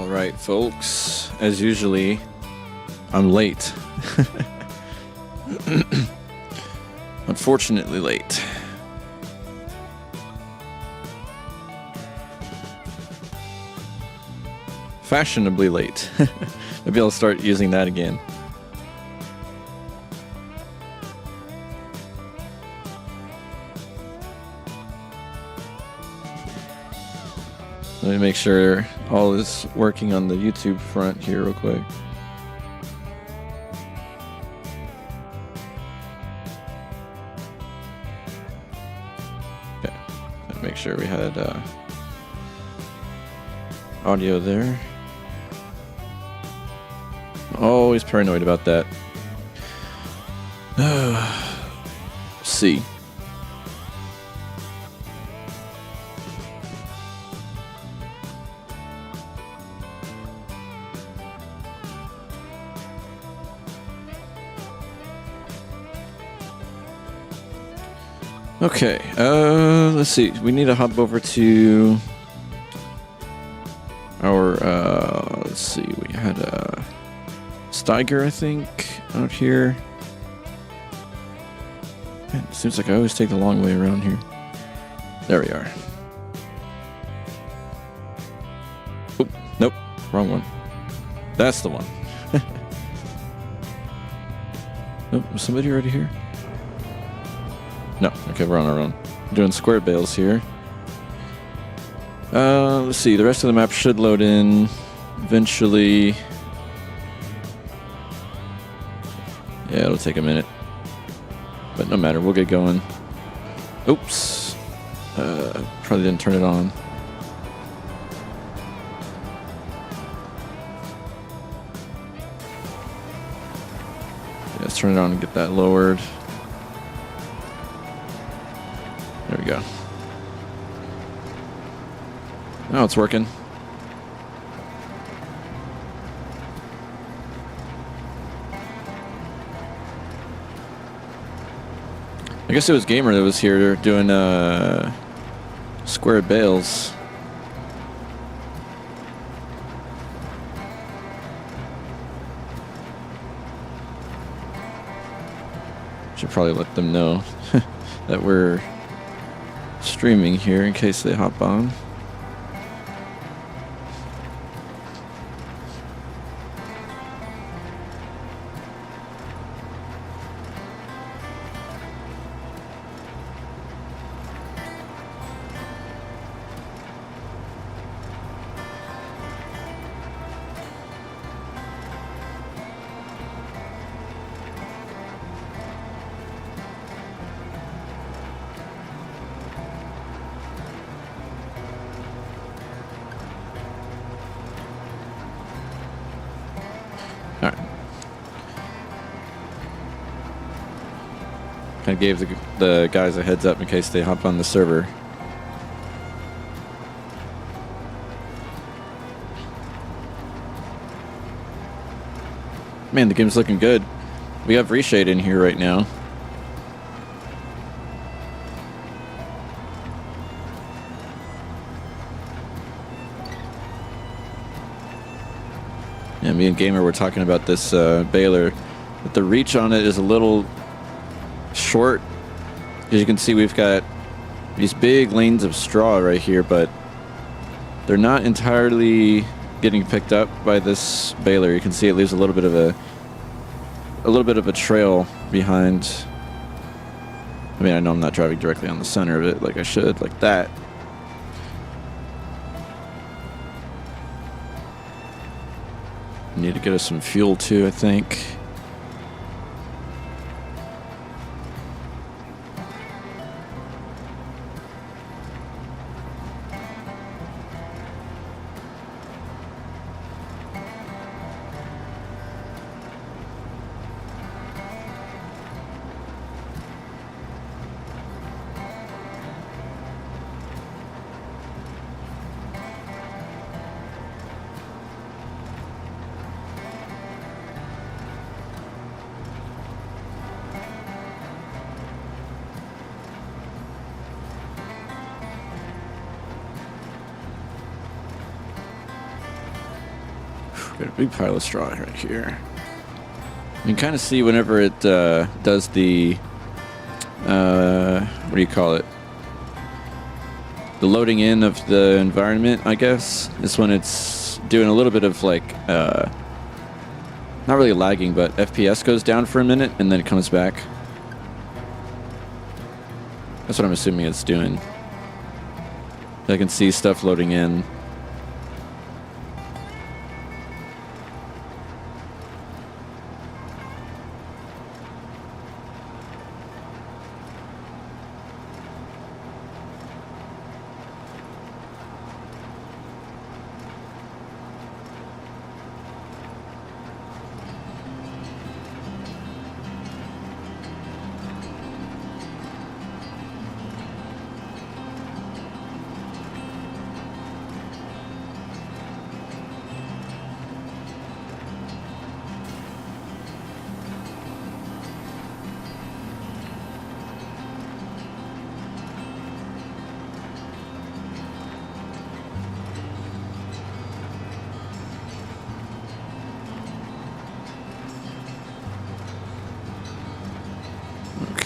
Alright, folks. As usually, I'm late. Unfortunately late. Fashionably late. Maybe I'll start using that again. Let me make sure all is working on the YouTube front here real quick. Okay, make sure we had audio there. Always paranoid about that. Let's see. Okay, let's see. We need to hop over to our, let's see, we had a Steiger, I think, out here. Man, it seems like I always take the long way around here. There we are. Oh, nope, wrong one. That's the one. Nope, was somebody already here? No, okay, we're on our own. We're doing square bales here. Let's see, the rest of the map should load in eventually. Yeah, it'll take a minute. But no matter, we'll get going. Oops. Probably didn't turn it on. Yeah, let's turn it on and get that lowered. There we go. Now it's working. I guess it was Gamer that was here doing square bales. Should probably let them know that we're streaming here in case they hop on. Kind of gave the guys a heads up in case they hop on the server. Man, the game's looking good. We have reshade in here right now. Yeah, me and Gamer were talking about this baler, but the reach on it is a little short. As you can see, we've got these big lanes of straw right here, but they're not entirely getting picked up by this baler. You can see it leaves a little bit of a trail behind. I mean, I know I'm not driving directly on the center of it like I should, like that. Need to get us some fuel too, I think. Got a big pile of straw right here. You can kind of see whenever it does the, what do you call it? The loading in of the environment, I guess, is when it's doing a little bit of like, not really lagging, but FPS goes down for a minute and then it comes back. That's what I'm assuming it's doing. I can see stuff loading in.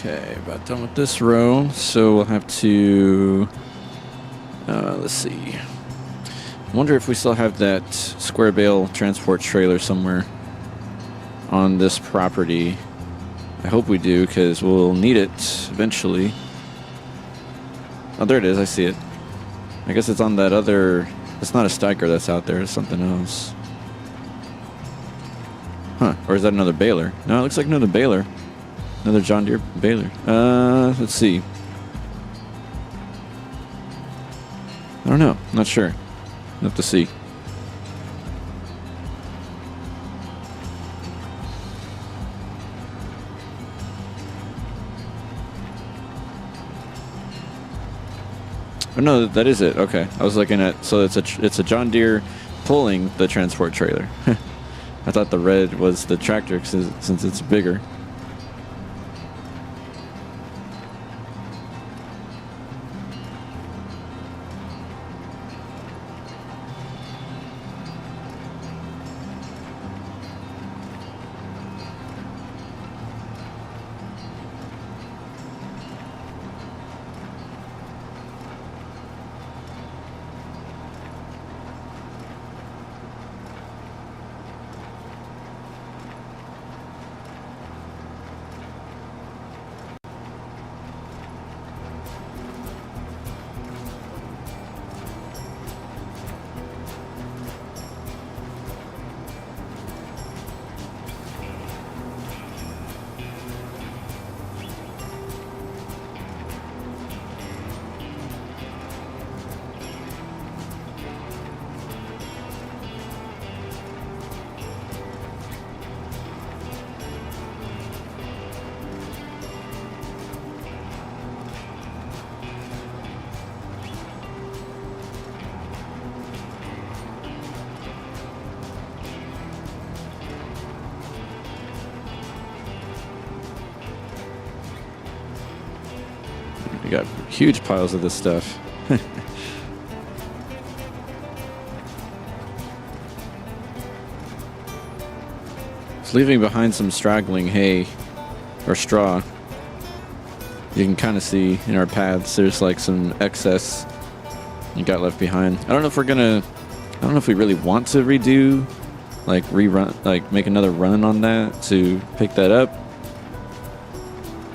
Okay, about done with this row, so we'll have to, let's see. I wonder if we still have that square bale transport trailer somewhere on this property. I hope we do, because we'll need it eventually. Oh, there it is, I see it. I guess it's on that other, it's not a Steiker that's out there, it's something else. Huh, or is that another baler? No, it looks like another baler. Another John Deere baler. Let's see. I don't know. Not sure. We'll have to see. Oh no, that is it. Okay, I was looking at. So it's a John Deere pulling the transport trailer. I thought the red was the tractor since it's bigger. We got huge piles of this stuff. It's leaving behind some straggling hay or straw. You can kind of see in our paths there's like some excess you got left behind. I don't know if we're gonna, I don't know if we really want to redo, like rerun, like make another run on that to pick that up.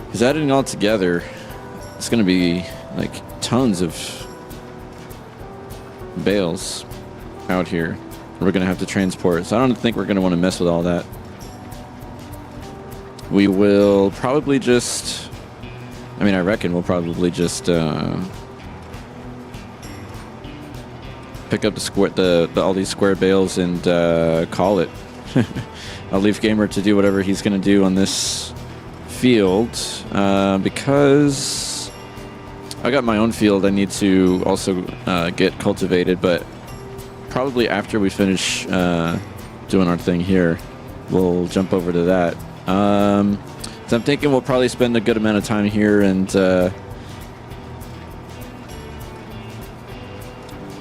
Because adding it all together, it's going to be like tons of bales out here we're going to have to transport. So I don't think we're going to want to mess with all that. We will probably just, I mean, I reckon we'll probably just pick up all these square bales and call it. I'll leave Gamer to do whatever he's going to do on this field because I got my own field I need to also get cultivated, but probably after we finish doing our thing here, we'll jump over to that. So I'm thinking we'll probably spend a good amount of time here and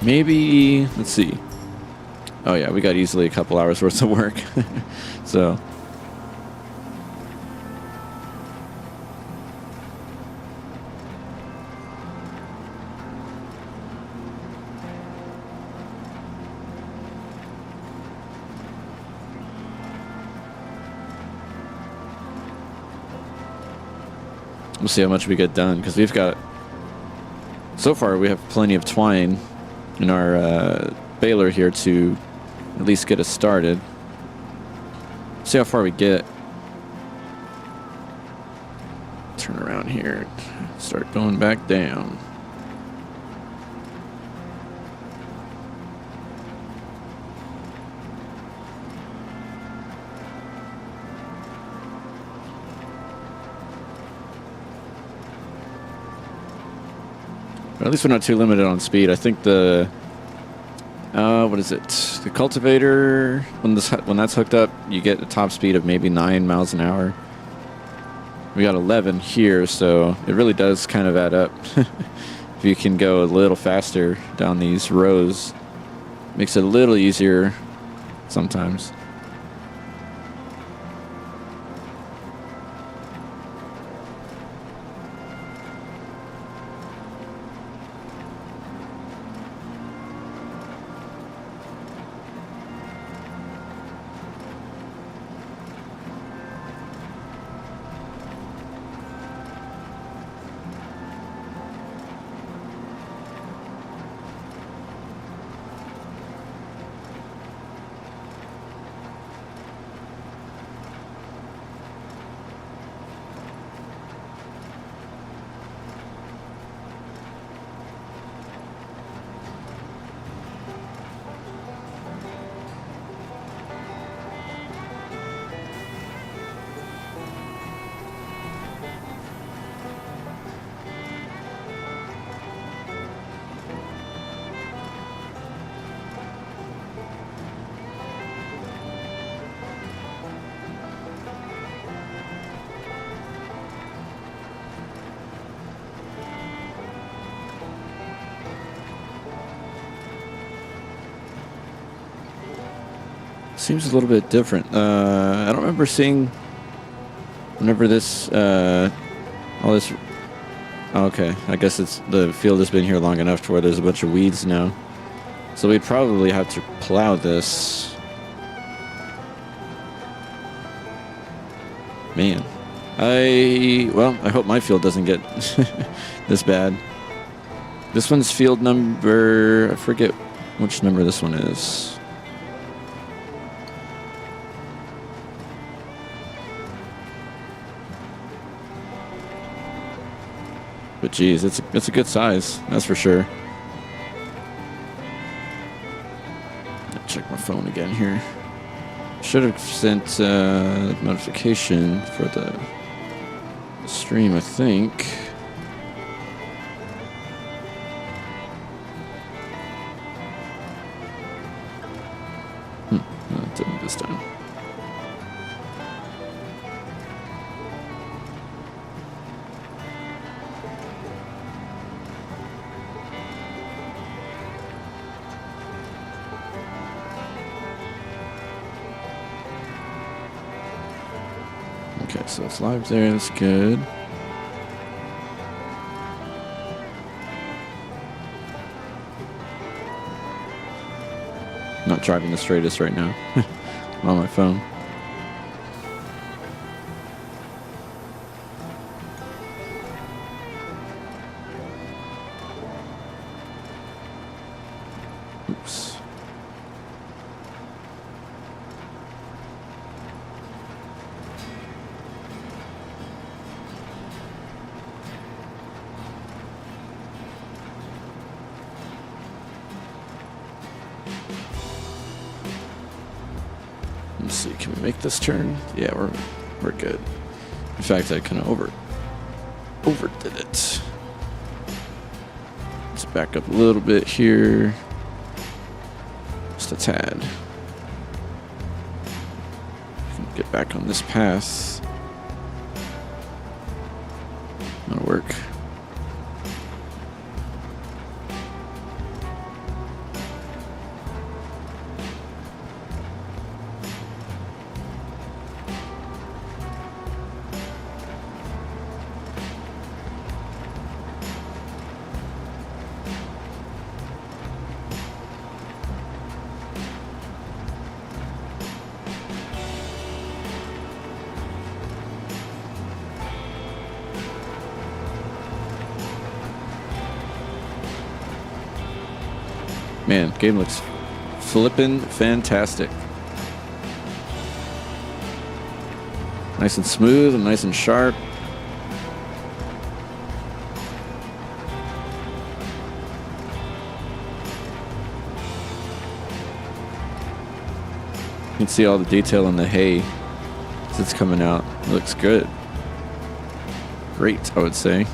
maybe, let's see. Oh yeah, we got easily a couple hours worth of work. So. We'll see how much we get done, because we've got, so far we have plenty of twine in our baler here to at least get us started. See how far we get. Turn around here, start going back down. At least we're not too limited on speed. I think the what is it? The cultivator, when that's hooked up, you get a top speed of maybe 9 miles an hour. We got 11 here, so it really does kind of add up. If you can go a little faster down these rows, makes it a little easier sometimes. Seems a little bit different. I don't remember seeing whenever this all this. Okay, I guess it's the field has been here long enough to where there's a bunch of weeds now. So we'd probably have to plow this. Man, I hope my field doesn't get this bad. This one's field number, I forget which number this one is. But geez, it's a good size, that's for sure. Check my phone again here. Should have sent notification for the stream, I think. No, it didn't this time. Okay, so it's live there, that's good. Not driving the straightest right now. I'm on my phone. Oops. Let's see, can we make this turn? Yeah, we're good. In fact, I kind of overdid it. Let's back up a little bit here. Just a tad. Get back on this path. That'll work. Man, game looks flippin' fantastic. Nice and smooth and nice and sharp. You can see all the detail in the hay as it's coming out. It looks good. Great, I would say.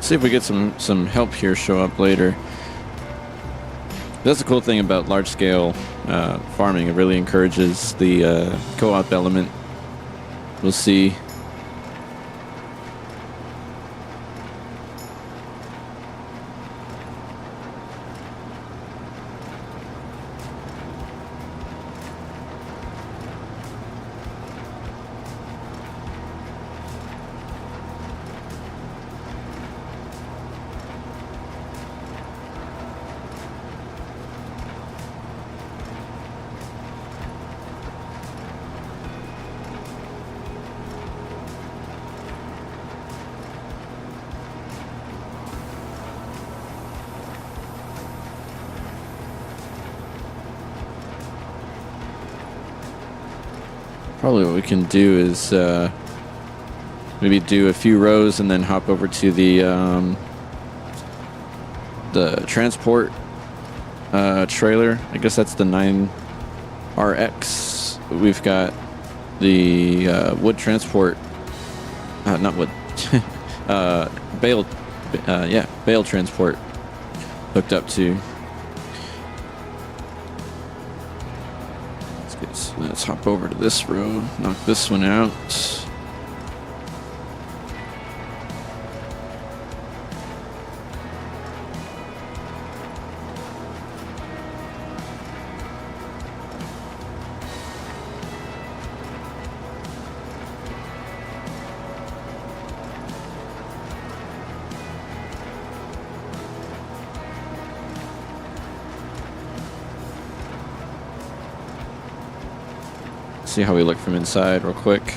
See if we get some help here show up later. That's the cool thing about large scale farming. It really encourages the co-op element. We'll see. Probably what we can do is maybe do a few rows and then hop over to the transport trailer. I guess that's the 9RX. We've got the wood transport, not wood, bale, yeah, bale transport hooked up to. Let's hop over to this row, knock this one out. See how we look from inside real quick.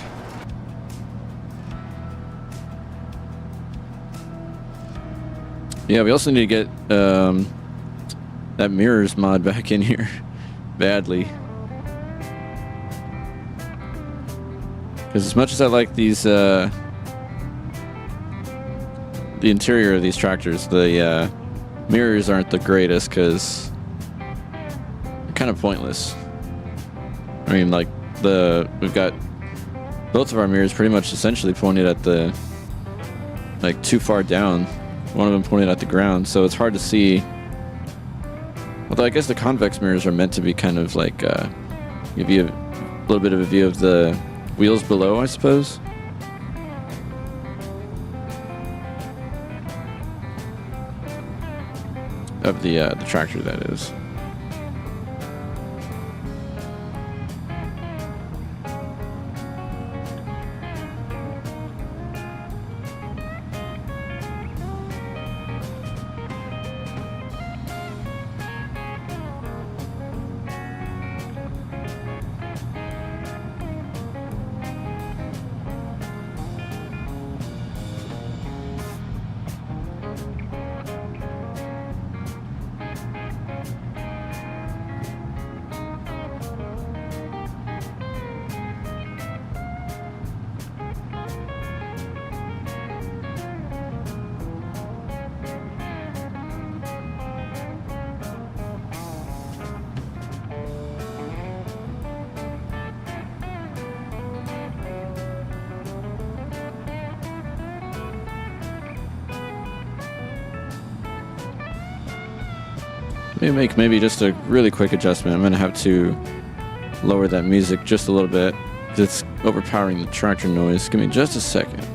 Yeah, we also need to get that mirrors mod back in here badly. Because as much as I like these, the interior of these tractors, the mirrors aren't the greatest because they're kind of pointless. I mean, like, we've got both of our mirrors pretty much essentially pointed at the, like, too far down. One of them pointed at the ground, so it's hard to see. Although I guess the convex mirrors are meant to be kind of like give you a little bit of a view of the wheels below, I suppose. Of the tractor, that is. Let me make maybe just a really quick adjustment. I'm going to have to lower that music just a little bit because it's overpowering the tractor noise. Give me just a second.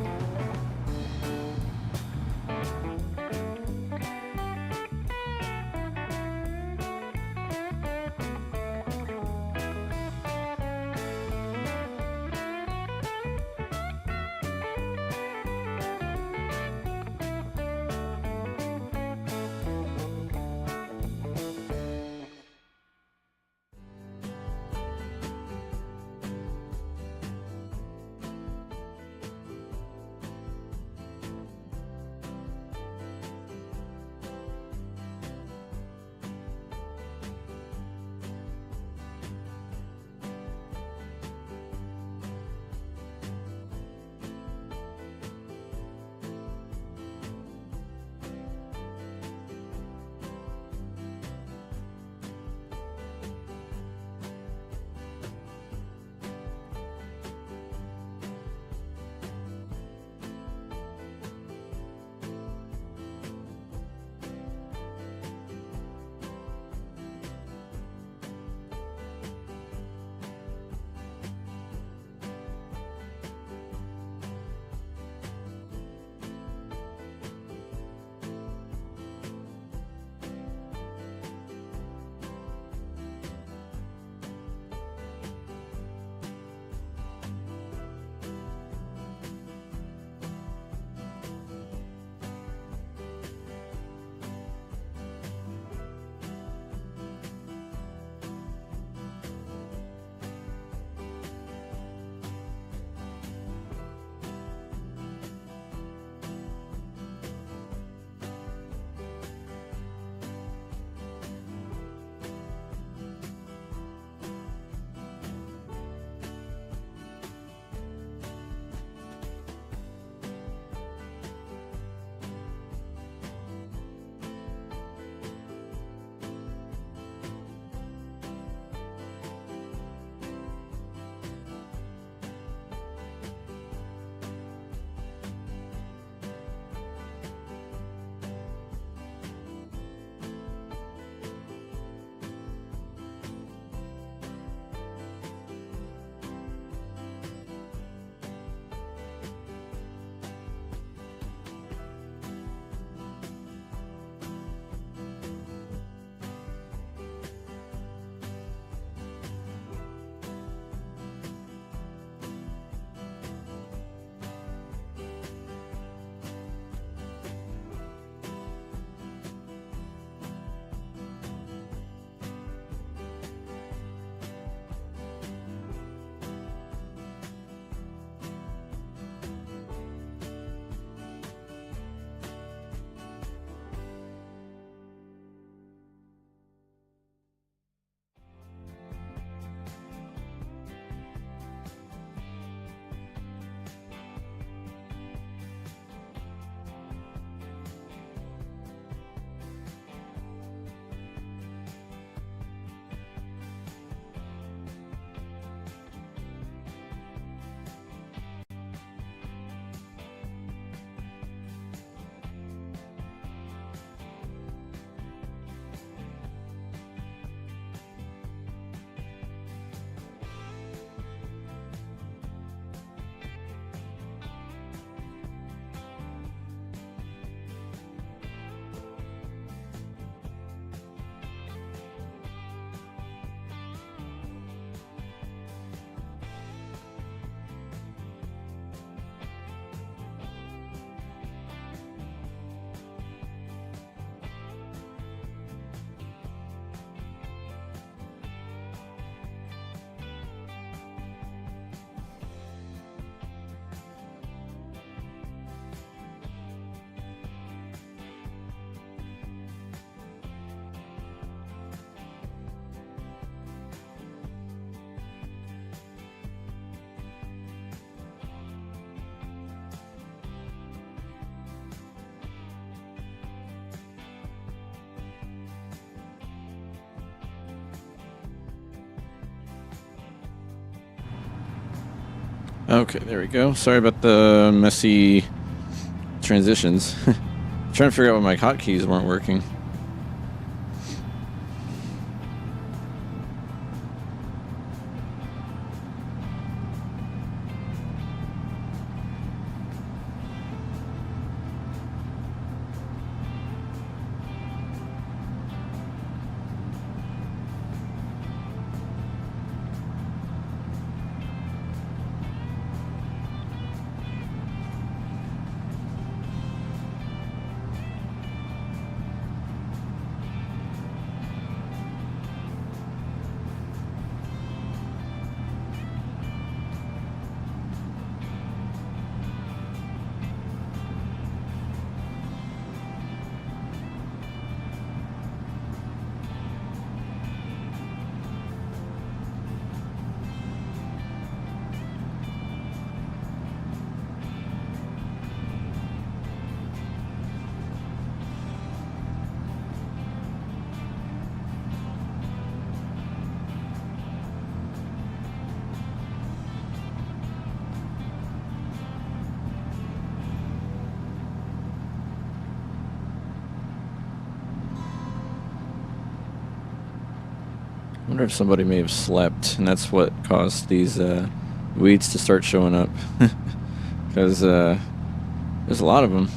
Okay, there we go. Sorry about the messy transitions. Trying to figure out why my hotkeys weren't working. wonder if somebody may have slept, and that's what caused these weeds to start showing up. Because there's a lot of them.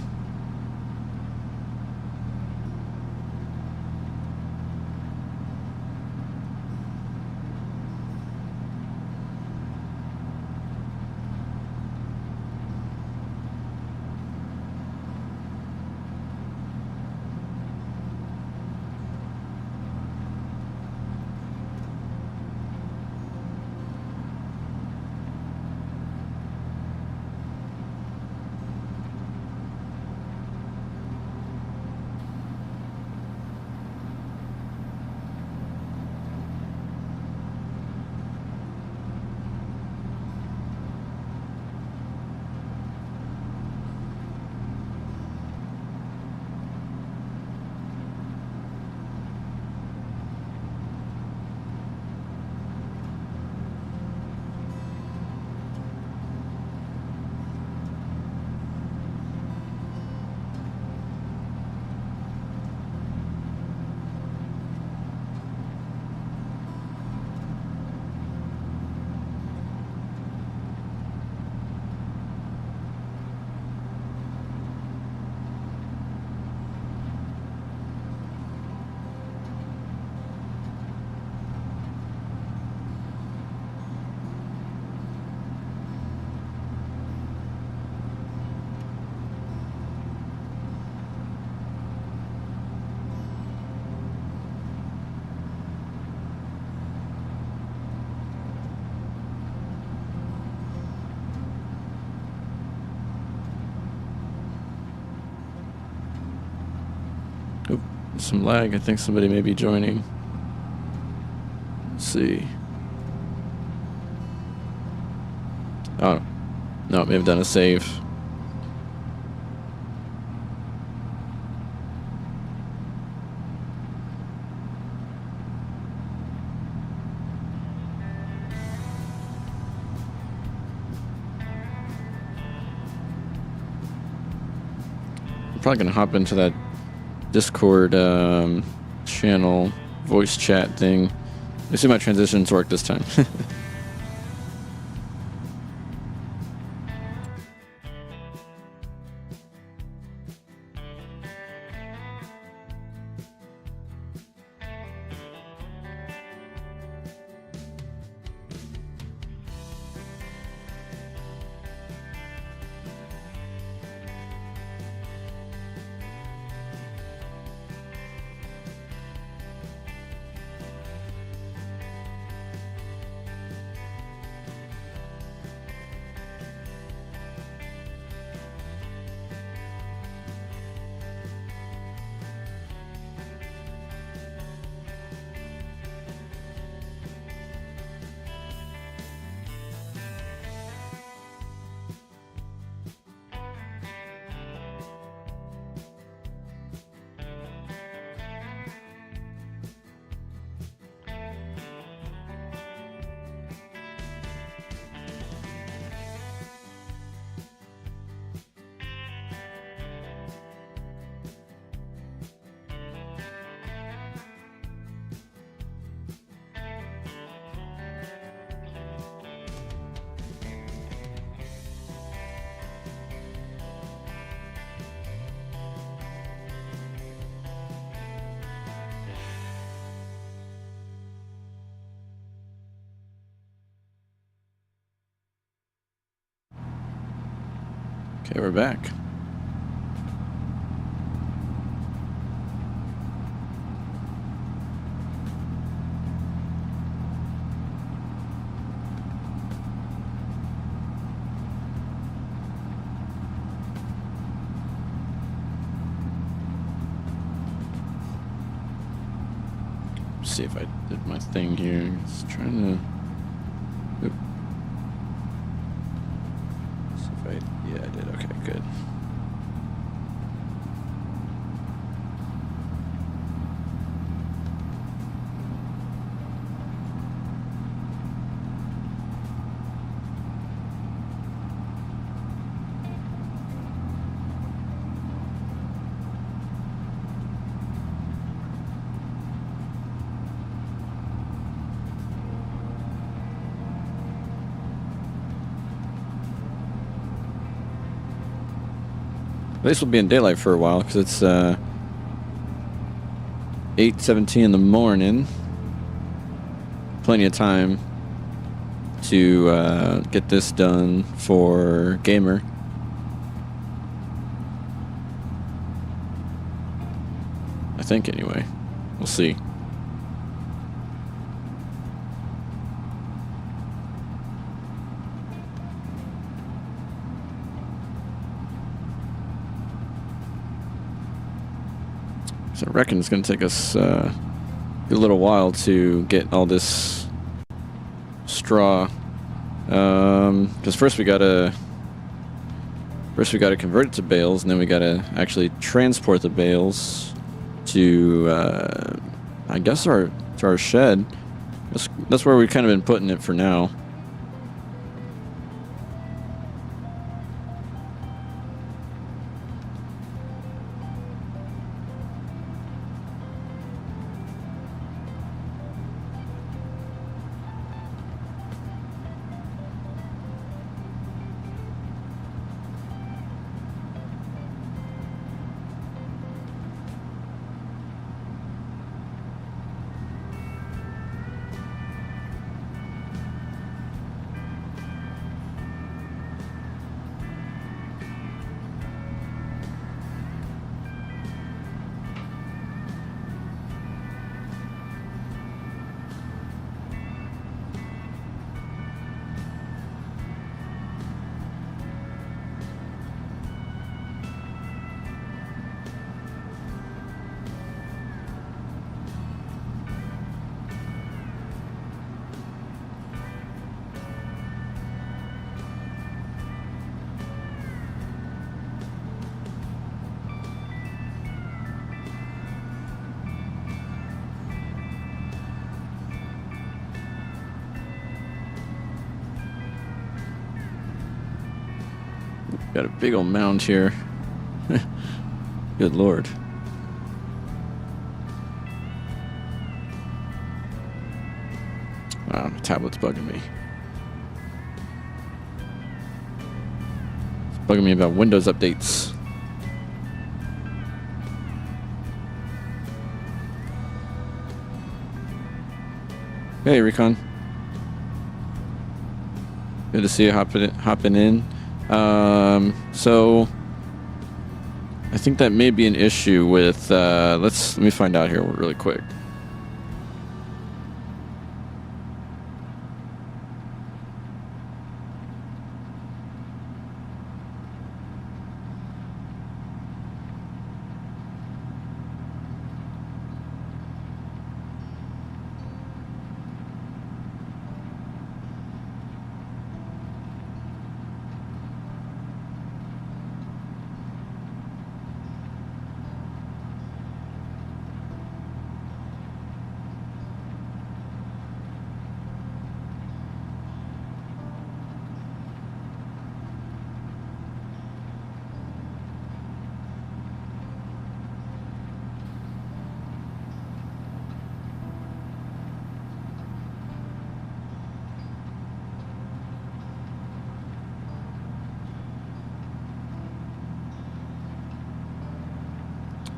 Oop, some lag. I think somebody may be joining. Let's see. Oh, no, it may have done a save. I'm probably going to hop into that Discord channel voice chat thing. Let's see my transitions work this time. Okay, we're back. Let's see if I did my thing here. Just trying to... Oop. Yeah, I did. Okay, good. least we'll be in daylight for a while, because it's 8:17 in the morning. Plenty of time to get this done for Gamer. I think, anyway. We'll see. So I reckon it's going to take us a little while to get all this straw, because first we gotta convert it to bales, and then we gotta actually transport the bales to I guess to our shed. That's where we've kind of been putting it for now. Got a big old mound here. Good Lord. Wow, the tablet's bugging me. It's bugging me about Windows updates. Hey, Recon. Good to see you hopping in. So I think that may be an issue with, let me find out here really quick.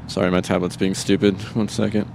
Sorry, my tablet's being stupid. 1 second.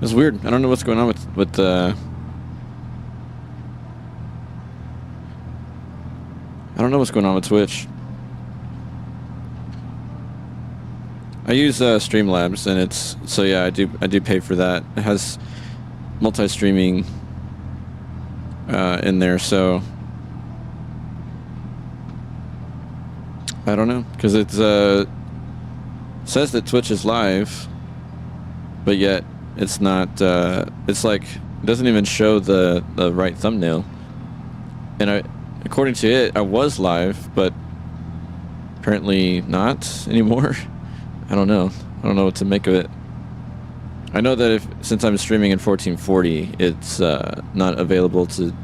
It's weird. I don't know what's going on with I don't know what's going on with Twitch. I use Streamlabs, and it's so yeah, I do pay for that. It has multi-streaming in there, so I don't know, because it says that Twitch is live, but yet it's not. It's like it doesn't even show the right thumbnail. And according to it, I was live, but apparently not anymore. I don't know. I don't know what to make of it. I know that since I'm streaming in 1440, it's not available to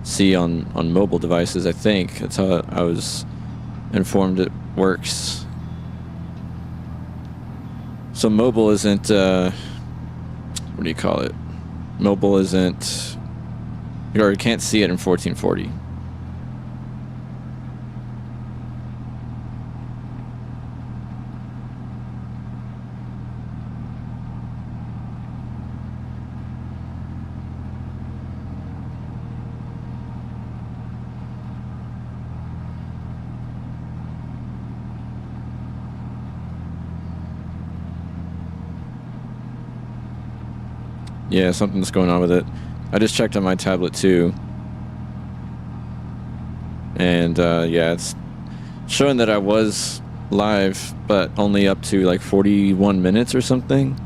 see on mobile devices. I think that's how I was informed it works. So mobile isn't what do you call it? Mobile isn't, or you can't see it in 1440. Yeah, something's going on with it. I just checked on my tablet too. And yeah, it's showing that I was live, but only up to like 41 minutes or something.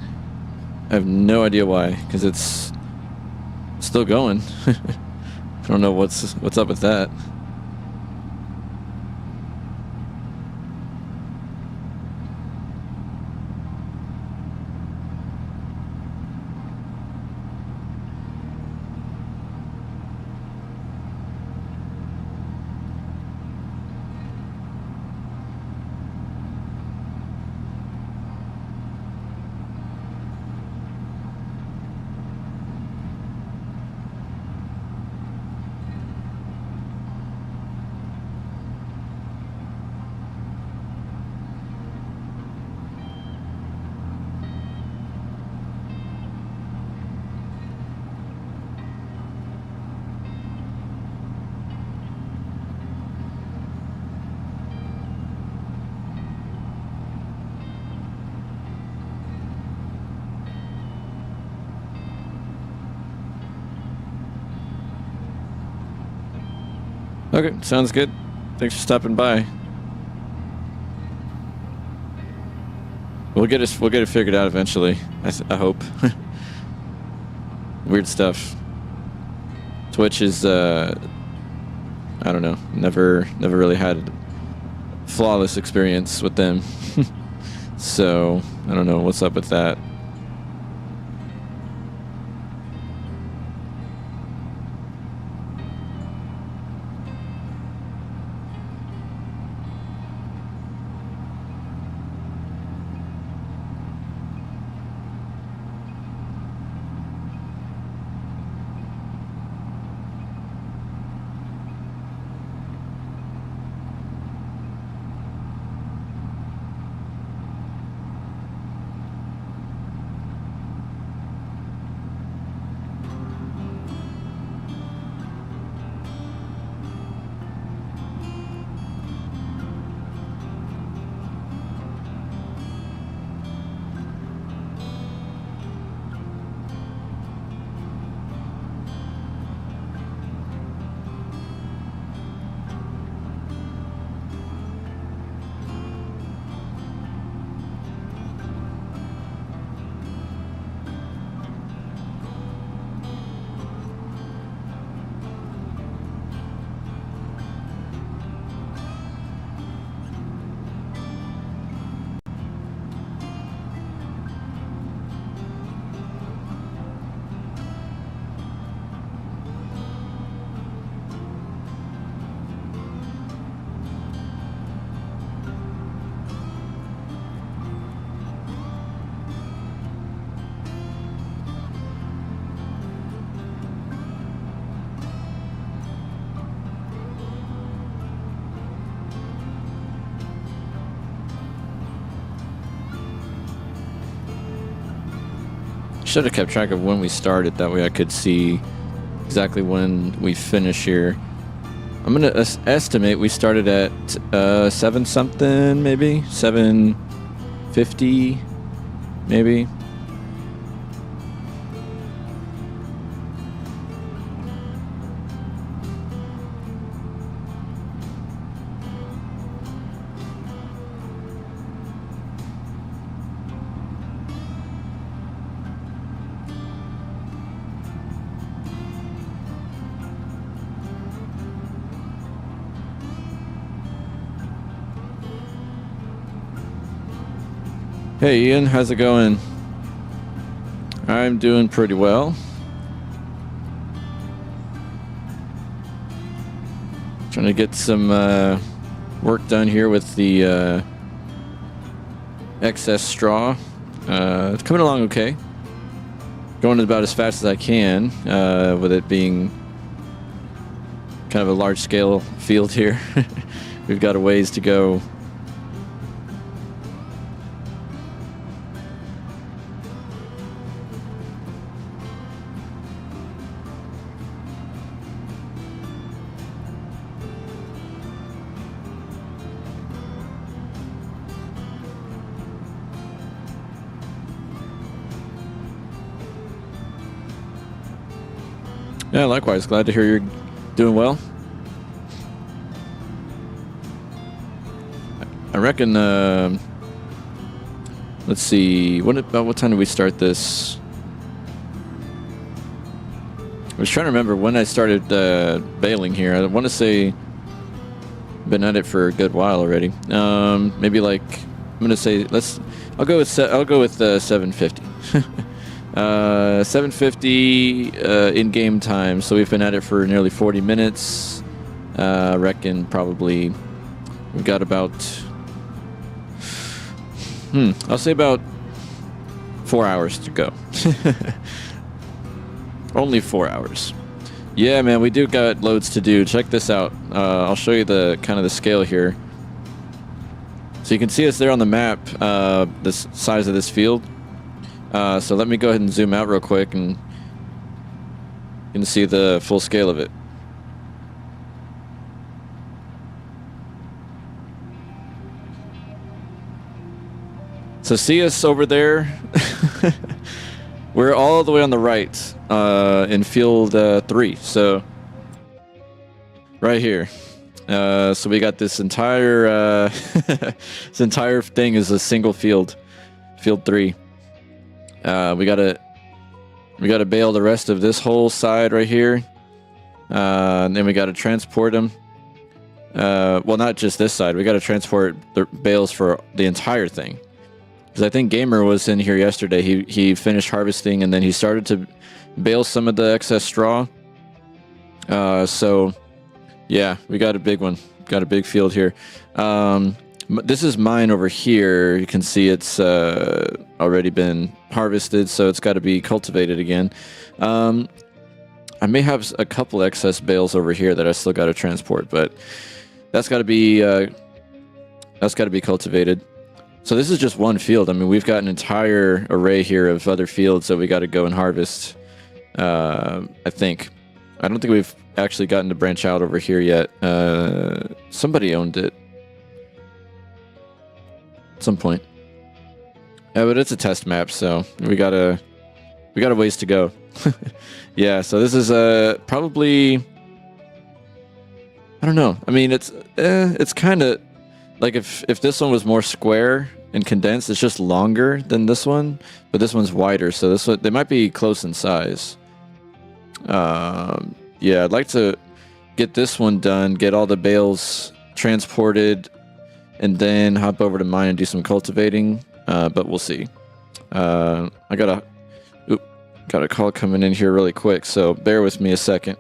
I have no idea why, because it's still going. I don't know what's up with that. Okay, sounds good. Thanks for stopping by. We'll get it figured out eventually. I hope. Weird stuff. Twitch is I don't know. Never really had a flawless experience with them. So I don't know what's up with that. Should have kept track of when we started. That way I could see exactly when we finish here. I'm going to estimate we started at 7 something, maybe 7:50, maybe. Hey Ian, how's it going? I'm doing pretty well. Trying to get some work done here with the excess straw. It's coming along okay. Going about as fast as I can, with it being kind of a large scale field here. We've got a ways to go. Yeah, likewise. Glad to hear you're doing well. I reckon, let's see, about what time did we start this? I was trying to remember when I started baling here. I want to say been at it for a good while already. Maybe like, I'm gonna say I'll go with 750. 750 in game time, so we've been at it for nearly 40 minutes. I reckon probably we've got about I'll say about 4 hours to go. Only 4 hours. Yeah, man, we do got loads to do. Check this out. I'll show you the kind of the scale here. So you can see us there on the map, this size of this field. So let me go ahead and zoom out real quick, and you can see the full scale of it. So see us over there? We're all the way on the right, in field 3. So right here. So we got this entire this entire thing is a single field, field 3. We gotta bale the rest of this whole side right here, and then we gotta transport them. Well, not just this side. We gotta transport the bales for the entire thing. Because I think Gamer was in here yesterday. He finished harvesting, and then he started to bale some of the excess straw. So yeah, we got a big one. Got a big field here. This is mine over here. You can see it's already been harvested, so it's got to be cultivated again. I may have a couple excess bales over here that I still got to transport, but that's got to be cultivated. So this is just one field. I mean, we've got an entire array here of other fields that we got to go and harvest. I think. I don't think we've actually gotten to branch out over here yet. Somebody owned it at some point. Yeah, but it's a test map, so we got a ways to go. Yeah, so this is probably, I don't know. I mean, it's kind of like if this one was more square and condensed, it's just longer than this one, but this one's wider, so this one, they might be close in size. Yeah, I'd like to get this one done, get all the bales transported, and then hop over to mine and do some cultivating, but we'll see. I got a call coming in here really quick, so bear with me a second.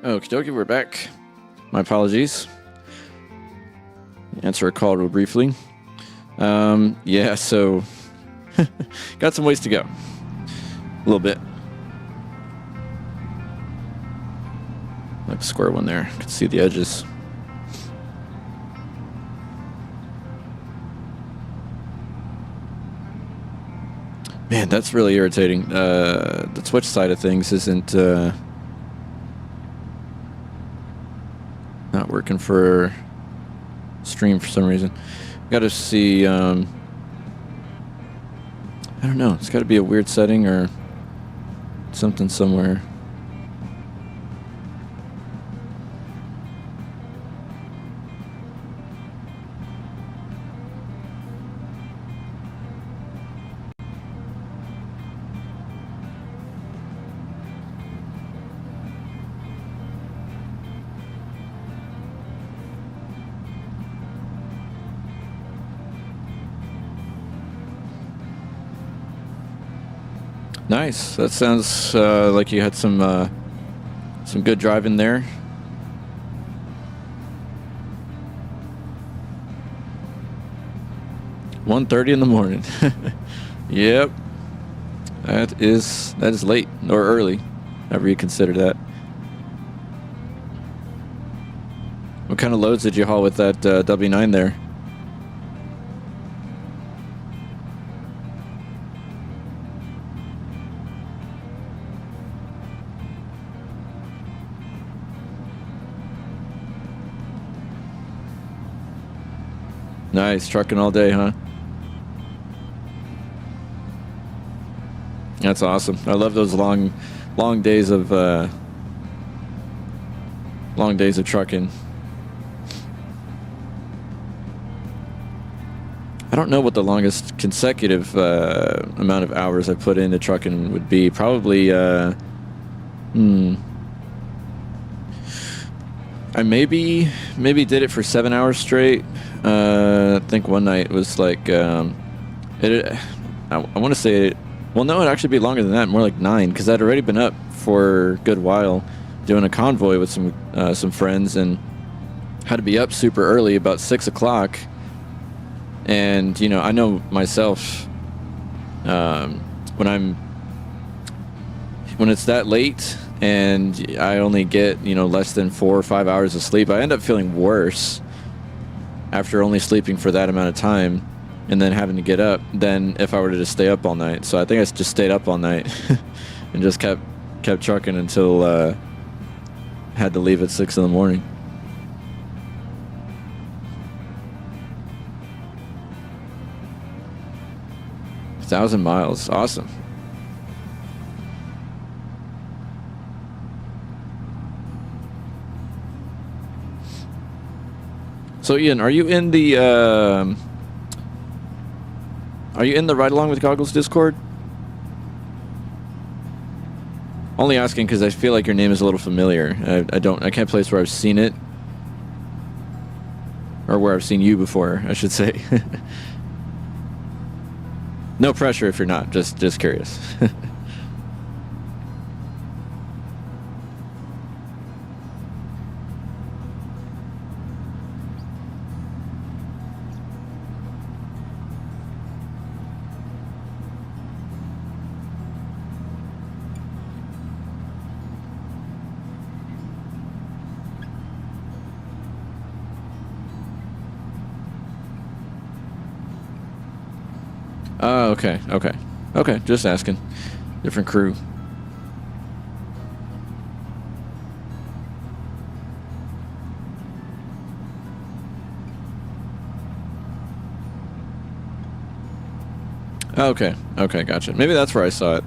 Okie dokie, we're back. My apologies. Answer a call real briefly. Yeah, so got some ways to go. A little bit. Like a square one there. Can see the edges. Man, that's really irritating. The Twitch side of things isn't not working for stream for some reason. Got to see. I don't know. It's got to be a weird setting or something somewhere. Nice. That sounds like you had some good driving there. $1:30 in the morning. Yep. That is late or early, however you consider that. What kind of loads did you haul with that W9 there? Nice, trucking all day, huh? That's awesome. I love those long days of trucking. I don't know what the longest consecutive amount of hours I put into trucking would be. Probably, I maybe did it for 7 hours straight. I think one night was like, I want to say it. Well, no, it'd actually be longer than that, more like 9, because I'd already been up for a good while doing a convoy with some friends, and had to be up super early, about 6 o'clock. And you know, I know myself, when it's that late and I only get, you know, less than 4 or 5 hours of sleep, I end up feeling worse after only sleeping for that amount of time and then having to get up than if I were to just stay up all night. So I think I just stayed up all night and just kept trucking until had to leave at 6 in the morning. $1,000 miles, awesome. So Ian, are you in the Ride Along with Goggles Discord? Only asking because I feel like your name is a little familiar. I can't place where I've seen it, or where I've seen you before, I should say. No pressure if you're not. Just curious. Oh, okay. Just asking. Different crew. Okay, gotcha. Maybe that's where I saw it.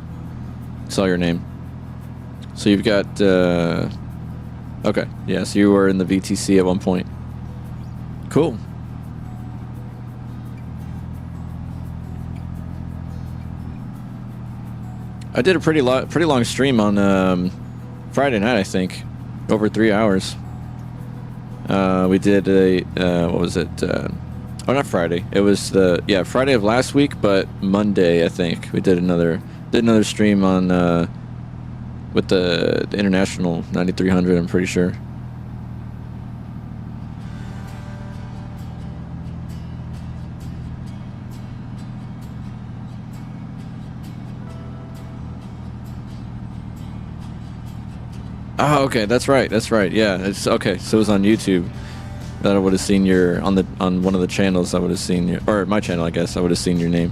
Saw your name. So you've got, okay, yeah, so you were in the VTC at one point. Cool. I did a pretty long stream on Friday night, I think, over 3 hours. We did a what was it? Oh, not Friday. It was Friday of last week, but Monday I think we did another stream on with the International 9300, I'm pretty sure. Oh, okay, that's right. That's right. Yeah, it's okay. So it was on YouTube that I would have seen your on one of the channels. I would have seen your, or my channel, I guess. I would have seen your name.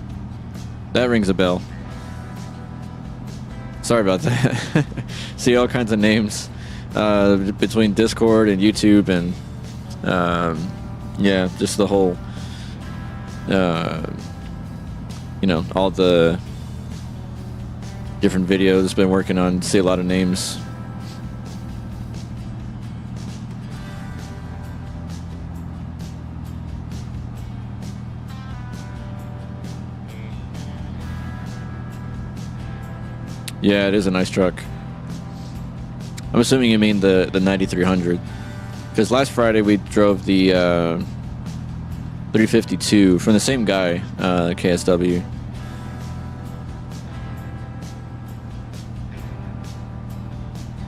That rings a bell. Sorry about that. See all kinds of names between Discord and YouTube and yeah, just the whole you know, all the different videos been working on. See a lot of names. Yeah, it is a nice truck. I'm assuming you mean the 9300, because last Friday we drove the 352 from the same guy, KSW.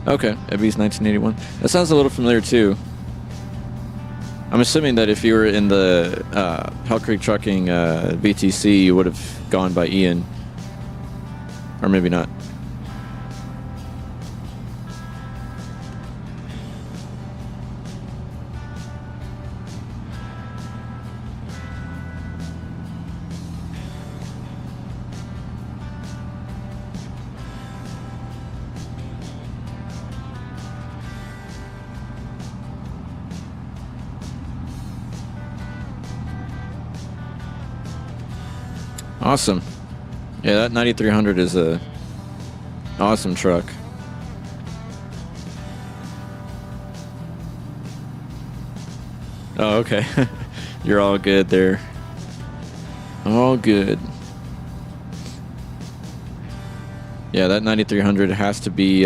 Okay, Ebby's 1981. That sounds a little familiar too. I'm assuming that if you were in the Hell Creek Trucking BTC, you would have gone by Ian, or maybe not. Awesome. Yeah, that 9300 is a awesome truck. Oh, okay. You're all good there. All good. Yeah, that 9300 has to be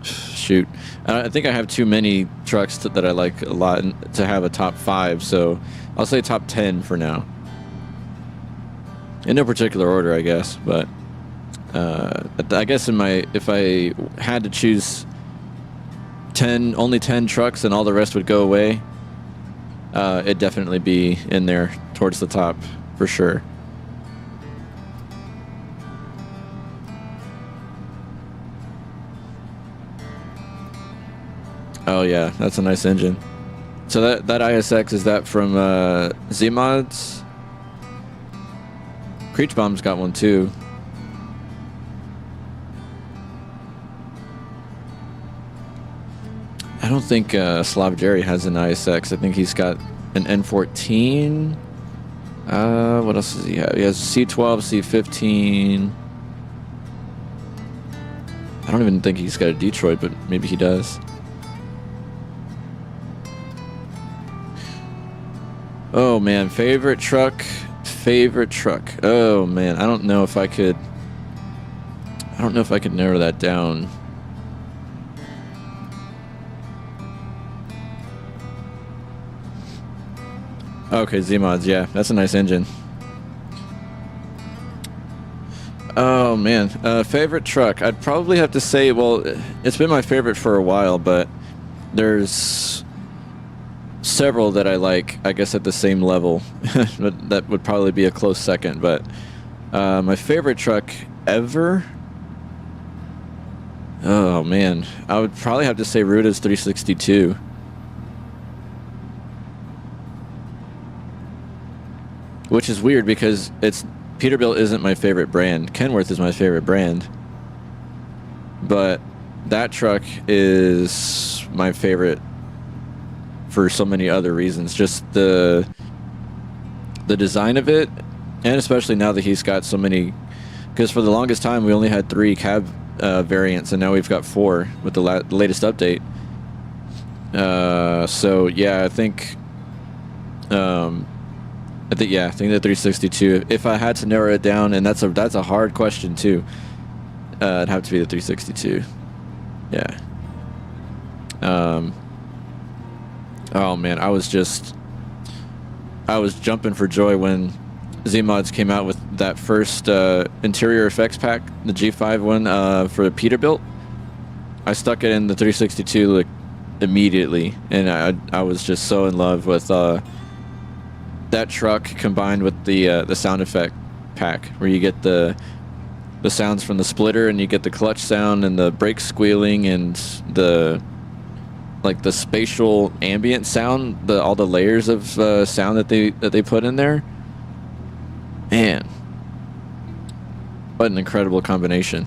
shoot. I think I have too many trucks that I like a lot to have a top 5, so I'll say top 10 for now. In no particular order, I guess, but I guess if I had to choose only 10 trucks and all the rest would go away, it'd definitely be in there towards the top for sure. Oh yeah, that's a nice engine. So that ISX, is that from Z-Mods? Creech Bomb's got one too. I don't think Slav Jerry has an ISX. I think he's got an N14. What else does he have? He has C12, C15. I don't even think he's got a Detroit, but maybe he does. Oh man, favorite truck. Oh man, I don't know if I could narrow that down. Okay, Z-Mods, yeah, that's a nice engine. Oh man, favorite truck. I'd probably have to say, well, it's been my favorite for a while, but there's several that I like, I guess, at the same level. But that would probably be a close second. But my favorite truck ever, oh man, I would probably have to say Ruta's 362. Which is weird because Peterbilt isn't my favorite brand. Kenworth is my favorite brand. But that truck is my favorite for so many other reasons. Just the design of it, and especially now that he's got so many, because for the longest time we only had 3 cab variants, and now we've got 4 with the latest update. So yeah, I think the 362. If I had to narrow it down, and that's a hard question too, it'd have to be the 362. Yeah. Oh man, I was jumping for joy when Z-Mods came out with that first interior effects pack, the G5 one, for Peterbilt. I stuck it in the 362 like immediately, and I was just so in love with that truck combined with the sound effect pack, where you get the sounds from the splitter, and you get the clutch sound and the brake squealing and the spatial ambient sound, all the layers of sound that they put in there. Man, what an incredible combination.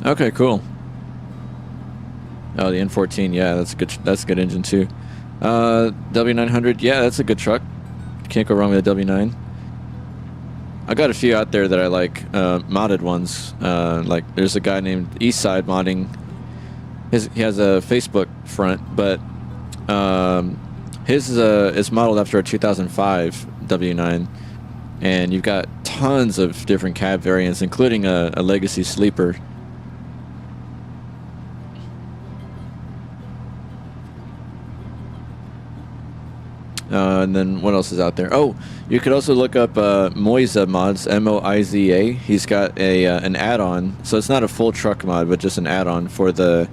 Okay, cool. Oh, the N14, yeah, that's good. That's a good engine too. W900, yeah, that's a good truck. Can't go wrong with a W9. I got a few out there that I like, modded ones. Like there's a guy named Eastside Modding. He has a Facebook front, but his is modeled after a 2005 W9, and you've got tons of different cab variants, including a Legacy Sleeper. And then what else is out there? Oh, you could also look up Moiza mods, M-O-I-Z-A. He's got an add-on, so it's not a full truck mod, but just an add-on for the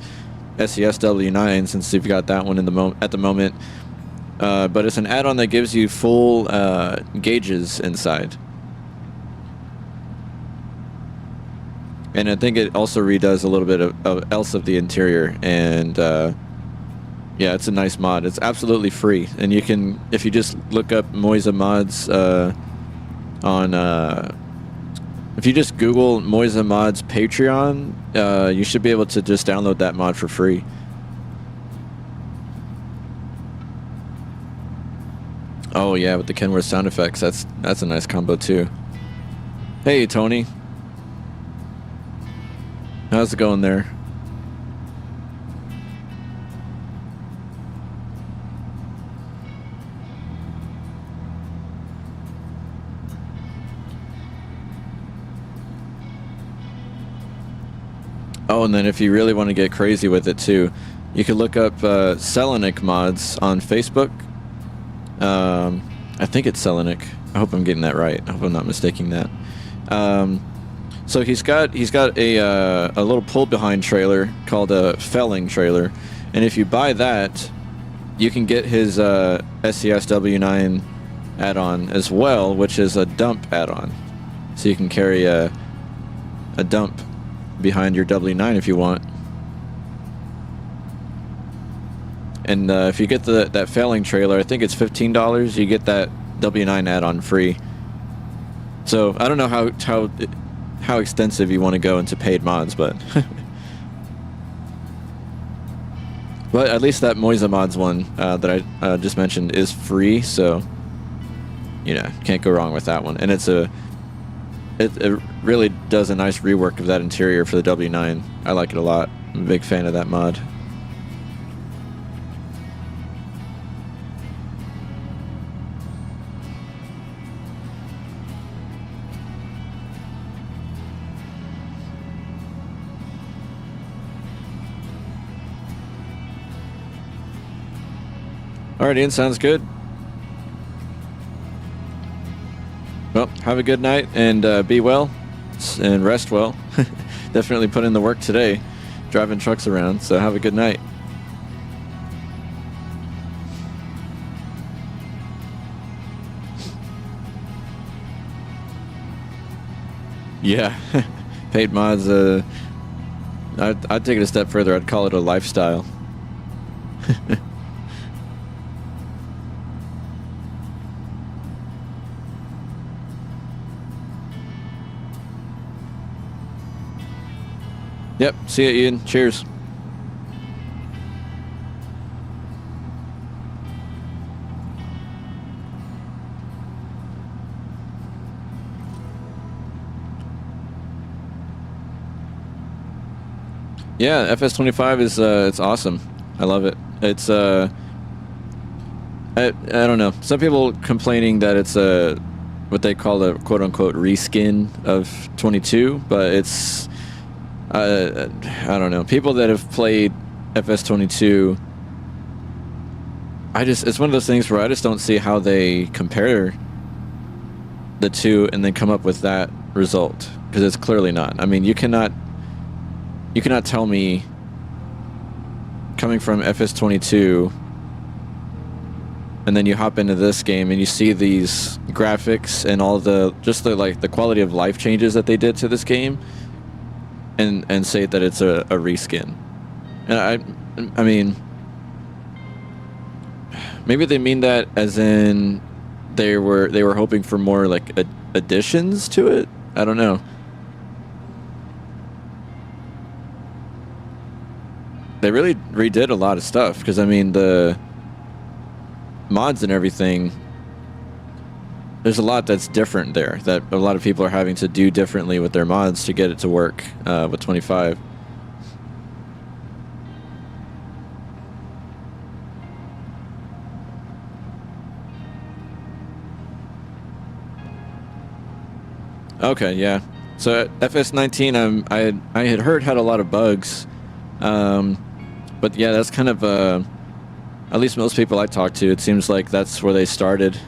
SES W9, since you've got that one at the moment. But it's an add-on that gives you full gauges inside, and I think it also redoes a little bit of the interior. And yeah, it's a nice mod. It's absolutely free, and you can, if you just look up Moiza mods if you just Google Moiza mods Patreon, you should be able to just download that mod for free. Oh yeah, with the Kenworth sound effects, that's a nice combo too. Hey Tony, how's it going there? Oh, and then if you really want to get crazy with it too, you could look up Selenic mods on Facebook. I think it's Selenic. I hope I'm getting that right. I hope I'm not mistaking that. So he's got a little pull behind trailer called a felling trailer, and if you buy that, you can get his SES W9 add-on as well, which is a dump add-on. So you can carry a dump behind your W9 if you want. And if you get that failing trailer, I think it's $15. You get that W9 add-on free. So I don't know how extensive you want to go into paid mods, but but at least that Moiza mods one that I just mentioned is free. So you know, can't go wrong with that one. And it really does a nice rework of that interior for the W9. I like it a lot. I'm a big fan of that mod. Alright, Ian, sounds good. Well, have a good night, and be well, and rest well. Definitely put in the work today, driving trucks around, so have a good night. Yeah, paid mods, I'd take it a step further. I'd call it a lifestyle. Yep, see you, Ian. Cheers. Yeah, FS25 is it's awesome. I love it. It's I don't know. Some people complaining that it's what they call a quote unquote reskin of 22, but it's I don't know. People that have played FS22 it's one of those things where I just don't see how they compare the two and then come up with that result, because it's clearly not. I mean, you cannot tell me, coming from FS22 and then you hop into this game and you see these graphics and all the the quality of life changes that they did to this game, and say that it's a reskin. And I mean, maybe they mean that as in they were hoping for more like additions to it. I don't know. They really redid a lot of stuff, because I mean the mods and everything, there's a lot that's different there that a lot of people are having to do differently with their mods to get it to work with 25. Okay, yeah. So FS19, I had heard had a lot of bugs, but yeah, that's kind of at least most people I talked to, it seems like that's where they started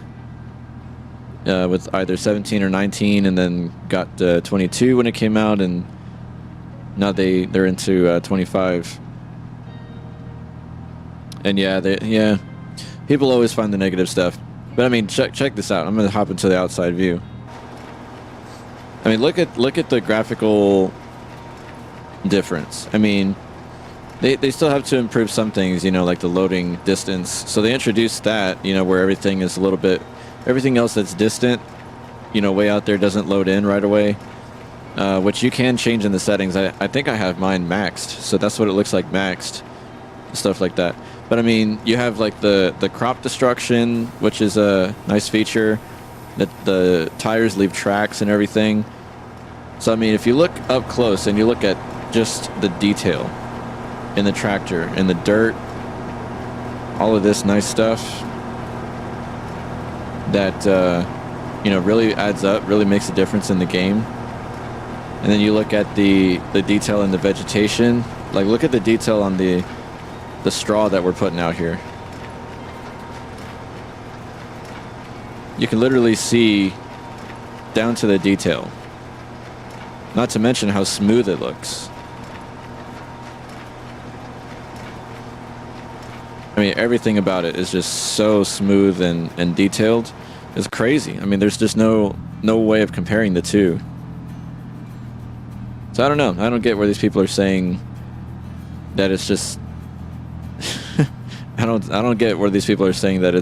with either 17 or 19, and then got 22 when it came out, and now they're into 25. And yeah, people always find the negative stuff. But I mean, check this out. I'm gonna hop into the outside view. I mean, look at the graphical difference. I mean, they still have to improve some things, you know, like the loading distance. So they introduced that, you know, where everything is a little bit, everything else that's distant, you know, way out there doesn't load in right away, which you can change in the settings. I think I have mine maxed, so that's what it looks like maxed, stuff like that. But I mean, you have like the crop destruction, which is a nice feature. That the tires leave tracks and everything. So I mean, if you look up close and you look at just the detail in the tractor, in the dirt, all of this nice stuff that you know, really adds up, really makes a difference in the game. And then you look at the detail in the vegetation. Like, look at the detail on the straw that we're putting out here. You can literally see down to the detail. Not to mention how smooth it looks. I mean, everything about it is just so smooth and detailed. It's crazy. I mean, there's just no way of comparing the two. So I don't know. I don't get where these people are saying that it's just I don't get where these people are saying that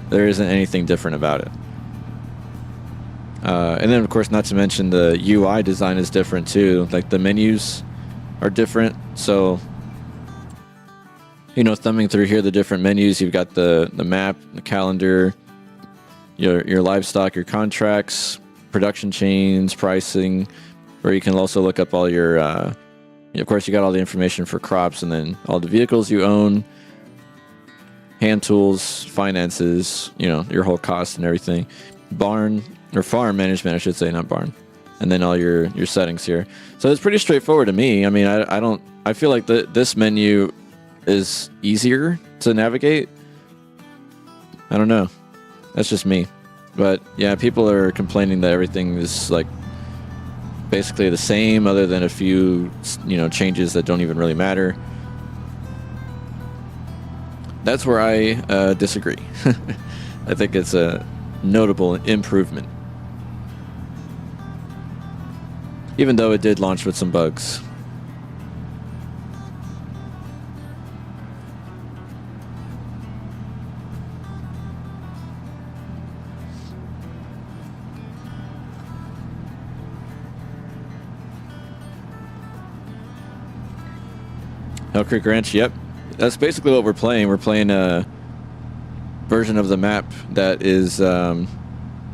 there isn't anything different about it. And then, of course, not to mention the UI design is different too. Like, the menus are different. So, you know, thumbing through here, the different menus, you've got the map, the calendar, your livestock, your contracts, production chains, pricing, where you can also look up all your, of course, you got all the information for crops, and then all the vehicles you own, hand tools, finances, you know, your whole cost and everything. Barn, or farm management, I should say, not barn. And then all your settings here. So it's pretty straightforward to me. I mean, I feel like this menu is easier to navigate. I don't know. That's just me. But yeah, people are complaining that everything is like basically the same, other than a few, you know, changes that don't even really matter. That's where I disagree. I think it's a notable improvement, even though it did launch with some bugs. Hell Creek Ranch, yep. That's basically what we're playing. We're playing a version of the map that is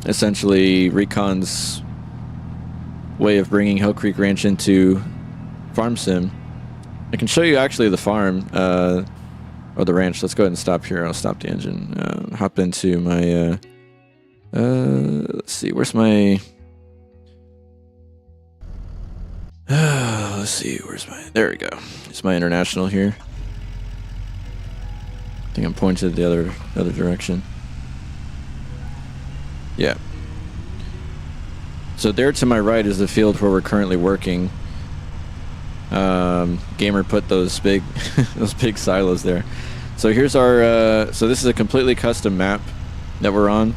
essentially Recon's way of bringing Hell Creek Ranch into Farm Sim. I can show you actually the farm, or the ranch. Let's go ahead and stop here. I'll stop the engine. Hop into my, let's see, where's my, let's see, there we go. It's my international here. think I'm pointed the other direction. Yeah. So there to my right is the field where we're currently working. Gamer put those big those big silos there. So here's our so this is a completely custom map that we're on.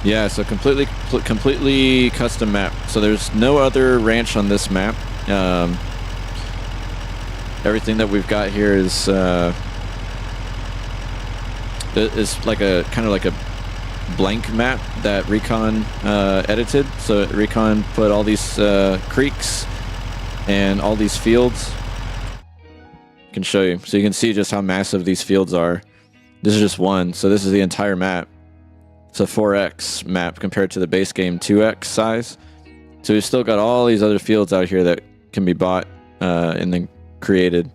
Yeah, so completely custom map. So there's no other ranch on this map. Everything that we've got here is like a kind of like a blank map that Recon edited. So Recon put all these creeks and all these fields. I can show you, so you can see just how massive these fields are. This is just one, so this is the entire map. It's a 4x map compared to the base game 2x size. So we've still got all these other fields out here that can be bought and then created.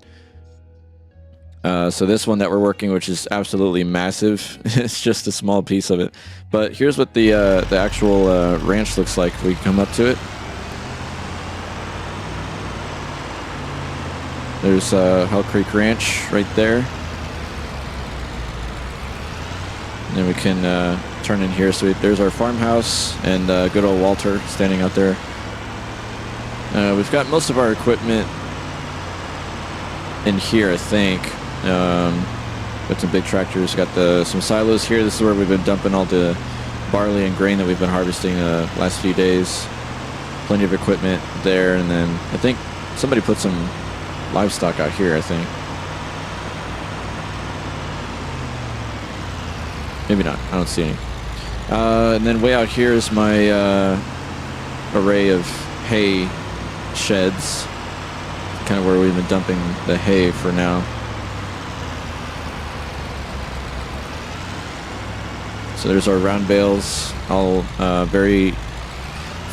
So this one that we're working, which is absolutely massive, it's just a small piece of it. But here's what the actual ranch looks like if we come up to it. There's Hell Creek Ranch right there. And then we can turn in here. So there's our farmhouse and good old Walter standing out there. We've got most of our equipment in here, I think. Got some big tractors. Got some silos here. This is where we've been dumping all the barley and grain that we've been harvesting the last few days. Plenty of equipment there, and then I think somebody put some livestock out here, I think. Maybe not. I don't see any. And then way out here is my array of hay sheds. Kind of where we've been dumping the hay for now. So there's our round bales, all very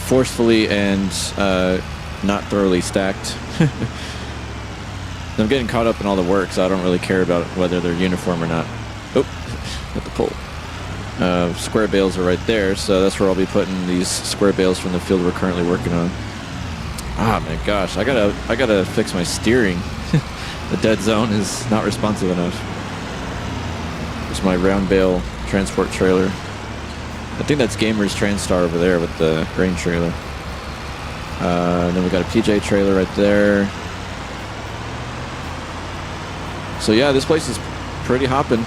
forcefully and not thoroughly stacked. I'm getting caught up in all the work, so I don't really care about whether they're uniform or not. Oh, hit the pole. Square bales are right there, so that's where I'll be putting these square bales from the field we're currently working on. Ah, my gosh, I gotta fix my steering. The dead zone is not responsive enough. It's my round bale transport trailer. I think that's Gamer's Transtar over there with the grain trailer. And then we got a PJ trailer right there. So yeah, this place is pretty hopping.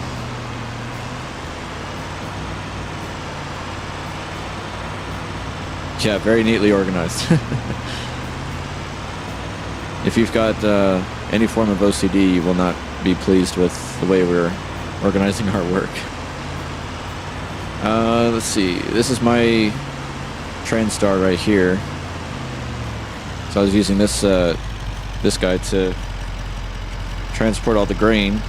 Yeah, very neatly organized. If you've got any form of OCD, you will not be pleased with the way we're organizing our work. Let's see. This is my Transtar right here. So I was using this this guy to transport all the grain. You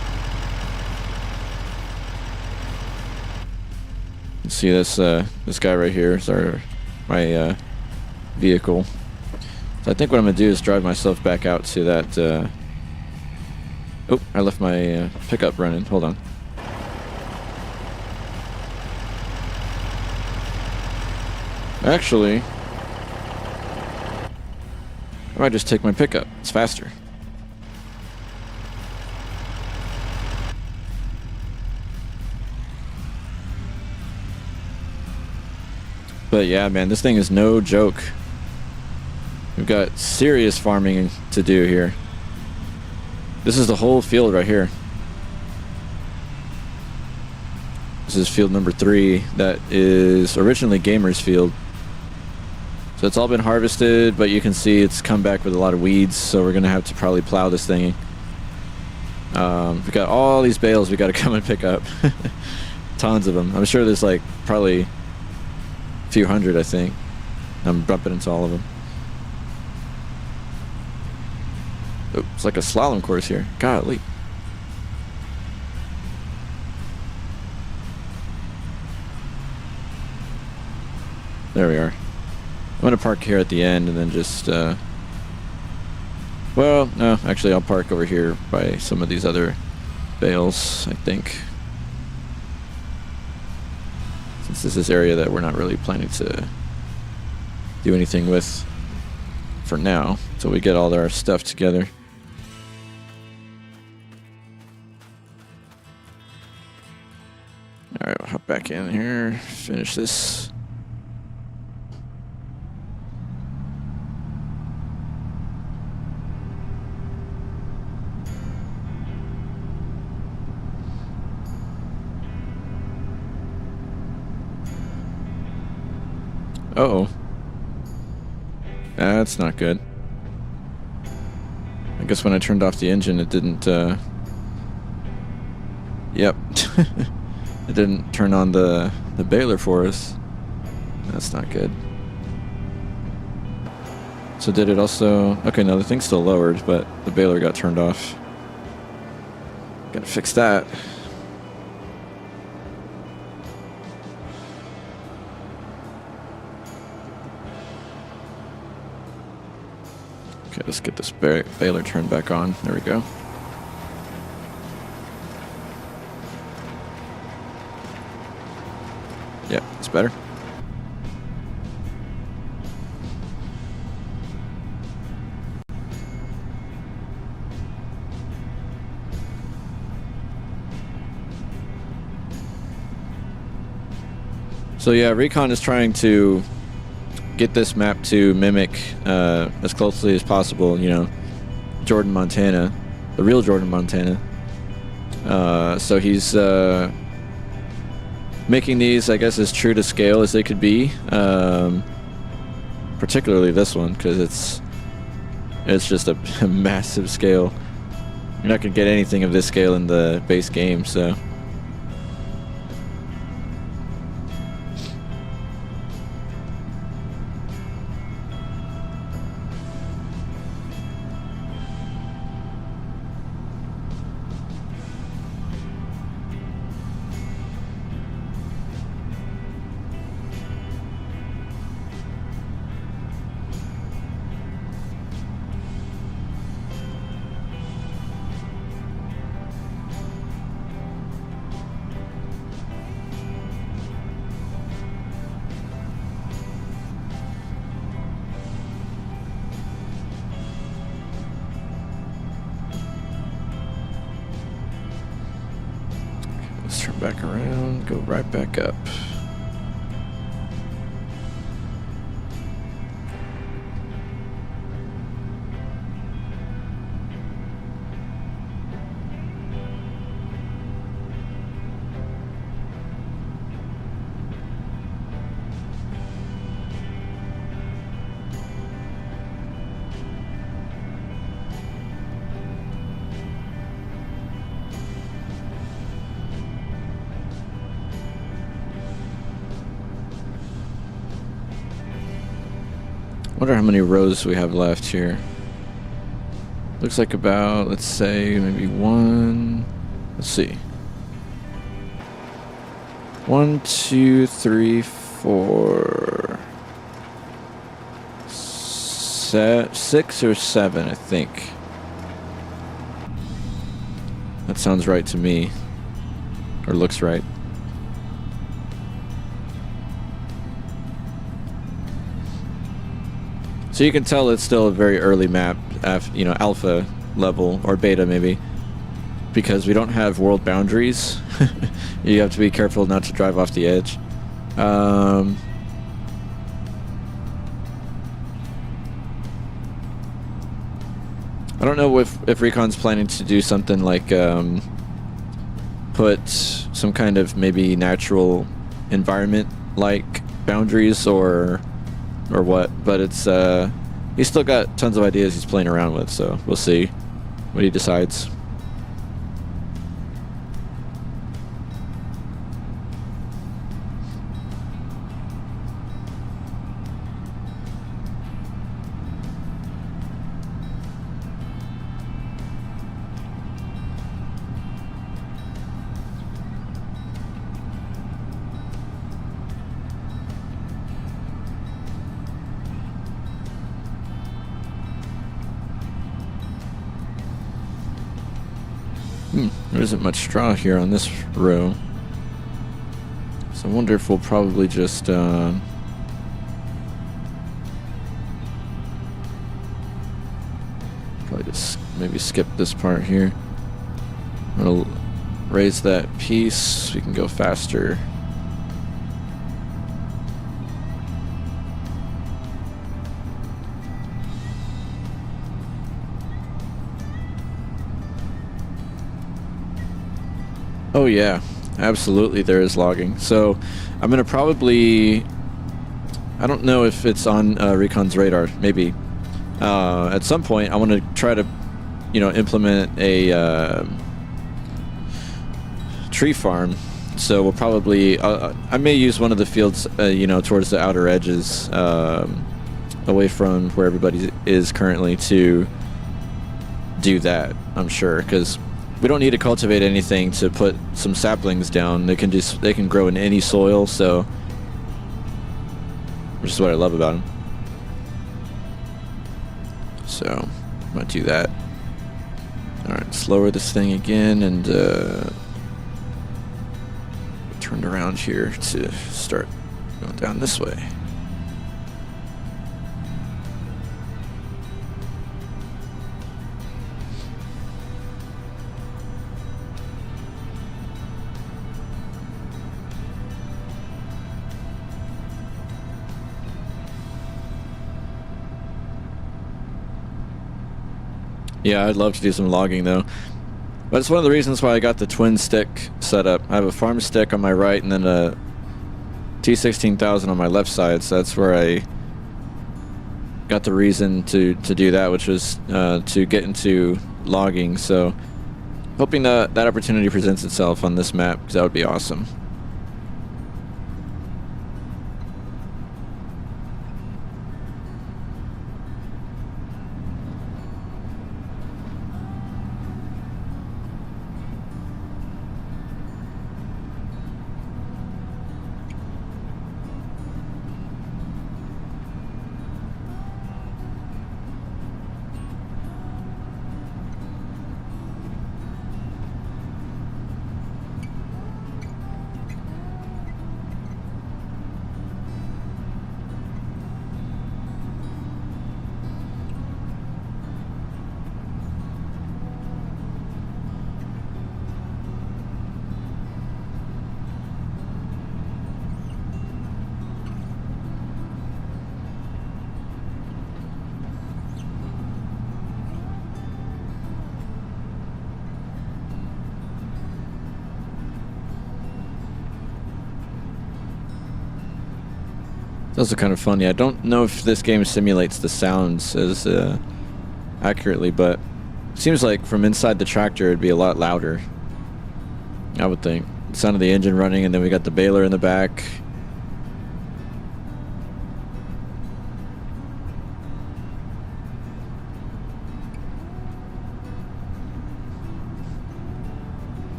can see this this guy right here is my vehicle. So I think what I'm gonna do is drive myself back out to that. Oh, I left my pickup running. Hold on. Actually, I might just take my pickup. It's faster. But yeah, man, this thing is no joke. We've got serious farming to do here. This is the whole field right here. This is field number 3. That is originally Gamer's field. So it's all been harvested, but you can see it's come back with a lot of weeds, so we're gonna have to probably plow this thing. We've got all these bales we gotta come and pick up. Tons of them. I'm sure there's like probably a few hundred, I think. I'm bumping into all of them. Oh, it's like a slalom course here. Golly. There we are. I'm gonna park here at the end and then just well, no, actually I'll park over here by some of these other bales, I think. Since this is area that we're not really planning to do anything with. for now, until we get all our stuff together. All right, we'll hop back in here, finish this. Uh-oh. That's not good. I guess when I turned off the engine, it didn't, Yep. It didn't turn on the baler for us. That's not good. So did it also... Okay, no, the thing's still lowered, but the baler got turned off. Gotta fix that. Okay, let's get this baler turned back on. There we go. Yep, it's better. So yeah, Recon is trying to get this map to mimic as closely as possible, you know, Jordan, Montana, the real Jordan, Montana. So he's making these, I guess, as true to scale as they could be. Particularly this one, because it's just a massive scale. You're not gonna get anything of this scale in the base game, so. Let's turn back around, go right back up. Wonder how many rows we have left here. Looks like about, let's say, maybe one. Let's see. 1, 2, 3, 4. 6 or 7, I think. That sounds right to me. Or looks right. So you can tell it's still a very early map, you know, alpha level, or beta maybe, because we don't have world boundaries. You have to be careful not to drive off the edge. I don't know if Recon's planning to do something like put some kind of maybe natural environment like boundaries or what, but it's he's still got tons of ideas he's playing around with, so we'll see what he decides. There isn't much straw here on this row, so I wonder if we'll probably just maybe skip this part here. I'm gonna raise that piece so we can go faster. Oh yeah, absolutely there is logging. So I'm gonna probably, I don't know if it's on Recon's radar, maybe. At some point I want to try to, you know, implement a tree farm. So we'll probably, I may use one of the fields, you know, towards the outer edges, away from where everybody is currently, to do that, I'm sure, because we don't need to cultivate anything to put some saplings down. They can grow in any soil, so, which is what I love about them. So I'm gonna do that. All right, let's lower this thing again and turn around here to start going down this way. Yeah, I'd love to do some logging though. But it's one of the reasons why I got the twin stick set up. I have a farm stick on my right and then a T16000 on my left side, so that's where I got the reason to do that, which was to get into logging. So hoping that opportunity presents itself on this map, because that would be awesome. Those are kind of funny. I don't know if this game simulates the sounds as accurately, but it seems like from inside the tractor it'd be a lot louder, I would think. The sound of the engine running, and then we got the baler in the back.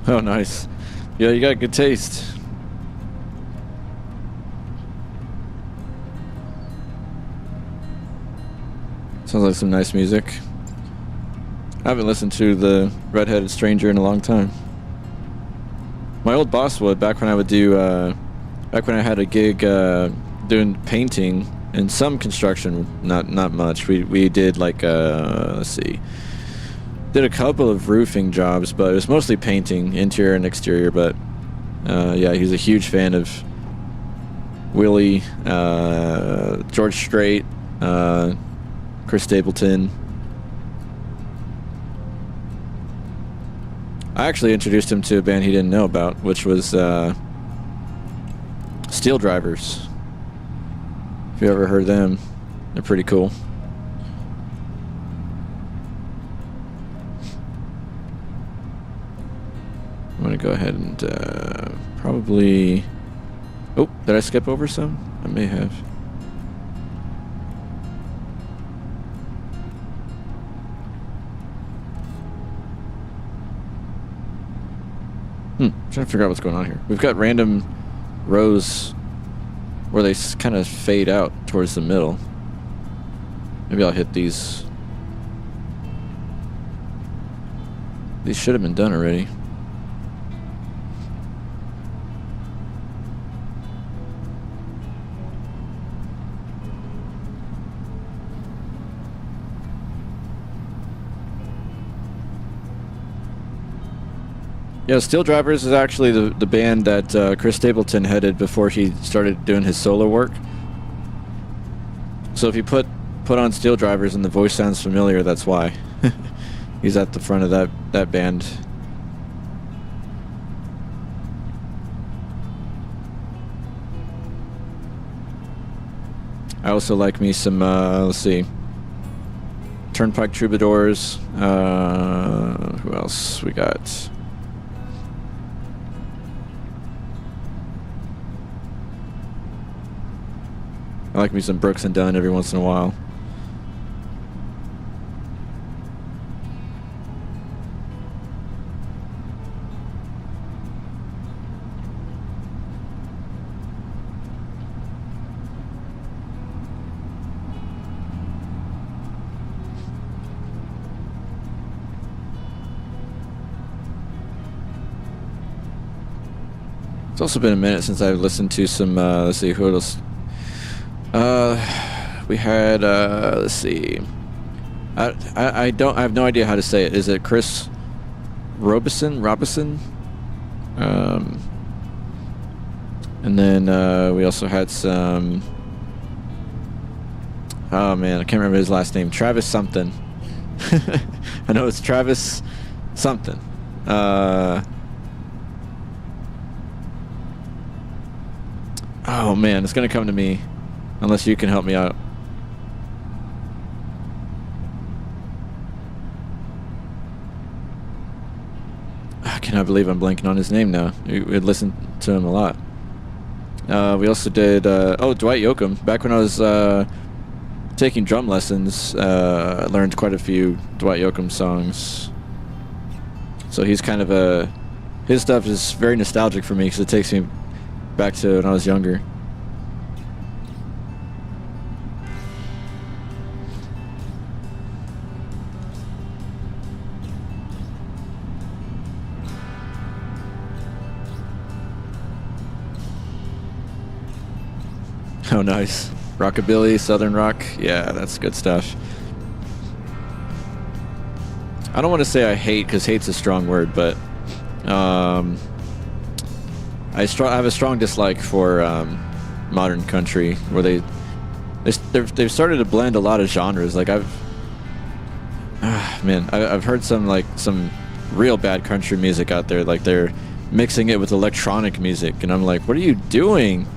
Oh, nice. Yeah, you got good taste. Sounds like some nice music. I haven't listened to the Redheaded Stranger in a long time. My old boss would, back when I would do, back when I had a gig doing painting and some construction, not much. We did like, let's see. Did a couple of roofing jobs, but it was mostly painting, interior and exterior. But yeah, he's a huge fan of Willie, George Strait, Chris Stapleton. I actually introduced him to a band he didn't know about, which was Steel Drivers. If you ever heard them, they're pretty cool. I'm going to go ahead and probably... Oh, did I skip over some? I may have. Trying to figure out what's going on here. We've got random rows where they kind of fade out towards the middle. Maybe I'll hit these. These should have been done already. Yeah, Steel Drivers is actually the band that Chris Stapleton headed before he started doing his solo work. So if you put on Steel Drivers and the voice sounds familiar, that's why. He's at the front of that band. I also like me some, let's see, Turnpike Troubadours. Who else we got? I like me some Brooks and Dunn every once in a while. It's also been a minute since I've listened to some, let's see, who else? We had, let's see. I have no idea how to say it. Is it Chris Robison? And then we also had some. Oh man, I can't remember his last name. Travis something. I know it's Travis something. Oh man, it's gonna come to me, unless you can help me out. I cannot believe I'm blanking on his name now. We'd listened to him a lot. We also did, Dwight Yoakam. Back when I was taking drum lessons, I learned quite a few Dwight Yoakam songs. So he's kind of his stuff is very nostalgic for me because it takes me back to when I was younger. Oh, nice. Rockabilly, Southern rock. Yeah, that's good stuff. I don't want to say I hate, because hate's a strong word, but I have a strong dislike for modern country, where they've started to blend a lot of genres. Like I've heard some real bad country music out there. Like they're mixing it with electronic music, and I'm like, what are you doing?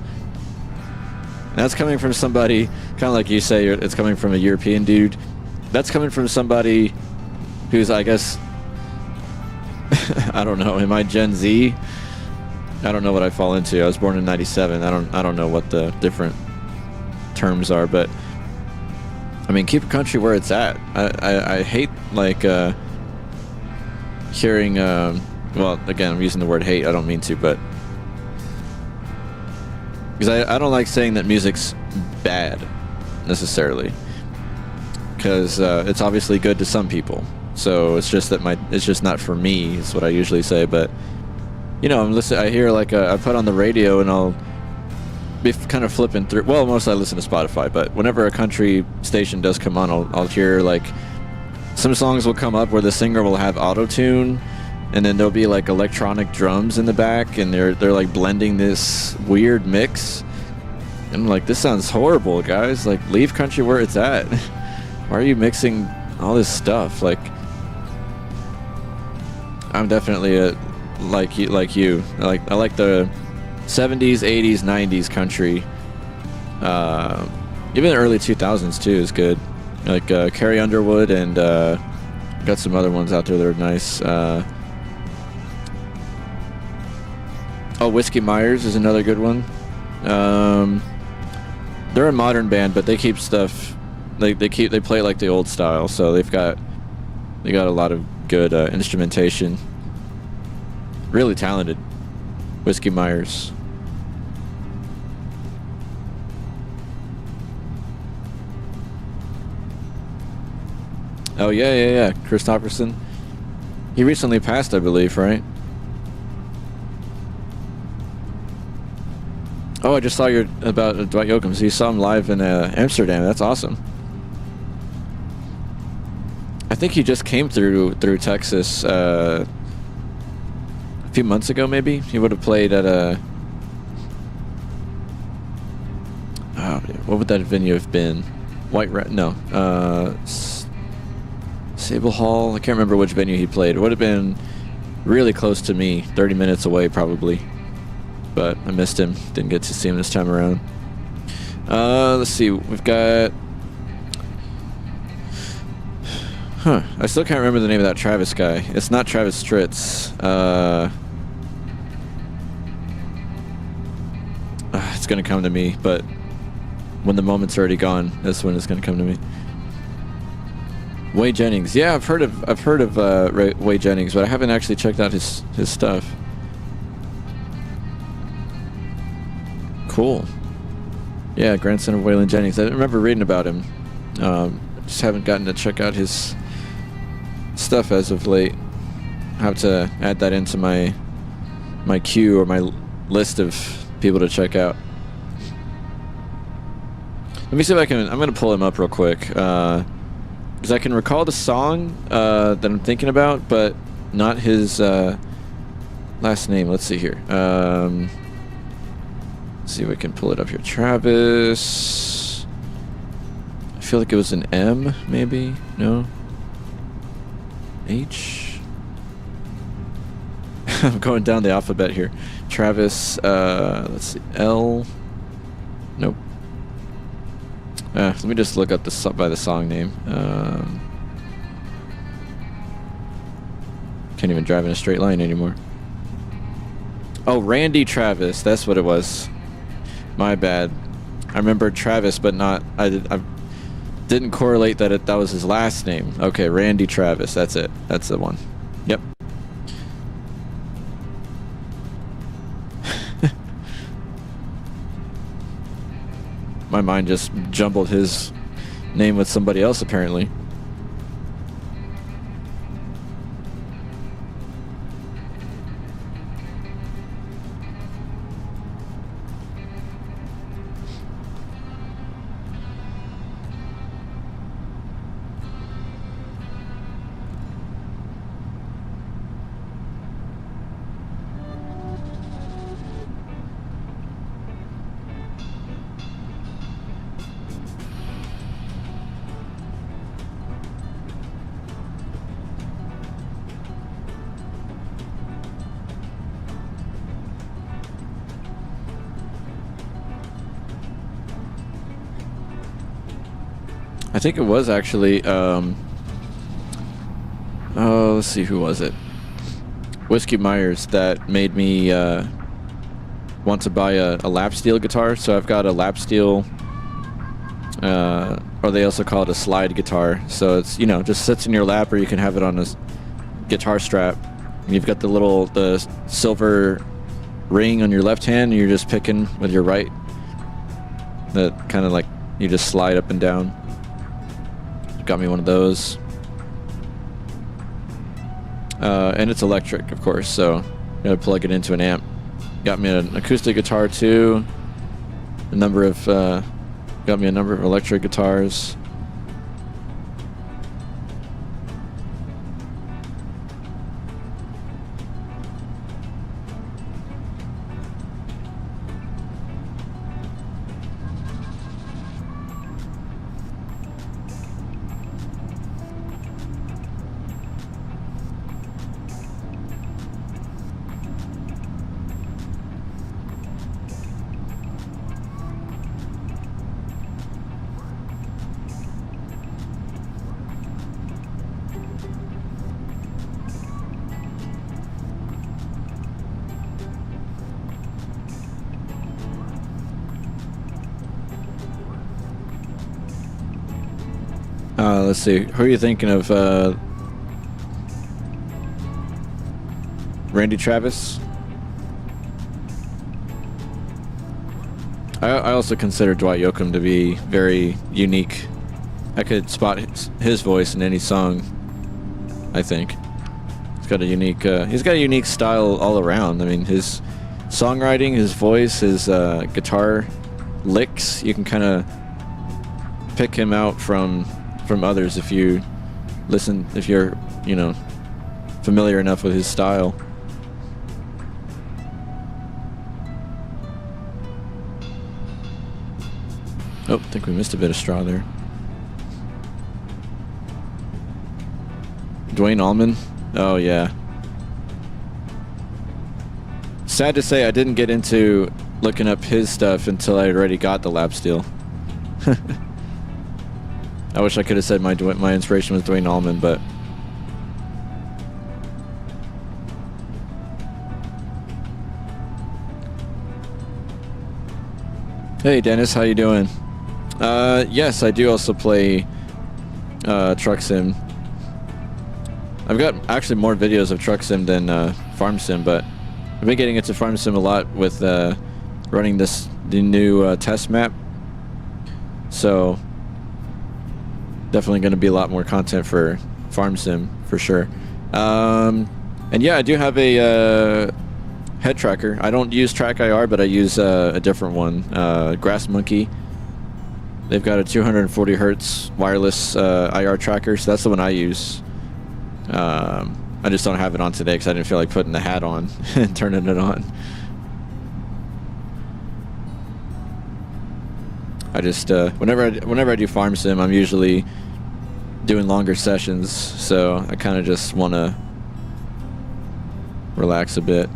And that's coming from somebody, kind of like you say, it's coming from a European dude. That's coming from somebody who's, I guess, I don't know, am I Gen Z? I don't know what I fall into. I was born in '97. I don't know what the different terms are, but I mean, keep country where it's at. I hate hearing. Well, again, I'm using the word hate. I don't mean to, but because I don't like saying that music's bad necessarily, because it's obviously good to some people. So it's just that it's just not for me. Is what I usually say, but. You know, I hear I put on the radio and I'll be kind of flipping through. Well, mostly I listen to Spotify, but whenever a country station does come on, I'll hear some songs will come up where the singer will have auto-tune, and then there'll be electronic drums in the back, and they're blending this weird mix. And I'm like, this sounds horrible, guys. Leave country where it's at. Why are you mixing all this stuff? Like, I'm definitely like you. I like the 70s, 80s, 90s country. Even the early 2000s too is good. Like Carrie Underwood and got some other ones out there that are nice. Oh, Whiskey Myers is another good one. They're a modern band, but they keep stuff. They play like the old style, so they got a lot of good instrumentation. Really talented, Whiskey Myers. Oh yeah. Christopherson. He recently passed, I believe, right? Oh, I just saw your about Dwight Yoakam. So you saw him live in Amsterdam. That's awesome. I think he just came through Texas a few months ago, maybe. He would have played at a... what would that venue have been? Sable Hall. I can't remember which venue he played. It would have been really close to me, 30 minutes away probably. But I missed him. Didn't get to see him this time around. Let's see. We've got... I still can't remember the name of that Travis guy. It's not Travis Stritz. It's gonna come to me, but when the moment's already gone, that's when it's gonna come to me. Wade Jennings. Yeah, I've heard of Wade Jennings, but I haven't actually checked out his stuff. Cool. Yeah, grandson of Waylon Jennings. I remember reading about him. Just haven't gotten to check out his stuff as of late. I have to add that into my queue or my list of people to check out. Let me see if I can... I'm going to pull him up real quick. Because I can recall the song that I'm thinking about, but not his last name. Let's see here. Let's see if we can pull it up here. Travis. I feel like it was an M, maybe? No? H? I'm going down the alphabet here. Travis, let's see. L. Nope. Let me just look up by the song name. Can't even drive in a straight line anymore. Oh, Randy Travis. That's what it was. My bad. I remember Travis, but not... I didn't correlate that that was his last name. Okay, Randy Travis. That's it. That's the one. Yep. My mind just jumbled his name with somebody else, apparently. I think it was actually, let's see, who was it? Whiskey Myers that made me want to buy a lap steel guitar. So I've got a lap steel, or they also call it a slide guitar. So it's, you know, just sits in your lap, or you can have it on a guitar strap. And you've got the silver ring on your left hand, and you're just picking with your right. That kind of like, you just slide up and down. Got me one of those. And it's electric, of course, so you gotta plug it into an amp. Got me an acoustic guitar too. Got me a number of electric guitars. Let's see. Who are you thinking of? Randy Travis? I also consider Dwight Yoakam to be very unique. I could spot his voice in any song, I think. He's got a unique style all around. I mean, his songwriting, his voice, his guitar licks, you can kind of pick him out from others if you listen, if you're, you know, familiar enough with his style. Oh, I think we missed a bit of straw there. Dwayne Allman? Oh, yeah. Sad to say I didn't get into looking up his stuff until I already got the lap steel. I wish I could have said my inspiration was Dwayne Allman, but... Hey, Dennis, how you doing? Yes, I do also play Truck Sim. I've got actually more videos of Truck Sim than Farm Sim, but I've been getting into Farm Sim a lot with running the new test map. So definitely going to be a lot more content for Farm Sim for sure. And yeah, I do have a head tracker. I don't use Track IR, but I use a different one, GrassMonkey. They've got a 240 hertz wireless IR tracker, so that's the one I use. I just don't have it on today because I didn't feel like putting the hat on and turning it on. I just whenever I do Farm Sim, I'm usually doing longer sessions, so I kind of just want to relax a bit.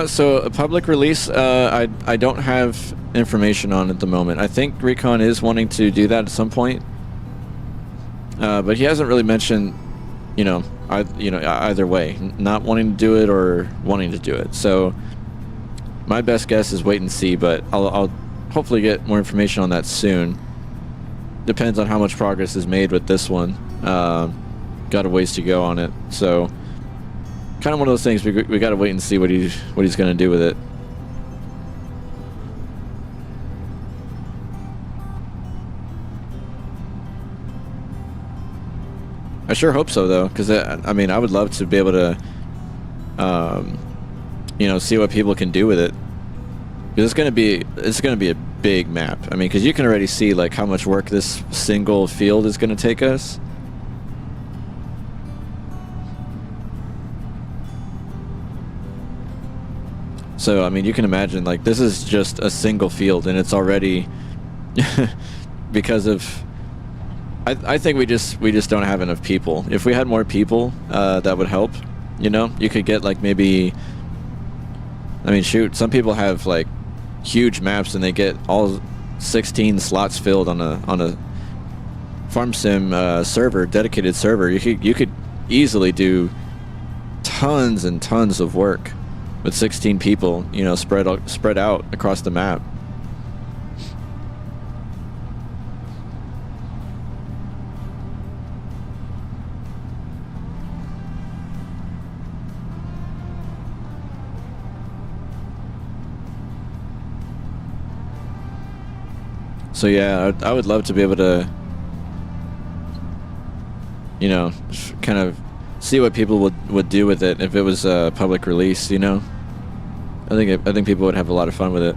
So a public release, I don't have information on at the moment. I think Recon is wanting to do that at some point, but he hasn't really mentioned, either way, not wanting to do it or wanting to do it. So my best guess is wait and see, but I'll hopefully get more information on that soon. Depends on how much progress is made with this one. Got a ways to go on it, so. Kind of one of those things we got to wait and see what he's going to do with it. I sure hope so, though, because I mean, I would love to be able to, see what people can do with it. Because it's going to be a big map. I mean, because you can already see like how much work this single field is going to take us. So, I mean, you can imagine, like, this is just a single field, and it's already because of... I think we just don't have enough people. If we had more people, that would help, you know? You could get, like, maybe... I mean, shoot, some people have, like, huge maps, and they get all 16 slots filled on a Farm Sim server, dedicated server. You could easily do tons and tons of work with 16 people, spread out across the map. So yeah, I would love to be able to, kind of see what people would do with it if it was a public release, I think people would have a lot of fun with it.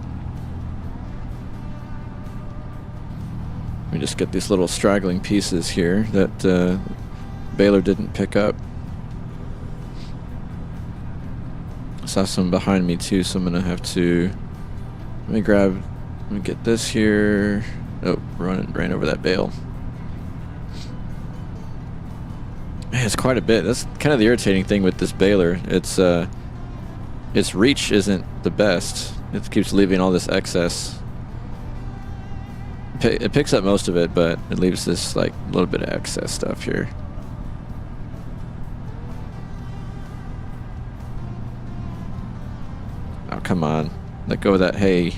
Let me just get these little straggling pieces here that Baylor didn't pick up. I saw some behind me too, so I'm gonna have to let me get this here. Oh, ran over that bale. Man, it's quite a bit. That's kind of the irritating thing with this baler. Its reach isn't the best. It keeps leaving all this excess. It picks up most of it, but it leaves this like a little bit of excess stuff here. Oh, come on. Let go of that hay.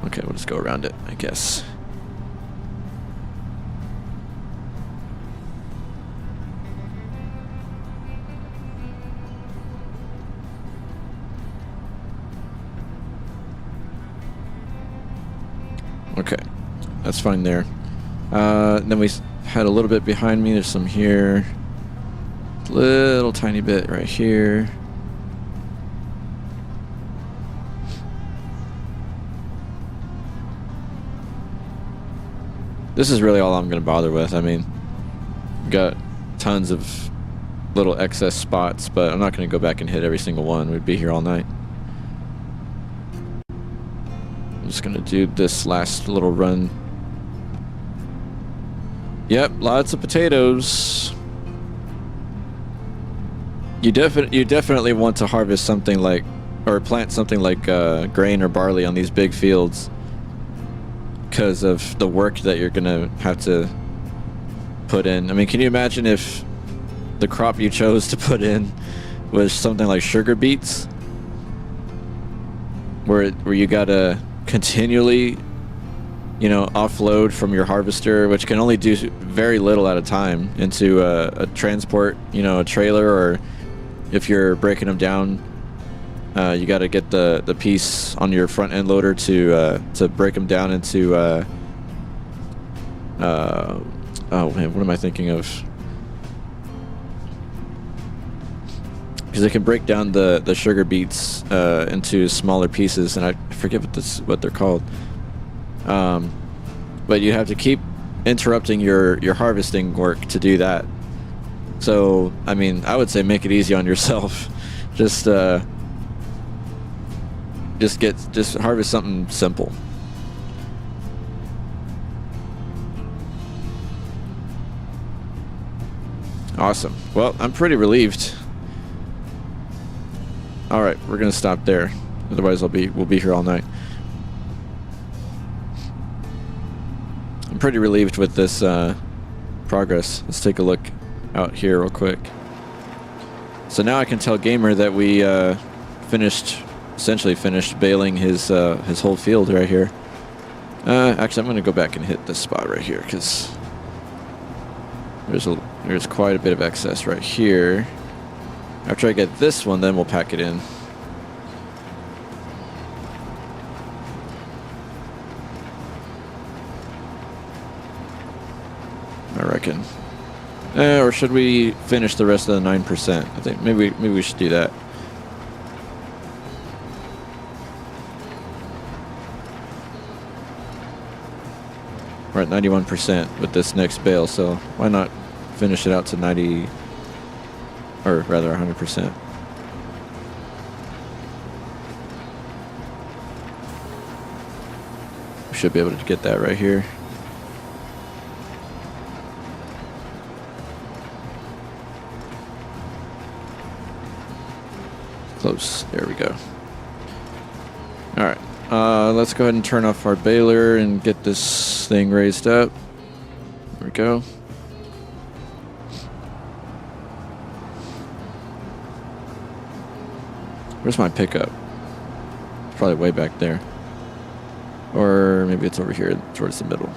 Okay, we'll just go around it, I guess. Okay, that's fine there. Then we had a little bit behind me. There's some here. Little tiny bit right here. This is really all I'm going to bother with. I mean, got tons of little excess spots, but I'm not going to go back and hit every single one. We'd be here all night. I'm just going to do this last little run. Yep, lots of potatoes. You definitely want to harvest something like, or plant something like grain or barley on these big fields, because of the work that you're gonna have to put in. I mean, can you imagine if the crop you chose to put in was something like sugar beets, where you gotta continually, you know, offload from your harvester, which can only do very little at a time, into a transport, you know, a trailer, or if you're breaking them down, you got to get the piece on your front end loader to break them down into oh man, what am I thinking of? Because it can break down the sugar beets into smaller pieces, and I forget what they're called. But you have to keep interrupting your harvesting work to do that. So, I mean, I would say make it easy on yourself. Just harvest something simple. Awesome. Well, I'm pretty relieved. All right, we're gonna stop there. Otherwise, we'll be here all night. I'm pretty relieved with this progress. Let's take a look out here real quick. So now I can tell Gamer that we essentially finished baling his whole field right here. Actually, I'm going to go back and hit this spot right here, because there's quite a bit of excess right here. After I get this one, then we'll pack it in. I reckon. Or should we finish the rest of the 9%? I think maybe we should do that. We're at 91% with this next bale, so why not finish it out to 90, or rather 100%. We should be able to get that right here. Close. There we go. All right. Let's go ahead and turn off our baler and get this thing raised up. There we go. Where's my pickup? It's probably way back there. Or maybe it's over here towards the middle.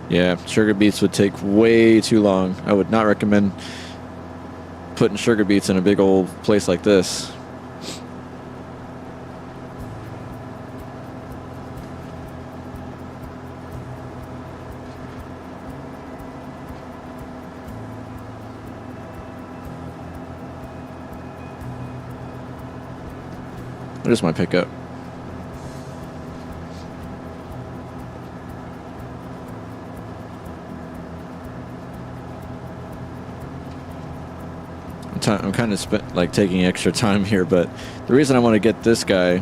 Yeah, sugar beets would take way too long. I would not recommend putting sugar beets in a big old place like this. There's my pickup. I'm kind of taking extra time here, but the reason I want to get this guy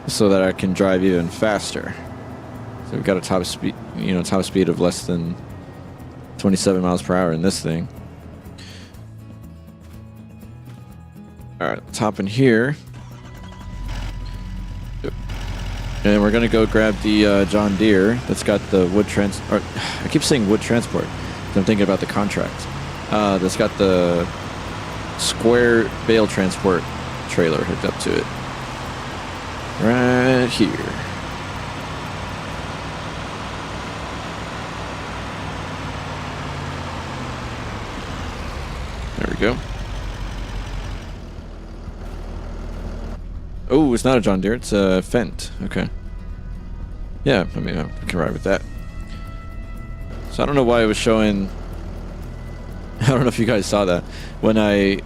is so that I can drive even faster. So we've got a top speed of less than 27 miles per hour in this thing. All right, let's hop in here. And we're gonna go grab the John Deere that's got the wood I keep saying wood transport, 'cause I'm thinking about the contract. That's got the square bale transport trailer hooked up to it. Right here. There we go. Oh, it's not a John Deere, it's a Fendt. Okay. Yeah, I mean, I can ride with that. So I don't know why it was showing... I don't know if you guys saw that. When I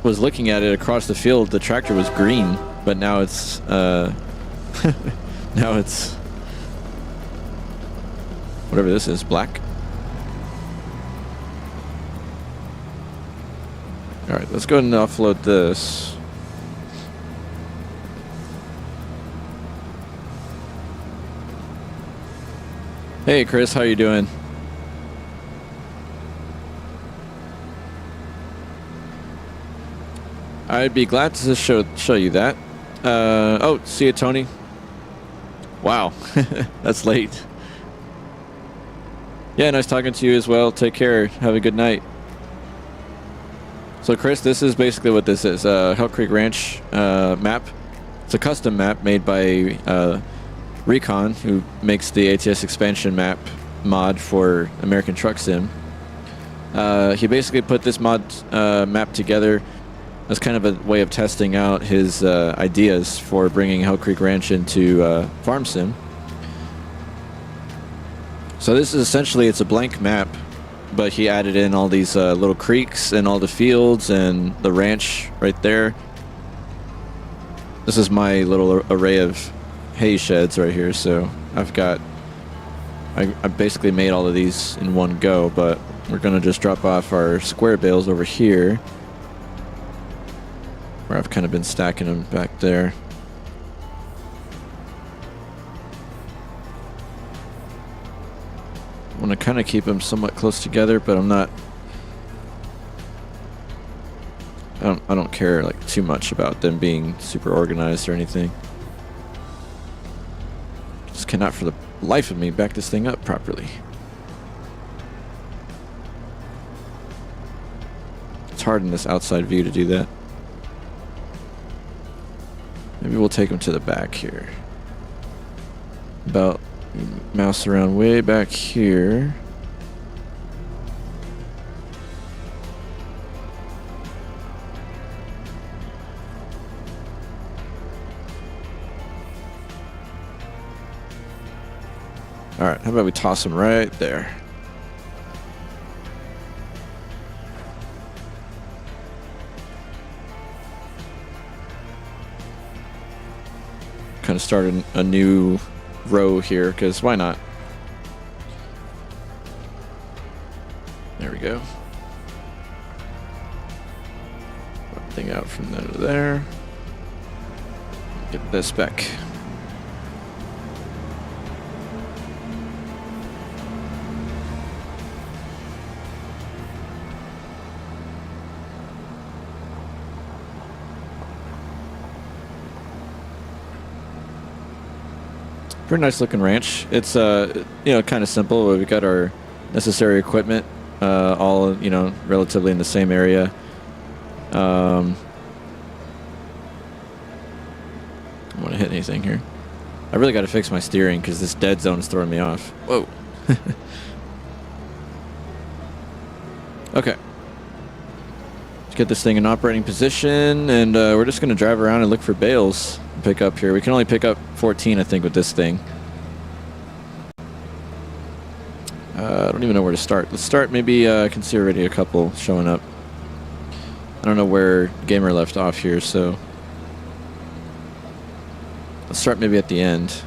was looking at it across the field, the tractor was green, but now it's... now it's... whatever this is, black. Alright, let's go ahead and offload this. Hey Chris, how you doing? I'd be glad to show you that. Oh, see you, Tony. Wow, that's late. Yeah, nice talking to you as well. Take care. Have a good night. So Chris, this is basically what this is. Hell Creek Ranch map. It's a custom map made by Recon, who makes the ATS expansion map mod for American Truck Sim. He basically put this mod map together as kind of a way of testing out his ideas for bringing Hell Creek Ranch into Farm Sim. So this is essentially, it's a blank map, but he added in all these little creeks and all the fields and the ranch right there. This is my little array of hay sheds right here, so I basically made all of these in one go, but we're gonna just drop off our square bales over here, where I've kind of been stacking them back there. I want to kind of keep them somewhat close together, but I don't care like too much about them being super organized or anything. Just cannot for the life of me back this thing up properly. It's hard in this outside view to do that. Maybe we'll take them to the back here. About mouse around way back here. Alright, how about we toss them right there? Kind of started a new row here, because why not? There we go. One thing out from there to there. Get this back. Pretty nice looking ranch. It's kind of simple. We've got our necessary equipment, all relatively in the same area. I don't want to hit anything here. I really got to fix my steering because this dead zone is throwing me off. Whoa. Okay. Let's get this thing in operating position, and we're just going to drive around and look for bales. Pick up here. We can only pick up 14, I think, with this thing. I don't even know where to start. Let's start maybe, I can see already a couple showing up. I don't know where Gamer left off here, so let's start maybe at the end.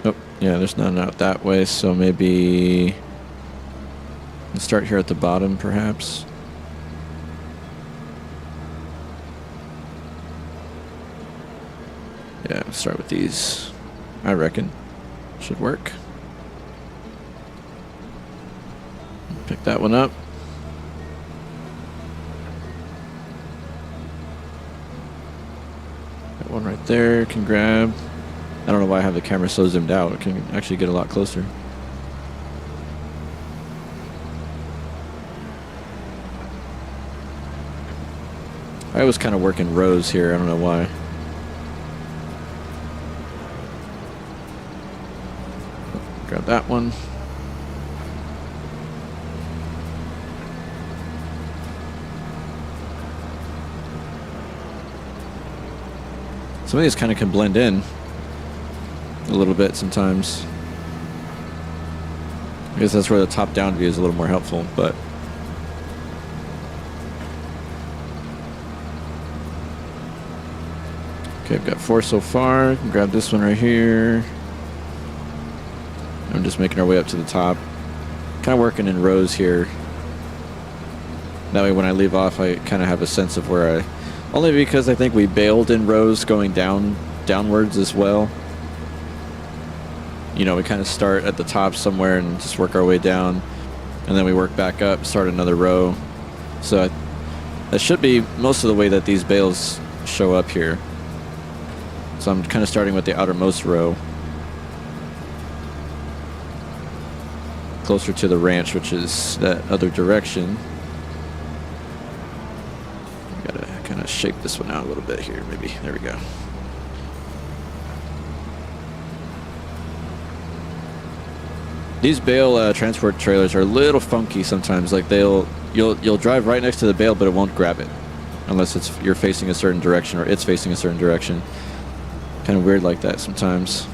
Oh, yeah, there's none out that way, so maybe Let's start here at the bottom, perhaps. Yeah, we'll start with these. I reckon. Should work. Pick that one up. That one right there can grab. I don't know why I have the camera so zoomed out. It can actually get a lot closer. I was kind of working rows here. I don't know why. Grab that one. Some of these kind of can blend in a little bit sometimes. I guess that's where the top-down view is a little more helpful, but okay, I've got 4 so far. Can grab this one right here. I'm just making our way up to the top. Kind of working in rows here. That way when I leave off, I kind of have a sense of where I... Only because I think we bailed in rows going downwards as well. You know, we kind of start at the top somewhere and just work our way down. And then we work back up, start another row. So that should be most of the way that these bales show up here. So I'm kind of starting with the outermost row. Closer to the ranch, which is that other direction. Gotta kind of shape this one out a little bit here, maybe. There we go. These bale transport trailers are a little funky sometimes. Like you'll drive right next to the bale, but it won't grab it unless you're facing a certain direction or it's facing a certain direction. Kind of weird like that sometimes.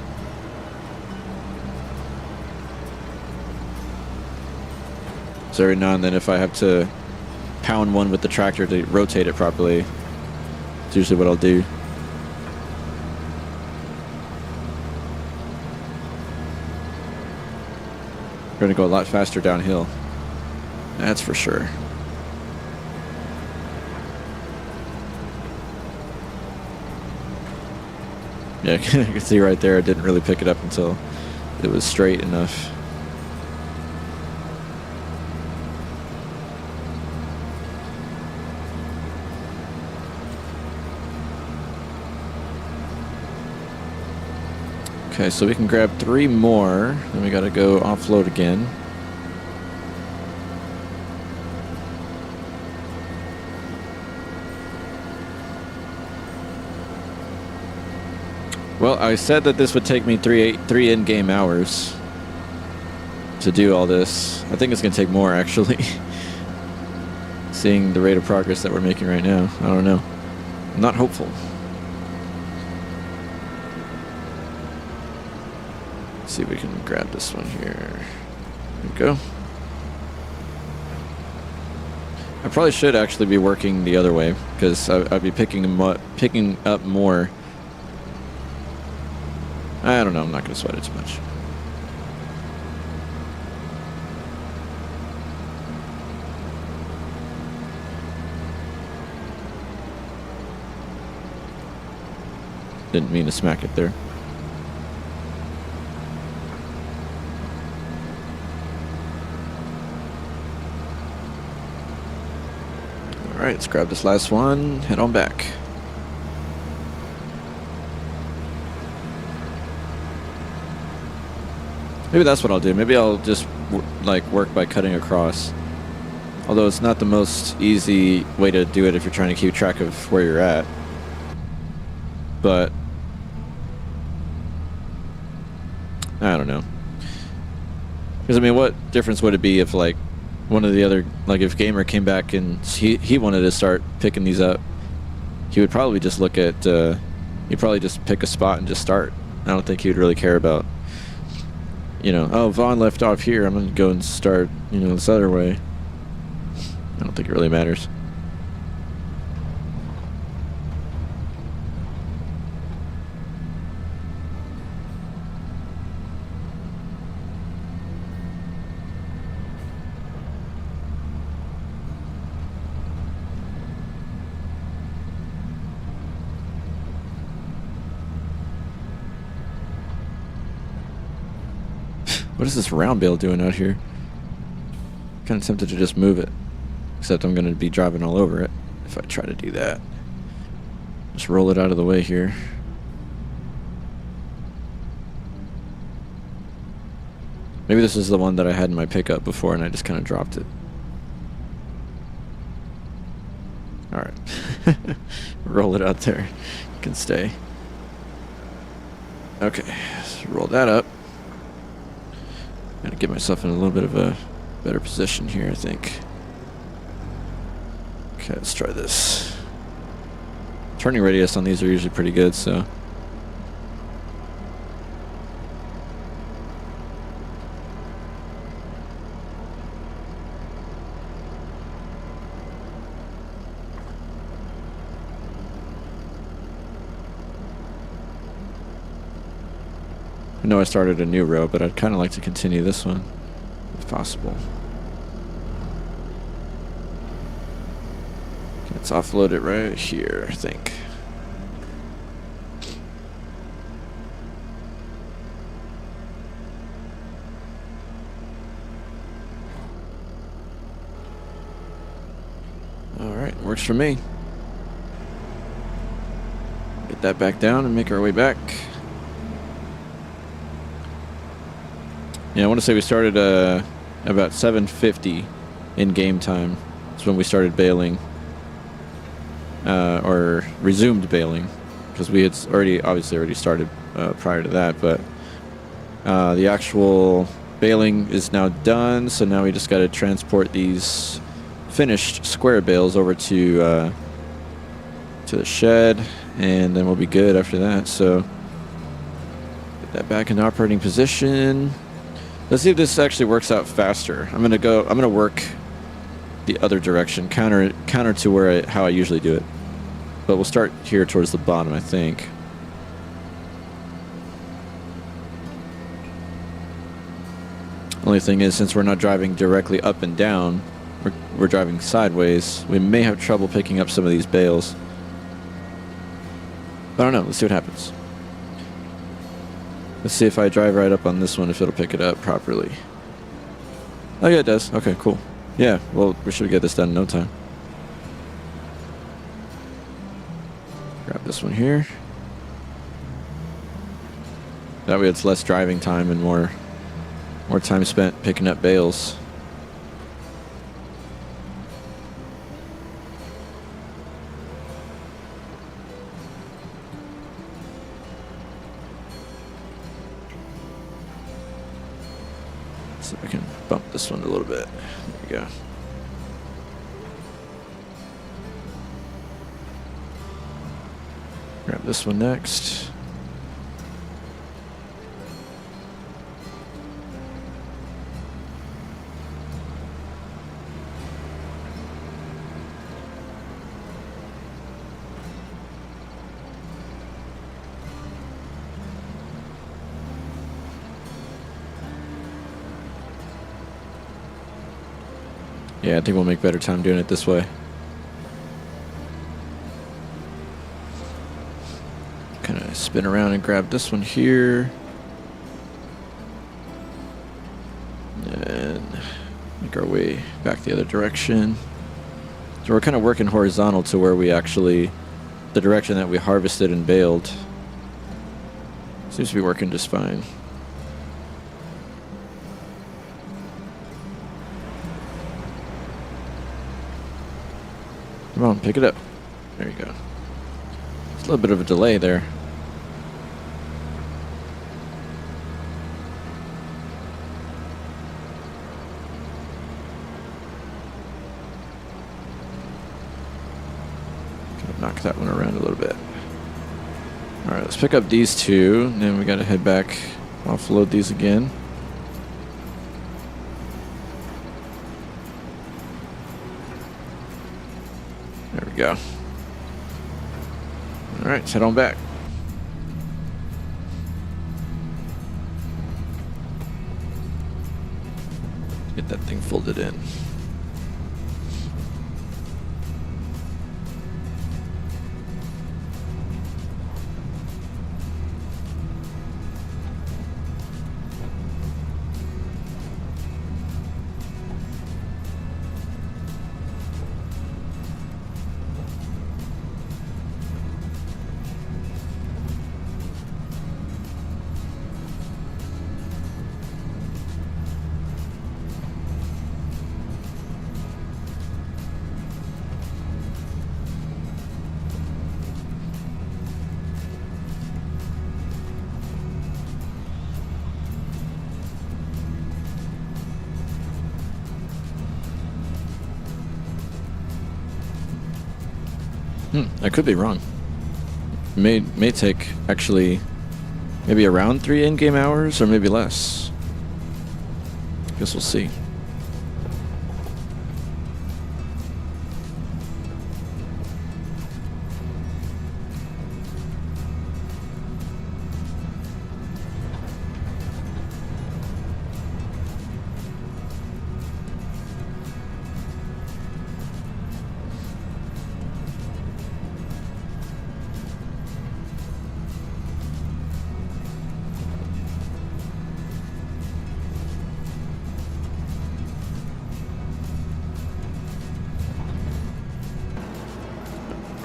So every now and then, if I have to pound one with the tractor to rotate it properly, it's usually what I'll do. We're going to go a lot faster downhill. That's for sure. Yeah, you can see right there, I didn't really pick it up until it was straight enough. Okay, so we can grab 3 more, then we gotta go offload again. Well, I said that this would take me 3 in-game hours to do all this. I think it's gonna take more, actually. Seeing the rate of progress that we're making right now, I don't know. I'm not hopeful. See if we can grab this one here. There we go. I probably should actually be working the other way because I'd be picking up more. I don't know. I'm not going to sweat it too much. Didn't mean to smack it there. All right, let's grab this last one, head on back. Maybe that's what I'll do. Maybe I'll just work by cutting across. Although it's not the most easy way to do it if you're trying to keep track of where you're at. But I don't know. Because I mean, what difference would it be if like one of the other, like if Gamer came back and he wanted to start picking these up, he would probably just look at, he'd probably just pick a spot and just start. I don't think he would really care about, you know, oh, Vaughn left off here, I'm going to go and start, you know, this other way. I don't think it really matters. What is this round bale doing out here? Kind of tempted to just move it. Except I'm going to be driving all over it if I try to do that. Just roll it out of the way here. Maybe this is the one that I had in my pickup before and I just kind of dropped it. Alright. Roll it out there. You can stay. Okay, so roll that up. Gotta get myself in a little bit of a better position here, I think. Okay, let's try this. Turning radius on these are usually pretty good, so. I know I started a new row, but I'd kind of like to continue this one, if possible. Okay, let's offload it right here, I think. Alright, works for me. Get that back down and make our way back. Yeah, I want to say we started about 7:50 in game time. That's when we started baling, or resumed baling, because we had obviously already started prior to that. But the actual baling is now done, so now we just got to transport these finished square bales over to the shed, and then we'll be good after that. So get that back in operating position. Let's see if this actually works out faster. I'm gonna work the other direction, counter to how I usually do it. But we'll start here towards the bottom, I think. Only thing is, since we're not driving directly up and down, we're driving sideways, we may have trouble picking up some of these bales. But I don't know, let's see what happens. Let's see if I drive right up on this one, if it'll pick it up properly. Oh yeah, it does. Okay, cool. Yeah, well, we should get this done in no time. Grab this one here. That way it's less driving time and more time spent picking up bales. So I can bump this one a little bit. There we go. Grab this one next. Yeah, I think we'll make better time doing it this way. Kind of spin around and grab this one here. And make our way back the other direction. So we're kind of working horizontal to where we actually, the direction that we harvested and baled. Seems to be working just fine. Come on, pick it up. There you go. It's a little bit of a delay there. Gonna knock that one around a little bit. Alright, let's pick up these two, and then we gotta head back, offload these again. There we go. Alright, let's head on back. Get that thing folded in. I could be wrong. May take actually maybe around 3 in-game hours or maybe less. Guess we'll see.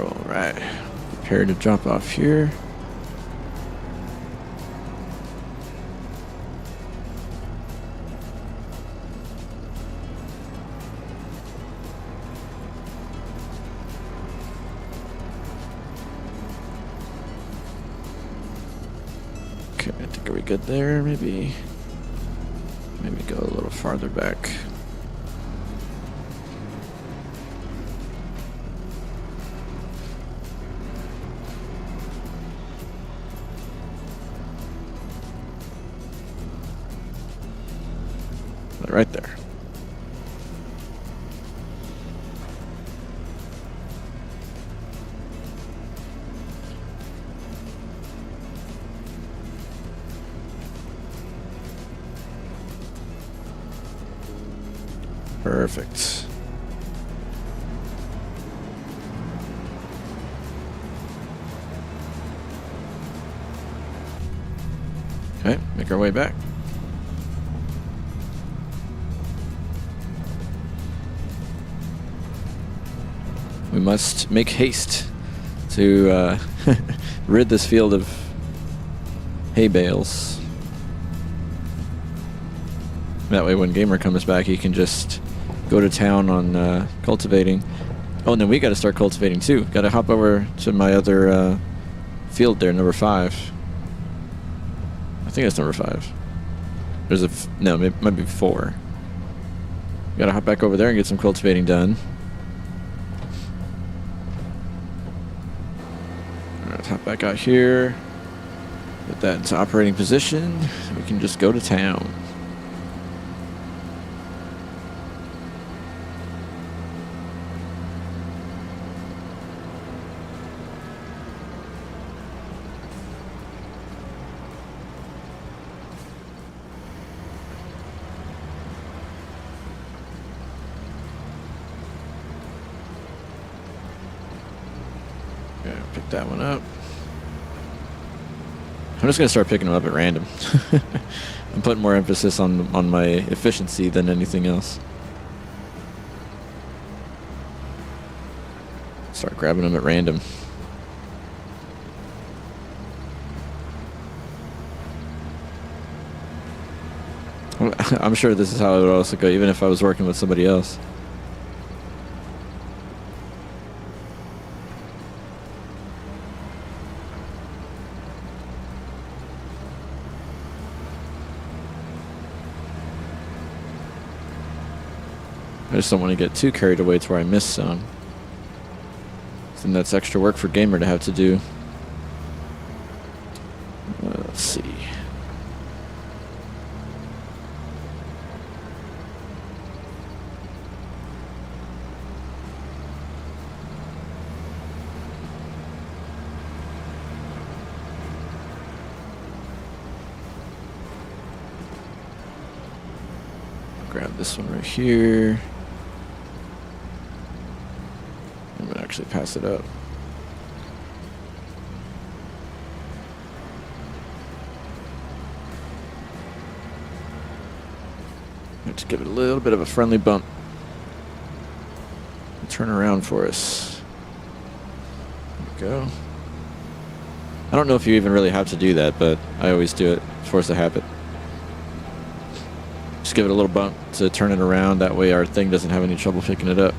Alright, prepare to drop off here. Okay, I think are we good there? Maybe go a little farther back. Right there. Perfect. Okay, make our way back. We must make haste to rid this field of hay bales. That way when Gamer comes back, he can just go to town on cultivating. Oh, and then we got to start cultivating too. Got to hop over to my other field there, number 5. I think that's number 5. There's no, it might be 4. Got to hop back over there and get some cultivating done. Hop back out here, put that into operating position, we can just go to town. Okay, pick that one up. I'm just going to start picking them up at random. I'm putting more emphasis on my efficiency than anything else. Start grabbing them at random. I'm sure this is how it would also go, even if I was working with somebody else. I just don't want to get too carried away to where I miss some. Then that's extra work for Gamer to have to do. Let's see. Grab this one right here. I'm gonna actually pass it up. Let's give it a little bit of a friendly bump. Turn around for us. There we go. I don't know if you even really have to do that, but I always do it. Force a habit. Just give it a little bump to turn it around. That way our thing doesn't have any trouble picking it up.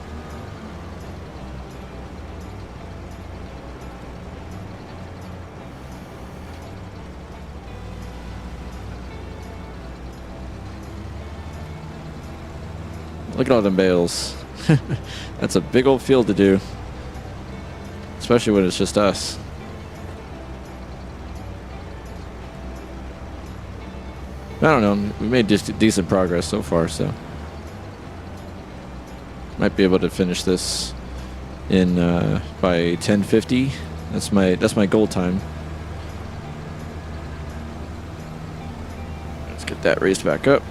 Look at all them bales. That's a big old field to do. especially when it's just us. I don't know. We made just decent progress so far, so might be able to finish this in by 10:50. That's my goal time. Let's get that raised back up.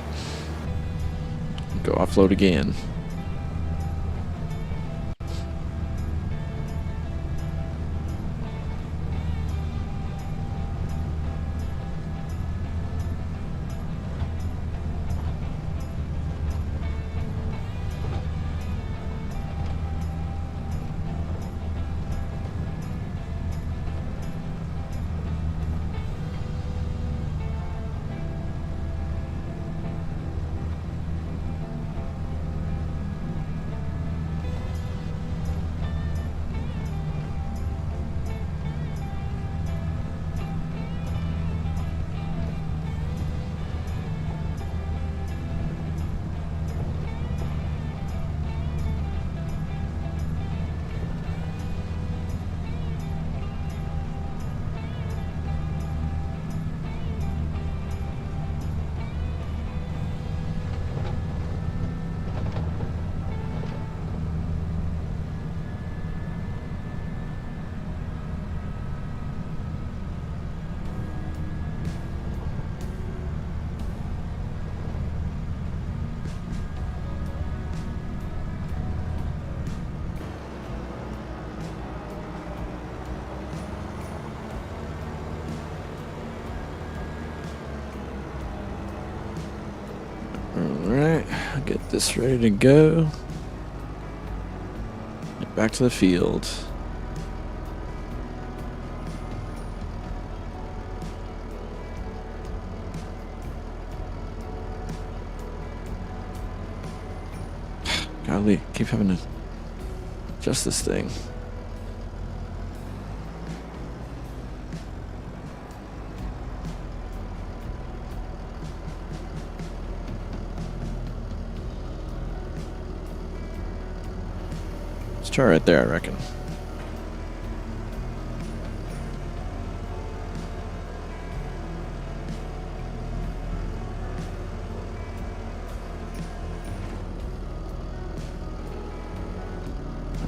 Go offload again. Alright, get this ready to go. Get back to the field. Golly, keep having to adjust this thing. Try right there, I reckon.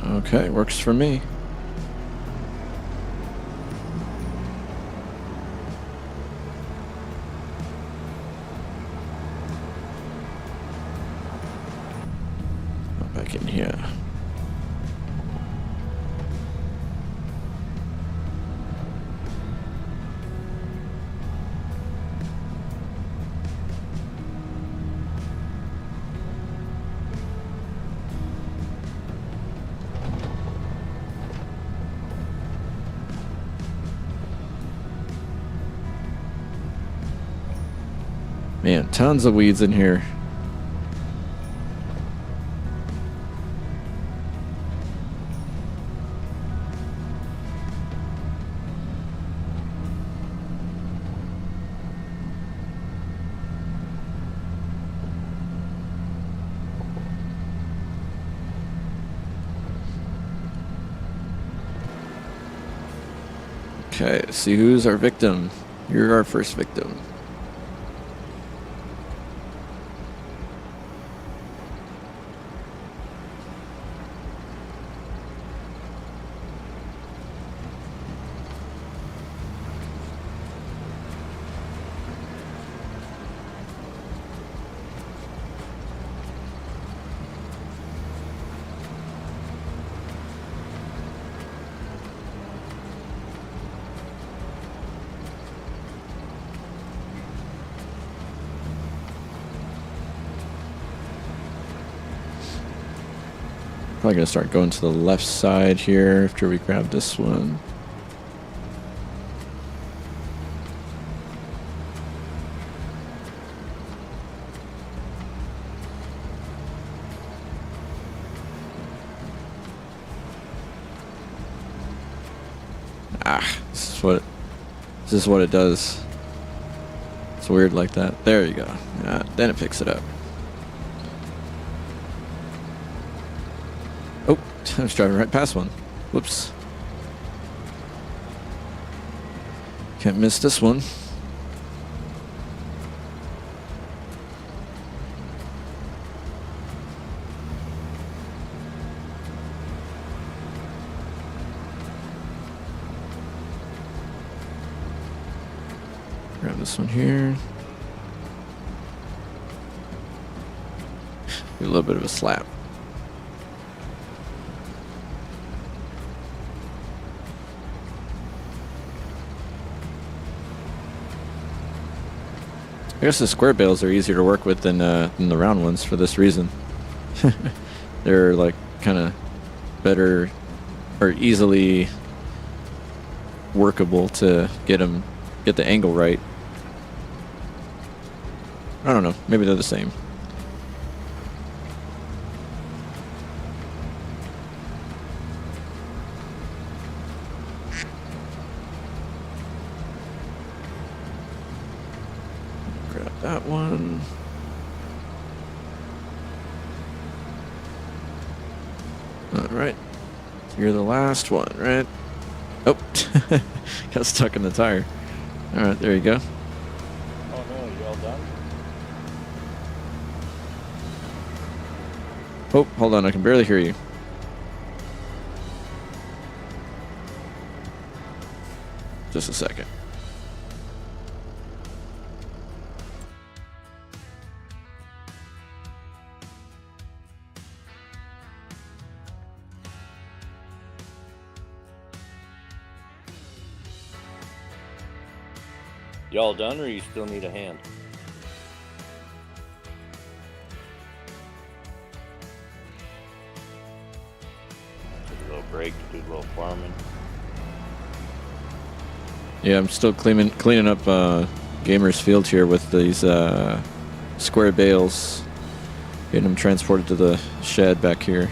Okay, works for me. Back in here. Man, tons of weeds in here. Okay, let's see who's our victim. You're our first victim. Probably gonna start going to the left side here after we grab this one. This is what it does. It's weird like that. There you go. Then it picks it up. Oh, I was driving right past one. Whoops. Can't miss this one. Grab this one here. A little bit of a slap. I guess the square bales are easier to work with than the round ones for this reason. They're like kind of better or easily workable to get the angle right. I don't know. Maybe they're the same. Grab that one. All right. You're the last one, right? Oh, got stuck in the tire. All right, there you go. Oh no, you all done? Oh, hold on, I can barely hear you. Just a second. Y'all done, or you still need a hand? Took a little break to do a little farming. Yeah, I'm still cleaning up Gamer's Field here with these square bales. Getting them transported to the shed back here.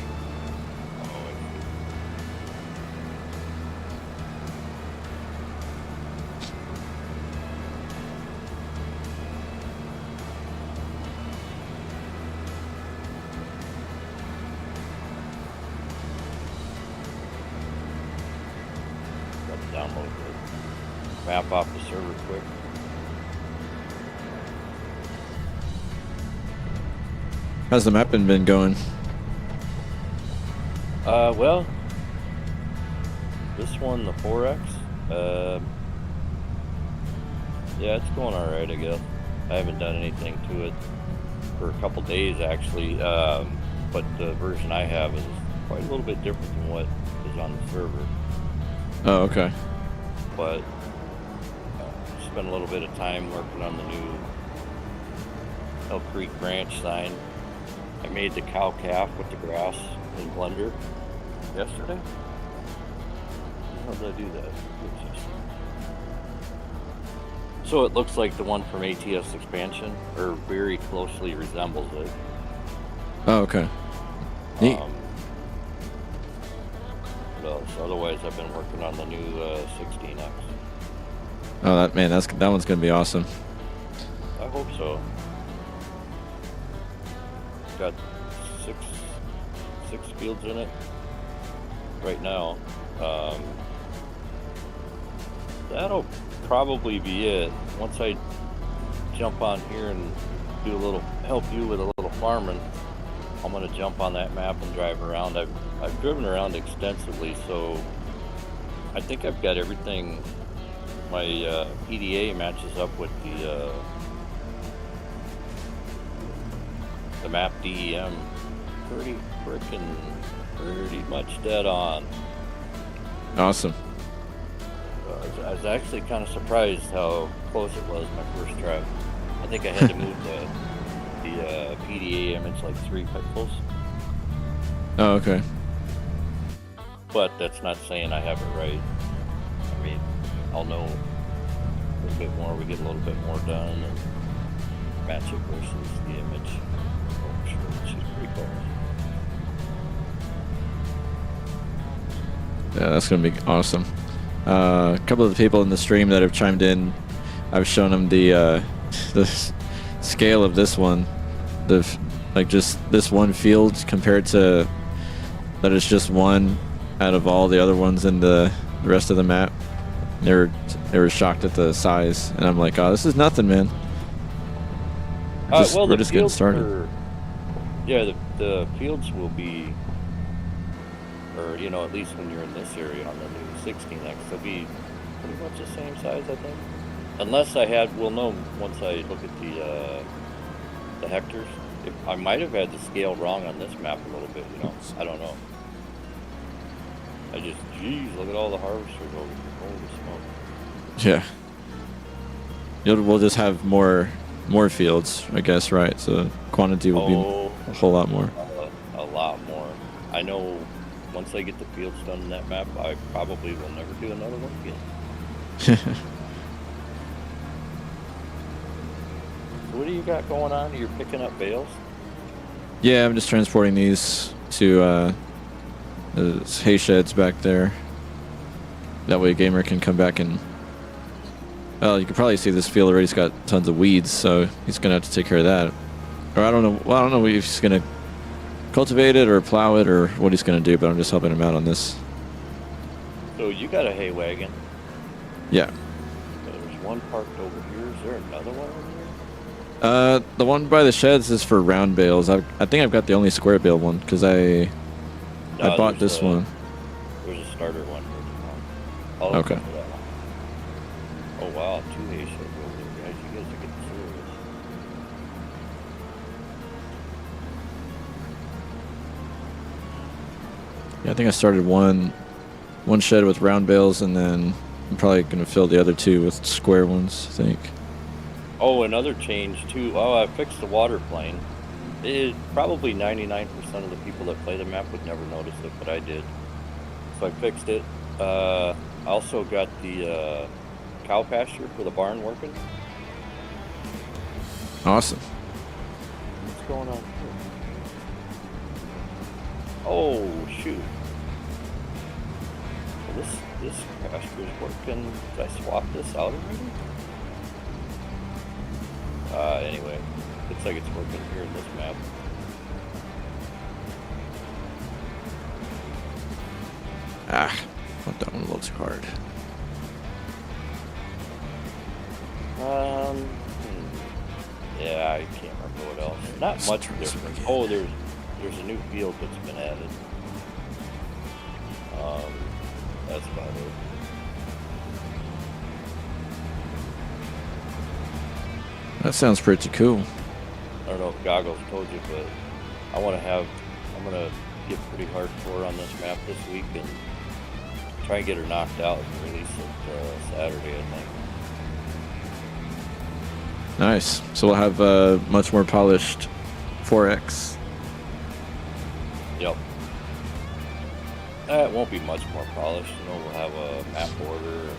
Download the map off the server quick. How's the mapping been going? Well, this one, the 4X, yeah, it's going alright, I guess. I haven't done anything to it for a couple days, actually, but the version I have is quite a little bit different than what is on the server. Oh, okay. But spent a little bit of time working on the new Elk Creek Ranch sign. I made the cow calf with the grass in Blender yesterday. How did I do that? So it looks like the one from ATS expansion, or very closely resembles it. Oh, okay. Neat. What else? Otherwise, I've been working on the new 16X. Oh, that one's gonna be awesome. I hope so. Got six fields in it right now. That'll probably be it. Once I jump on here and do help you with a little farming, I'm gonna jump on that map and drive around. I've driven around extensively, so I think I've got everything. My PDA matches up with the map DEM pretty much dead on. Awesome. I was actually kind of surprised how close it was my first drive. I think I had to move the PDA image like 3 pixels. Oh, okay. But that's not saying I have it right. I mean, I'll know a little bit more. We get a little bit more done and match it versus the image. Oh, sure, she's pretty cool. Yeah, that's gonna be awesome. A couple of the people in the stream that have chimed in, I've shown them the scale of this one, like just this one field compared to that it's just one out of all the other ones in the rest of the map. They're they were shocked at the size, and I'm like, oh, this is nothing, man. Well, we're just getting started. Yeah, the fields will be, or you know, at least when you're in this area on the new 16X, they'll be pretty much the same size, I think. Unless we'll know once I look at the hectares. I might have had the scale wrong on this map a little bit, you know. I don't know. Geez, look at all the harvesters over here. Holy smoke. Yeah. We'll just have more fields, I guess, right? So quantity will be a whole lot more. A lot more. I know once I get the fields done in that map, I probably will never do another one again. What do you got going on? You're picking up bales? Yeah, I'm just transporting these to the hay sheds back there. That way Gamer can come back and... Well, you can probably see this field already's got tons of weeds, so he's going to have to take care of that. Or I don't know. Well, I don't know if he's going to cultivate it or plow it or what he's going to do, but I'm just helping him out on this. So you got a hay wagon? Yeah. There's one parked over here. Is there another one over here? The one by the sheds is for round bales. I think I've got the only square bale one because I bought this one. There's a starter one. Okay. Oh wow, 2 hay sheds over there, guys. You guys are getting serious. Yeah, I think I started one shed with round bales, and then I'm probably gonna fill the other 2 with square ones, I think. Oh, another change too. Oh, I fixed the water plane. Probably 99% of the people that play the map would never notice it, but I did. So I fixed it. I also got the cow pasture for the barn working. Awesome. What's going on here? Oh shoot! Well, this pasture's working. Did I swap this out already? Anyway, looks like it's working here in this map. That one looks hard. Yeah, I can't remember what else. Not much different. Oh, there's a new field that's been added. That's about it. That sounds pretty cool. I don't know if Goggles told you, but I'm gonna get pretty hardcore on this map this week and try and get her knocked out and release it Saturday, I think. Nice. So we'll have a much more polished 4X. Yep. It won't be much more polished. You know, we'll have a map order and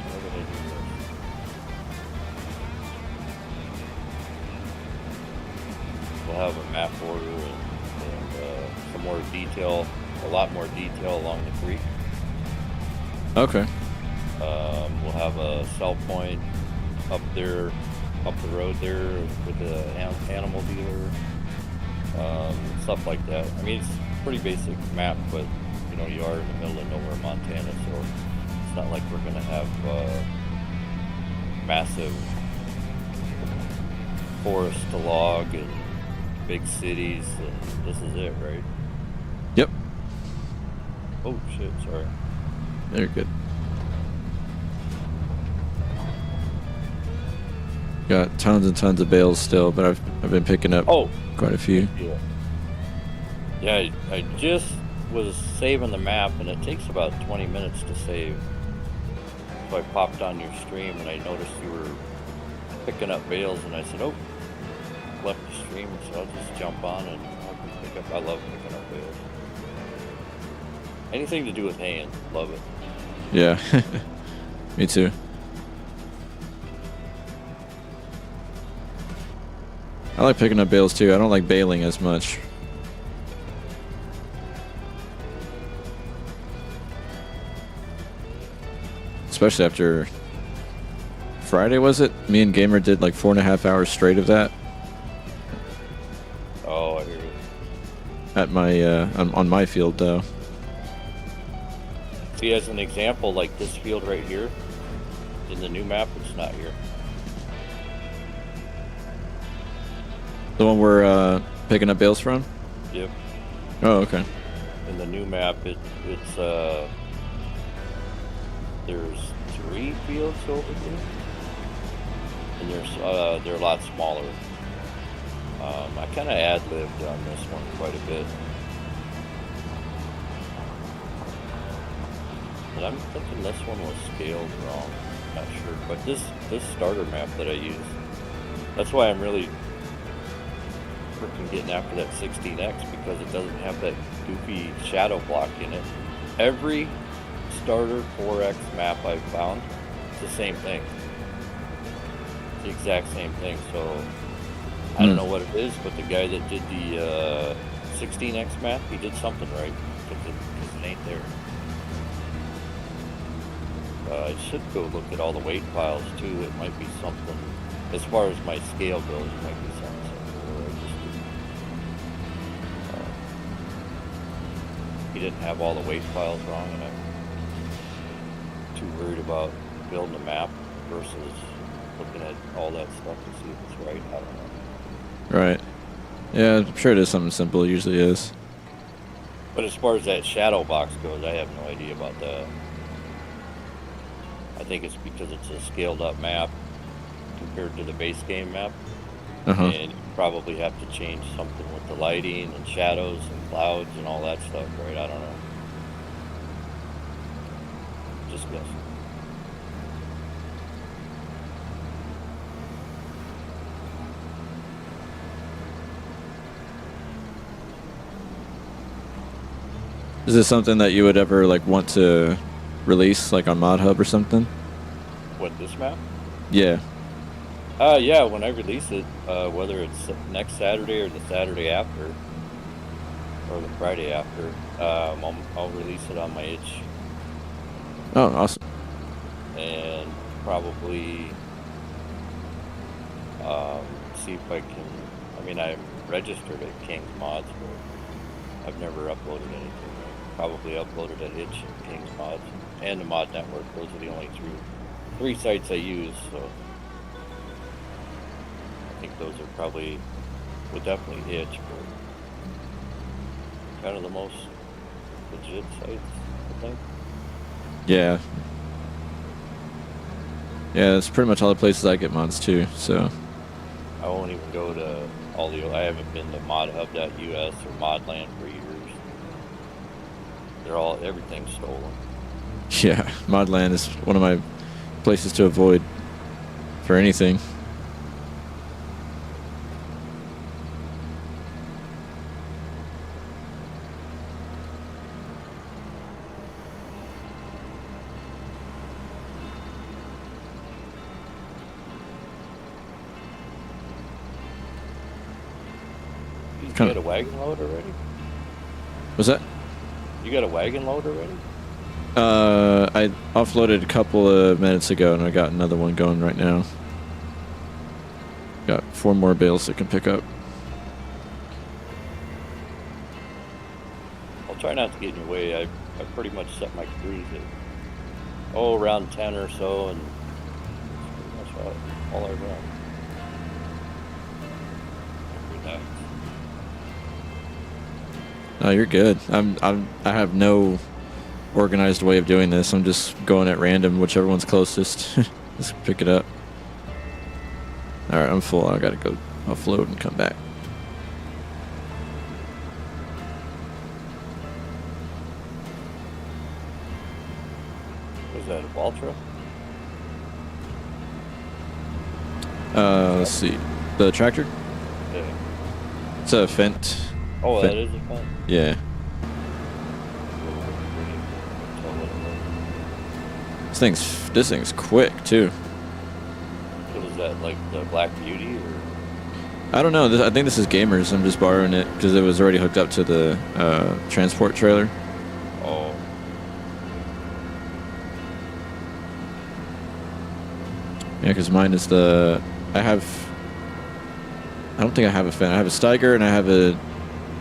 how did I do this? We'll have a map order and some more detail, a lot more detail along the creek. Okay. We'll have a sell point up there, up the road there with the animal dealer, stuff like that. I mean, it's a pretty basic map, but you know, you are in the middle of nowhere, Montana, so it's not like we're gonna have massive forest to log and big cities, and this is it, right? Yep. Oh shit, sorry. They're good. Got tons and tons of bales still, but I've been picking up quite a few. Yeah, I just was saving the map, and it takes about 20 minutes to save. So I popped on your stream, and I noticed you were picking up bales, and I said, oh, left the stream, so I'll just jump on and I'll pick up. I love picking up bales. Anything to do with haying, love it. Yeah, me too. I like picking up bales too. I don't like baling as much. Especially after Friday, was it? Me and Gamer did like 4.5 hours straight of that. Oh, I hear you. At my on my field though. See, as an example, like this field right here, in the new map, it's not here. The one we're picking up bales from? Yep. Oh, okay. In the new map, it's there's 3 fields over here, and they're a lot smaller. I kind of ad-libbed on this one quite a bit. But I'm thinking this one was scaled wrong. Not sure. But this starter map that I use, that's why I'm really freaking getting after that 16X, because it doesn't have that goofy shadow block in it. Every starter 4X map I've found, it's the same thing. It's the exact same thing. So I don't know what it is, but the guy that did the 16X map, he did something right, because it ain't there. I should go look at all the weight files too. It might be something, as far as my scale goes, it might be something where I just didn't, he didn't have all the weight files wrong, and I'm too worried about building a map versus looking at all that stuff to see if it's right. I don't know. Right. Yeah, I'm sure it is something simple. It usually is. But as far as that shadow box goes, I have no idea about that. I think it's because it's a scaled up map compared to the base game map. And you probably have to change something with the lighting and shadows and clouds and all that stuff, right? I don't know. Just guessing. Is this something that you would ever like want to release, like on Mod Hub or something? What, this map? Yeah. Yeah, when I release it, whether it's next Saturday or the Saturday after, or the Friday after, I'll release it on my itch. Oh, awesome. And probably see if I can, I mean, I'm registered at King's Mods, but I've never uploaded anything. I probably uploaded at itch and King's Mods and the Mod Network. Those are the only three sites I use, so I think those are probably, would definitely itch, but kind of the most legit sites, I think. Yeah. Yeah, that's pretty much all the places I get mods too, so. I won't even go to all the, I haven't been to modhub.us or Modland for years. They're all, everything's stolen. Yeah, Modland is one of my places to avoid for anything. You got a wagon load already? What's that? You got a wagon load already? I offloaded a couple of minutes ago, and I got another one going right now. Got 4 more bales that can pick up. I'll try not to get in your way. I pretty much set my cruise at, around 10 or so, and that's all I run. Relax. Oh, you're good. I have no organized way of doing this. I'm just going at random, whichever one's closest. Just pick it up. All right, I'm full. I gotta go offload and come back. Was that a Valtra? Let's see. The tractor? Yeah. It's a Fent. Oh, that is a Fent? Yeah. This thing's quick too. What is that, like the Black Beauty, or? I don't know. I think this is Gamers. I'm just borrowing it because it was already hooked up to the transport trailer. Oh. Yeah, because mine is the. I don't think I have a Fent. I have a Steiger and I have a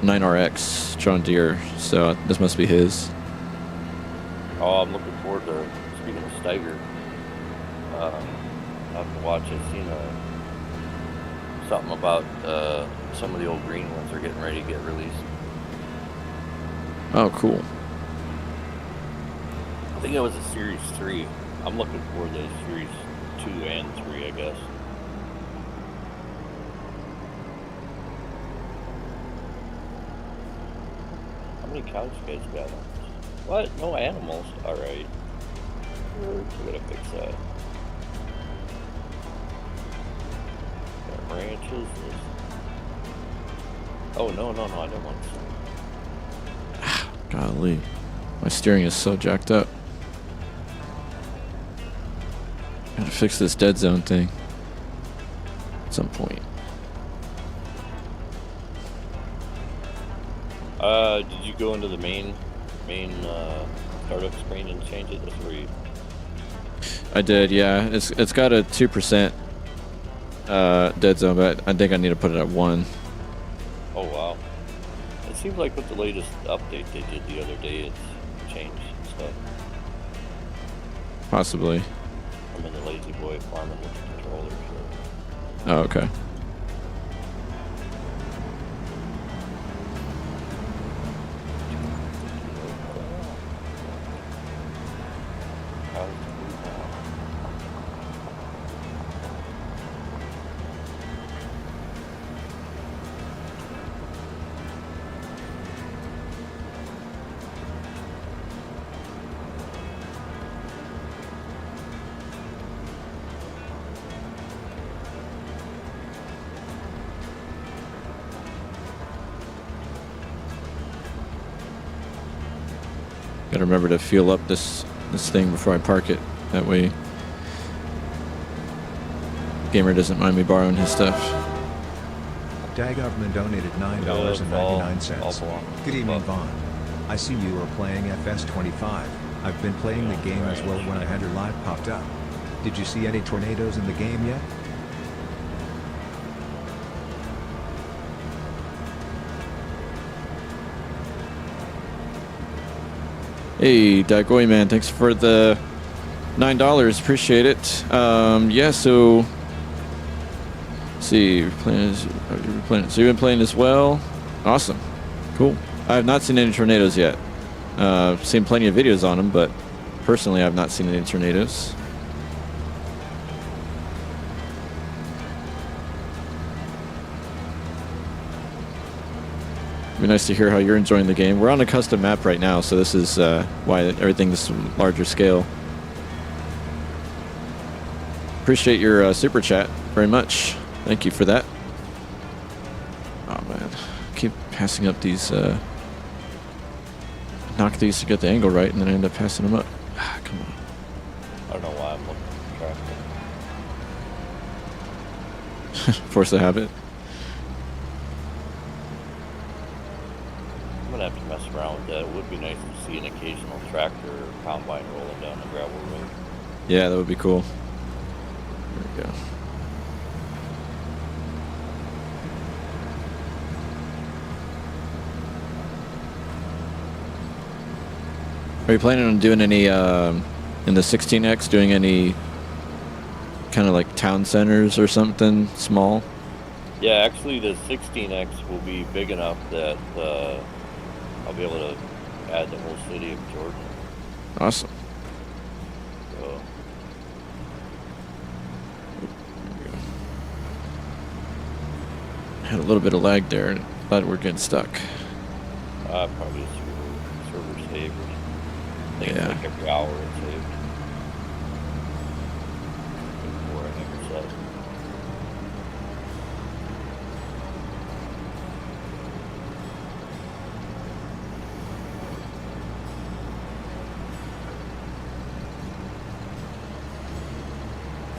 9RX John Deere. So this must be his. Oh, I'm looking forward to, speaking of Steiger, I have to watch. I've seen something about some of the old green ones are getting ready to get released. Oh, cool. I think it was a Series 3. I'm looking forward to Series 2 and 3, I guess. How many cows you guys got on this? What? No animals? Alright. We gotta fix that. Got ranches. Oh, no, I don't want to. Golly. My steering is so jacked up. Gotta fix this dead zone thing at some point. Did you go into the main startup screen and change it? That's where you... I did, yeah. It's got a 2% dead zone, but I think I need to put it at 1. Oh, wow. It seems like with the latest update they did the other day, it's changed stuff. Possibly. I'm in the lazy boy farming with the controller, so... Oh, okay. Gotta remember to fuel up this thing before I park it. That way, Gamer doesn't mind me borrowing his stuff. Dagobman donated $9.99. Good evening, Vaughn. I see you are playing FS25. I've been playing the game as well when I had your live popped up. Did you see any tornadoes in the game yet? Hey, Dagoy man, thanks for the $9. Appreciate it. Yeah, so let's see, so you've been playing as well. Awesome, cool. I have not seen any tornadoes yet. Seen plenty of videos on them, but personally, I've not seen any tornadoes. Be nice to hear how you're enjoying the game. We're on a custom map right now, so this is why everything's larger scale. Appreciate your super chat very much. Thank you for that. Oh man, keep passing up these. Knock these to get the angle right, and then I end up passing them up. Ah, come on. I don't know why I'm looking for traffic. Force the habit. I'm gonna have to mess around with that. It would be nice to see an occasional tractor or combine rolling down the gravel road. Yeah, that would be cool. There we go. Are you planning on doing any, in the 16X, doing any kind of like town centers or something small? Yeah, actually the 16X will be big enough that I'll be able to add the whole city of Jordan. Awesome. So, There we go. Had a little bit of lag there. Glad we're getting stuck. probably a server saved. I think it's like every hour it's saved. Before I never said.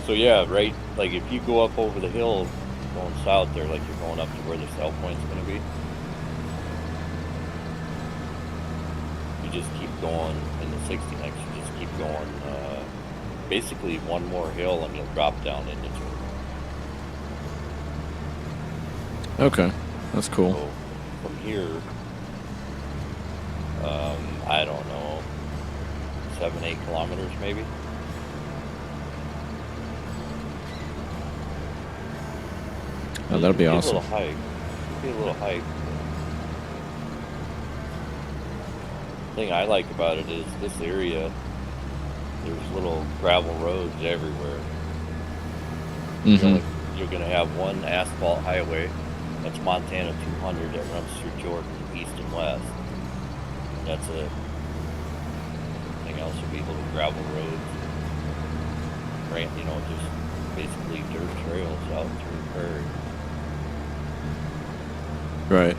So yeah, right, like if you go up over the hill going south there, like you're going up to where the cell point's going to be, you just keep going in the 60X, you just keep going, basically one more hill and you'll drop down into Jordan. Okay, that's cool. So from here, I don't know, 7 7-8 kilometers maybe. Oh, that'll be awesome. A little hike. It'd be a little hike. The thing I like about it is this area, there's little gravel roads everywhere. Mm-hmm. So you're going to have one asphalt highway, that's Montana 200, that runs through Jordan, east and west. That's it. Everything else will be little gravel roads. You know, just basically dirt trails out through the prairie. Right.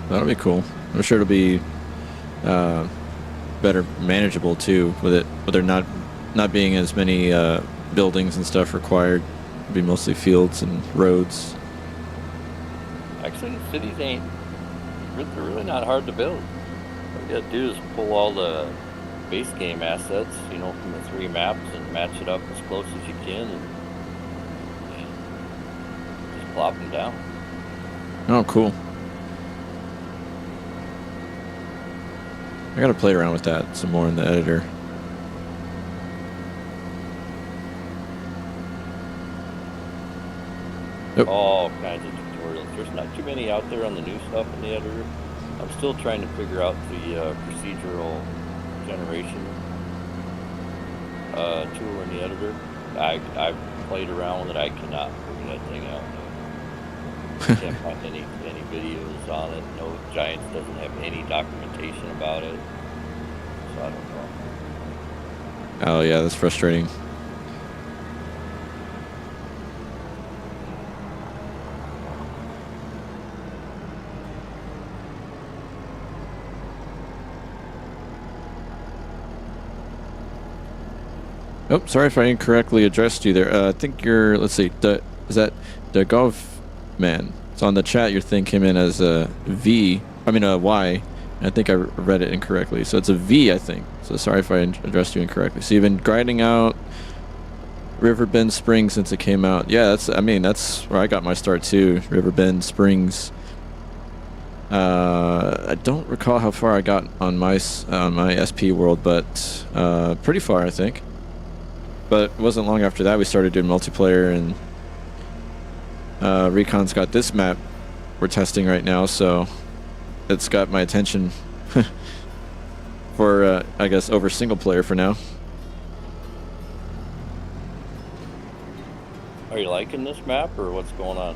That'll be cool. I'm sure it'll be better manageable too, with there not being as many buildings and stuff required. It'll be mostly fields and roads. Actually, the cities they're really not hard to build. All you gotta do is pull all the base game assets, you know, from the 3 maps and match it up as close as you can and just plop them down. Oh, cool. I gotta play around with that some more in the editor. Yep. All kinds of tutorials. There's not too many out there on the new stuff in the editor. I'm still trying to figure out the procedural generation tool in the editor. I've played around with it. I cannot figure that thing out. I can't find any videos on it. No, Giants doesn't have any documentation about it. So I don't know. Oh yeah, that's frustrating. Oh, sorry if I incorrectly addressed you there. I think you're, let's see, is that Dagov Man? So on the chat, your thing came in as a V, I mean a Y. I think I read it incorrectly. So it's a V, I think. So sorry if I addressed you incorrectly. So you've been grinding out Riverbend Springs since it came out. Yeah, that's where I got my start too, Riverbend Springs. I don't recall how far I got on my SP world, but pretty far, I think. But it wasn't long after that we started doing multiplayer, and Recon's got this map we're testing right now, so it's got my attention for, I guess, over single player for now. Are you liking this map, or what's going on?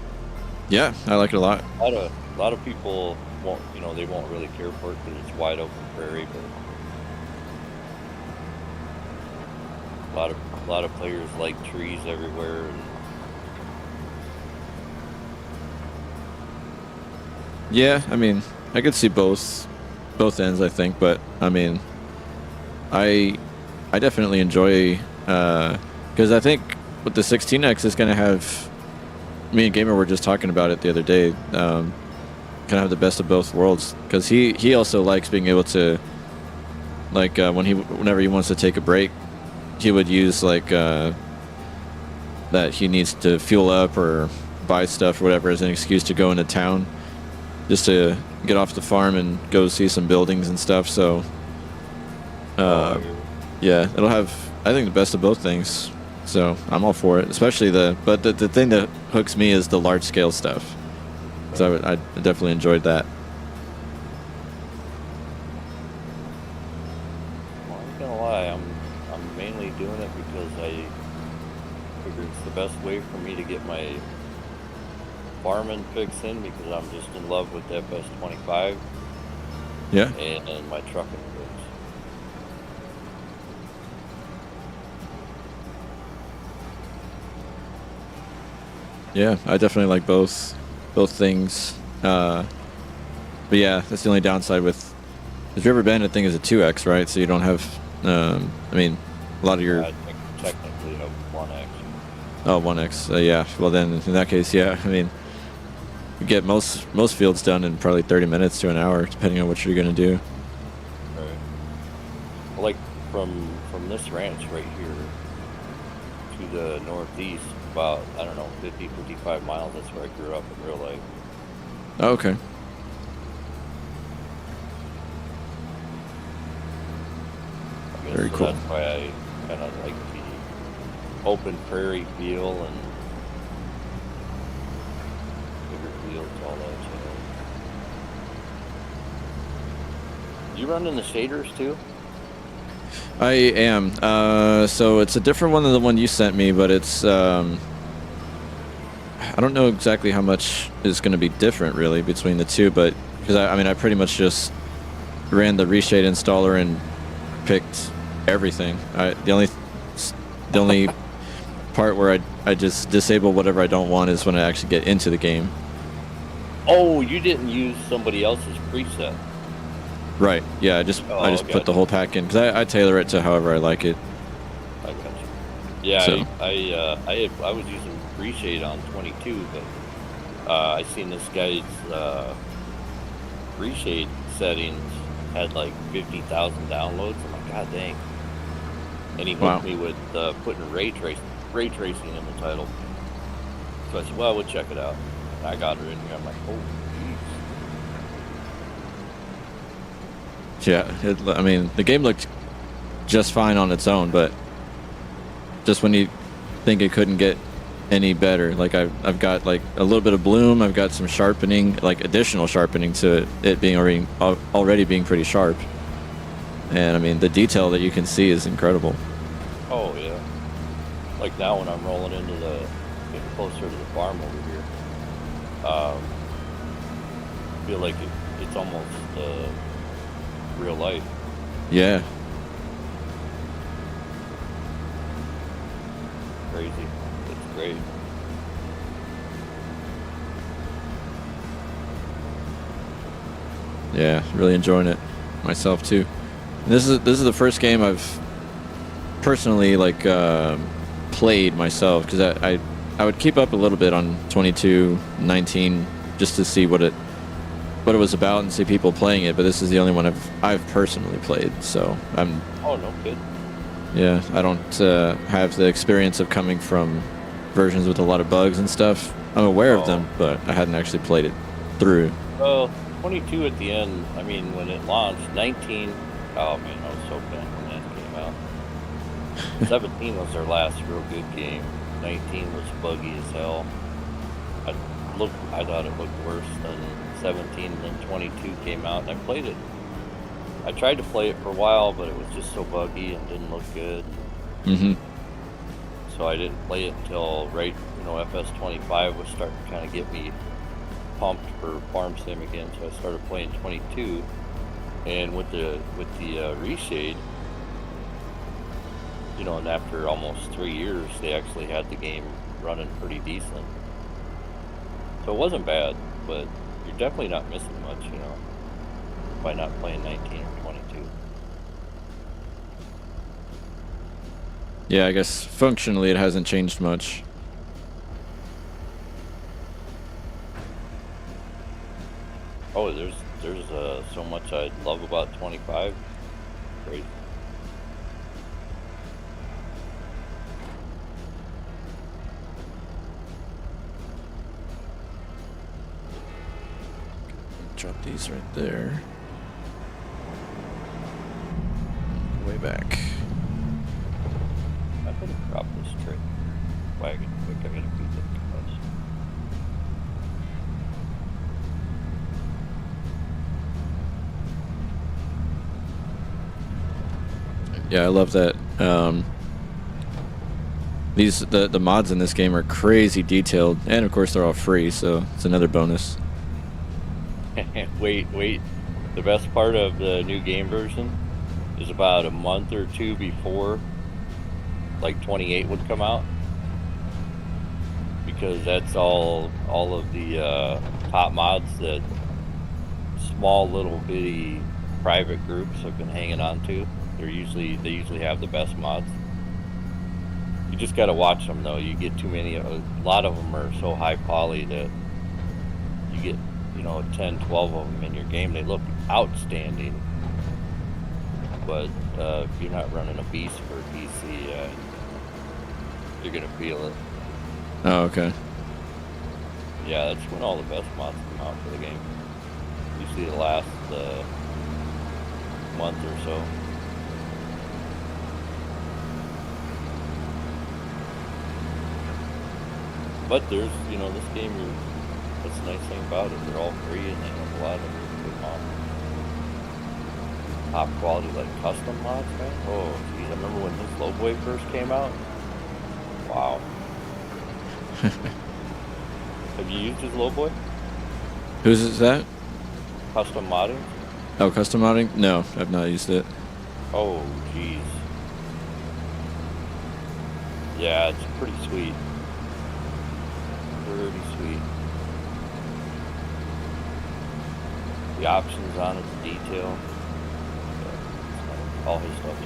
Yeah, I like it a lot. A lot of people won't, you know, they won't really care for it because it's wide open prairie, but a lot of players like trees everywhere. And yeah, I mean, I could see both ends, I think, but I mean, I definitely enjoy, because I think with the 16X is going to have, me and Gamer were just talking about it the other day, kind of have the best of both worlds, because he also likes being able to, like, whenever he wants to take a break, he would use, like, that he needs to fuel up or buy stuff or whatever as an excuse to go into town, just to get off the farm and go see some buildings and stuff. So yeah, it'll have, I think, the best of both things, so I'm all for it. Especially but the thing that hooks me is the large scale stuff, so I definitely enjoyed that. well, I'm not gonna lie, I'm mainly doing it because I figure it's the best way for me to get my farming fix in, because I'm just in love with the FS25. Yeah. And my trucking fix. Yeah, I definitely like both things. But yeah, that's the only downside with Riverbend. I think is a 2X, right? So you don't have, I mean, a lot of your. I think technically a 1X. Oh, 1X. Yeah. Well, then in that case, yeah. I mean, you get most fields done in probably 30 minutes to an hour, depending on what you're gonna do. Right. Well, like from this ranch right here to the northeast, about, I don't know, 55 miles. That's where I grew up in real life. Oh, okay. Very so cool. That's why I kind of like the open prairie feel and bigger fields, all that. You running the shaders too? I am. So it's a different one than the one you sent me, but it's I don't know exactly how much is going to be different really between the two, but because I mean I pretty much just ran the reshade installer and picked everything. The only part where I just disable whatever I don't want is when I actually get into the game. Oh, you didn't use somebody else's preset. Right. Yeah. I just gotcha. put the whole pack in because I tailor it to however I like it. I got you. Yeah, So. I was using reshade on 22, but I seen this guy's reshade settings had like 50,000 downloads. I'm like, God dang! And he hooked me with putting ray tracing in the title. So I said, well, we'll check it out. And I got her in here. I'm like, oh, jeez. Yeah. I mean, the game looked just fine on its own, but just when you think it couldn't get any better, like I've got like a little bit of bloom, I've got some sharpening, like additional sharpening to it being already being pretty sharp, and I mean the detail that you can see is incredible. Oh yeah, like now when I'm rolling into getting closer to the farm over here, I feel like it's almost real life. Yeah. Crazy. It's great. Yeah, really enjoying it myself too. This is the first game I've personally like played myself, because I would keep up a little bit on 22, 19 just to see what it was about and see people playing it, but this is the only one I've personally played, so I'm. Oh, no kid. Yeah, I don't have the experience of coming from versions with a lot of bugs and stuff. I'm aware of them, but I hadn't actually played it through. Well, 22 at the end, I mean, when it launched, 19, oh man, I was so bad when that came out. 17 was their last real good game. 19 was buggy as hell. I thought it looked worse than 17, and then 22 came out, and I played it. I tried to play it for a while, but it was just so buggy and didn't look good. Mm-hmm. So I didn't play it until FS25 was starting to kind of get me pumped for farm sim again. So I started playing 22, and with the reshade, and after almost 3 years, they actually had the game running pretty decent. So it wasn't bad, but you're definitely not missing much, by not playing 19 or 22. Yeah, I guess functionally it hasn't changed much. Oh, there's so much I love about 25. Great. Drop these right there. Way back. I better drop this tree wagon quick. I gotta beat that close. Yeah, I love that. The mods in this game are crazy detailed, and of course they're all free, so it's another bonus. Wait. The best part of the new game version is about a month or two before, like 28 would come out, because that's all of the top mods that small little bitty private groups have been hanging on to. They usually have the best mods. You just got to watch them though. You get too many. A lot of them are so high poly that you get 10, 12 of them in your game. They look outstanding, but if you're not running a beast for a PC, you're gonna feel it. Oh, okay. Yeah, that's when all the best mods come out for the game. Usually the last month or so. But there's, you know, this game, that's the nice thing about it. They're all free and they have a lot of good mods. Top quality, like custom mods, man. Oh, geez, I remember when this Lowboy first came out. Wow. Have you used his Lowboy? Whose is that? Custom modding? Oh, custom modding? No, I've not used it. Oh, geez. Yeah, it's pretty sweet. Pretty sweet. The options on it, the detail. All his stuff.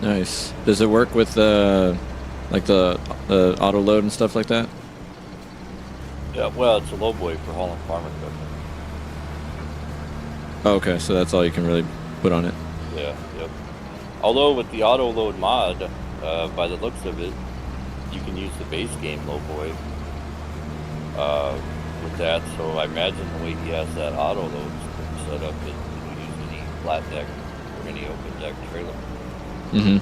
Nice. Does it work with like the auto load and stuff like that? Yeah, well, it's a Lowboy for hauling farm equipment. Oh, okay, so that's all you can really put on it. Yeah, yep. Although with the auto load mod, by the looks of it, you can use the base game Lowboy with that. So I imagine the way he has that auto load set up, it can use any flat deck or any open deck trailer. Mm-hmm.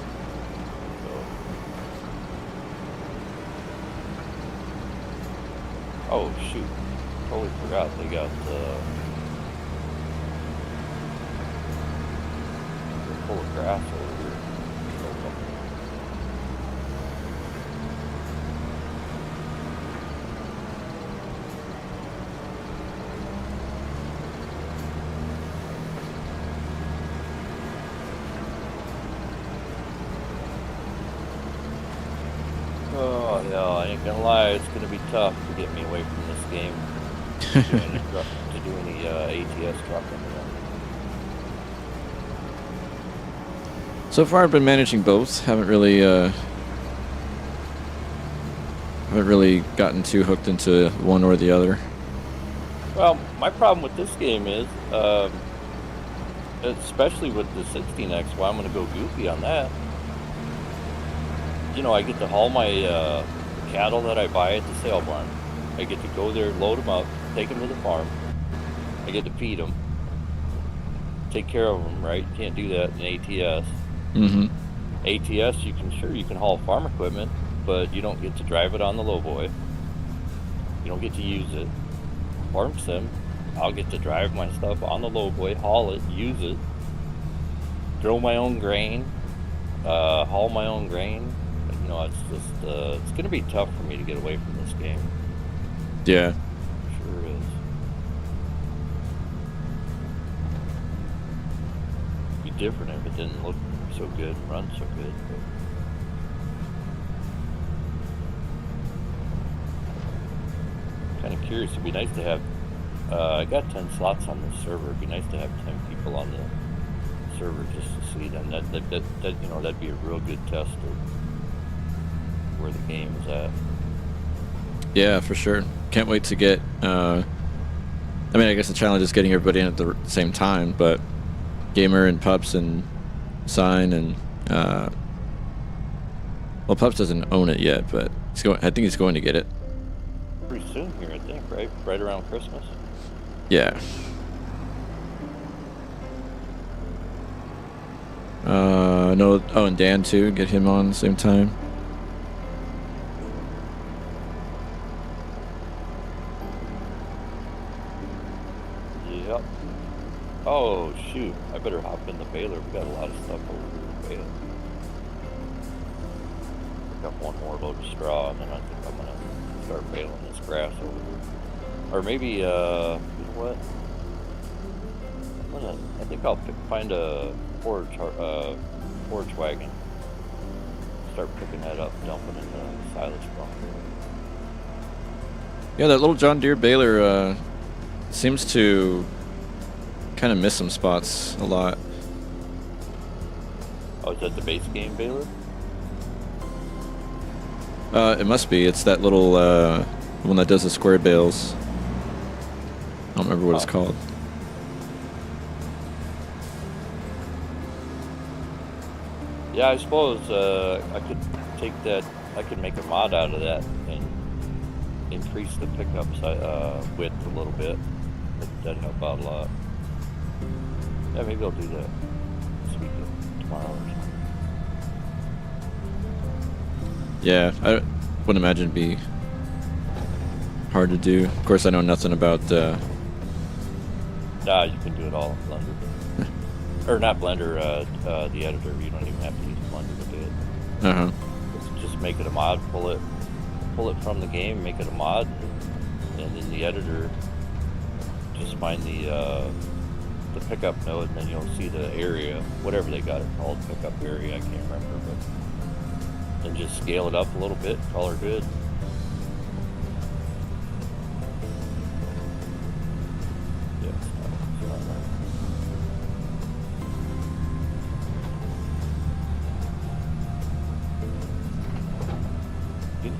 Oh shoot! Totally forgot they got they're full of grass over here. Oh yeah, I ain't gonna lie, it's gonna be tough to get me away from this game to do any ATS trucking. So far, I've been managing both. Haven't really gotten too hooked into one or the other. Well, my problem with this game is, especially with the 16X, why I'm gonna go goofy on that. You know, I get to haul my cattle that I buy at the sale barn. I get to go there, load them up, take them to the farm. I get to feed them, take care of them, right? You can't do that in ATS. Mm-hmm. ATS, you can haul farm equipment, but you don't get to drive it on the Lowboy. You don't get to use it. Farm sim, I'll get to drive my stuff on the Lowboy, haul it, use it, grow my own grain, haul my own grain. You know, it's just it's gonna be tough for me to get away from this game. Yeah. Sure is. It'd be different if it didn't look so good, run so good. Kind of curious. It'd be nice to have. I got 10 slots on this server. It'd be nice to have 10 people on the server just to see them. That you know, that'd be a real good test of where the game is at. Yeah, for sure. Can't wait to get. I mean, I guess the challenge is getting everybody in at the same time, but Gamer and Pups and Sign and well, Pups doesn't own it yet, but I think he's going to get it Pretty soon here, I think, right? Right around Christmas. Yeah. No. Oh, and Dan too. Get him on at the same time. Yep. Oh shoot! I better hop in the baler. We got a lot of stuff over here in the baler. Pick up one more load of straw, and then I think I'm gonna start baling this grass over here. Or maybe, you know what? I think I'll find a forage wagon. Start picking that up, dumping in the silage bunk. Yeah, that little John Deere baler seems to kind of miss some spots a lot. Oh, is that the base game baler? It must be. It's that little one that does the square bales. I don't remember what it's called. Yeah, I suppose I could take that. I could make a mod out of that and increase the pickups width a little bit. That'd help out a lot. Yeah, maybe I'll do that this weekend, tomorrow or something. Yeah, I wouldn't imagine it'd be hard to do. Of course, I know nothing about. Nah, you can do it all in Blender. Or not Blender, the editor. You don't even have to use Blender to do it. Uh huh. Just make it a mod. Pull it from the game. Make it a mod, and in the editor, just find the pickup node, and then you'll see the area, whatever they got it called, pickup area. I can't remember, but then just scale it up a little bit. Color good.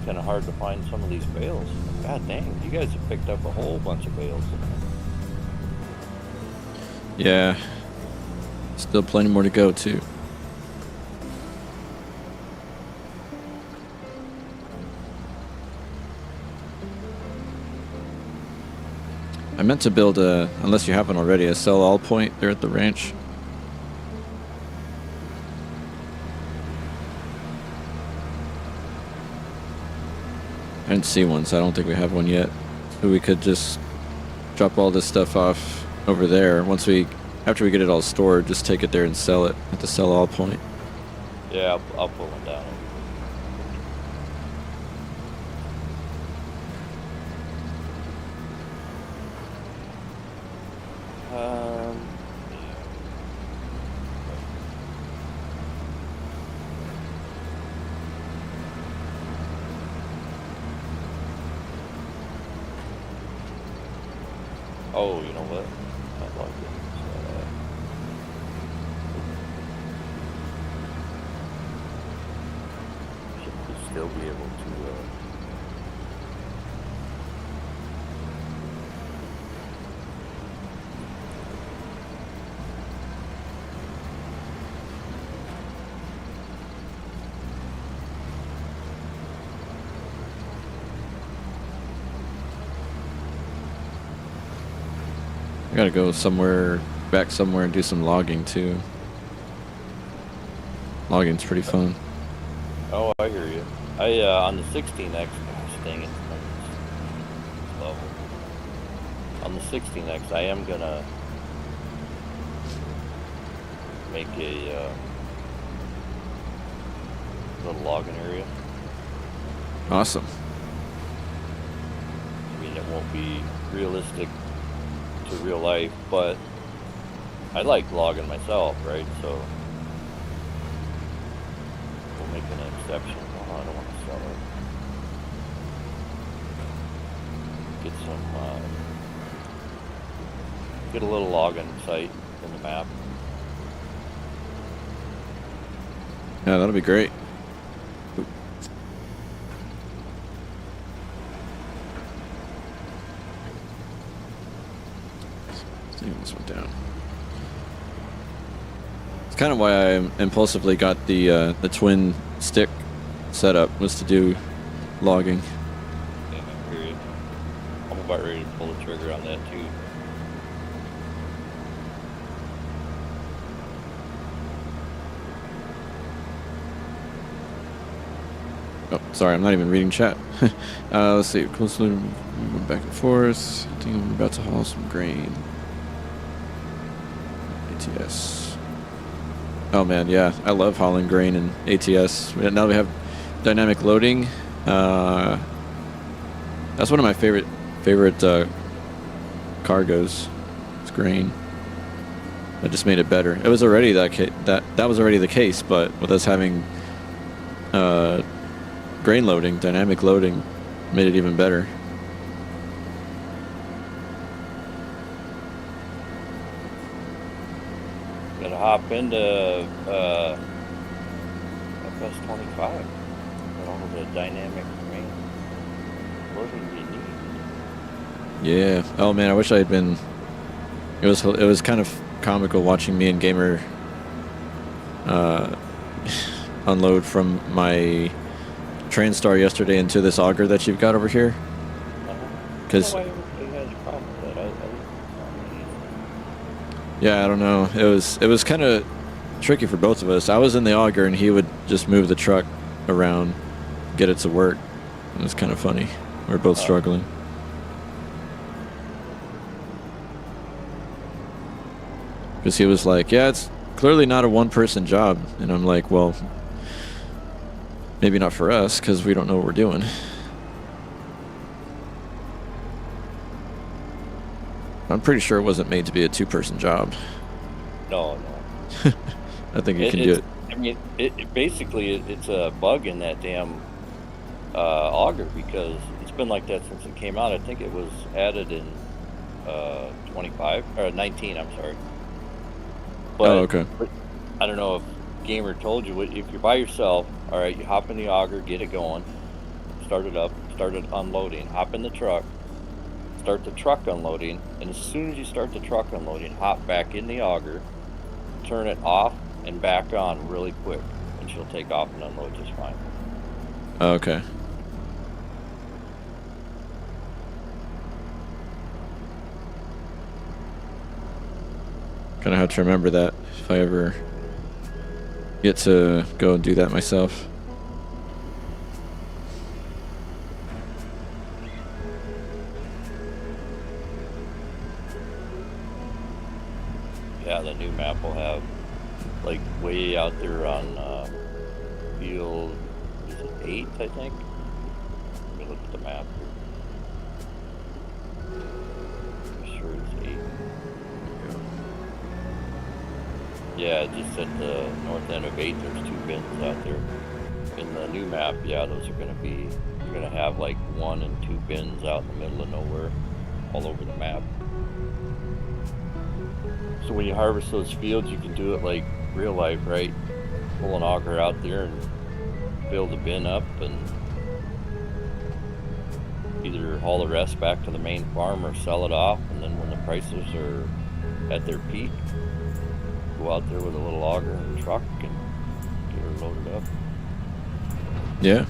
Kind of hard to find some of these bales. God dang, you guys have picked up a whole bunch of bales. Yeah. Still plenty more to go too. I meant to build a, unless you haven't already, a sell all point there at the ranch. I didn't see one, so I don't think we have one yet. So we could just drop all this stuff off over there. After we get it all stored, just take it there and sell it at the sell all point. Yeah, I'll pull them down. Oh, you know what? I like it. Should still be able to. I gotta go back somewhere and do some logging too. Logging's pretty fun. Oh, I hear you. On the 16X, gosh dang it, level. On the 16X, I am gonna make a little logging area. Awesome. I mean, it won't be realistic to real life, but I like logging myself, right? So we'll make an exception. Oh, I don't want to sell it. Get a little logging site in the map. Yeah, that'll be great. This went down. It's kind of why I impulsively got the twin stick setup, was to do logging. Yeah, period. I'm about ready to pull the trigger on that too. Oh, sorry, I'm not even reading chat. Let's see. Closely moving back and forth. I think I'm about to haul some grain. ATS. Oh man, yeah, I love hauling grain in ATS. Now we have dynamic loading. That's one of my favorite cargos. It's grain. That just made it better. It was already that was already the case, but with us having grain loading, dynamic loading, made it even better. Gotta hop into FS25. Got all the dynamic grain loading you need. Yeah. Oh man, I wish I had been. It was kind of comical watching me and Gamer unload from my TrainStar yesterday into this auger that you've got over here. Because yeah, I don't know. It was kind of tricky for both of us. I was in the auger and he would just move the truck around, get it to work. It was kind of funny. We were both struggling. Because he was like, yeah, it's clearly not a one-person job. And I'm like, well, maybe not for us, because we don't know what we're doing. I'm pretty sure it wasn't made to be a two-person job. No. I think you can do it. I mean, basically it's a bug in that damn auger, because it's been like that since it came out. I think it was added in 25 or 19. I'm sorry. But, oh, okay. But I don't know if Gamer told you, if you're by yourself, all right, you hop in the auger, get it going, start it up, start it unloading, hop in the truck, start the truck unloading, and as soon as you start the truck unloading, hop back in the auger, turn it off and back on really quick, and she'll take off and unload just fine. Oh, okay. Kind of have to remember that if I ever get to go and do that myself. Yeah, the new map will have, like, way out there on field, is it 8, I think? Let me look at the map. I'm sure it's 8. Yeah, just at the north end of 8, there's 2 bins out there. In the new map, yeah, those are going to be, you're going to have like 1 and 2 bins out in the middle of nowhere, all over the map. So when you harvest those fields, you can do it like real life, right? Pull an auger out there and fill the bin up, and either haul the rest back to the main farm or sell it off, and then when the prices are at their peak, go out there with a little auger and truck and get her loaded up. Yeah.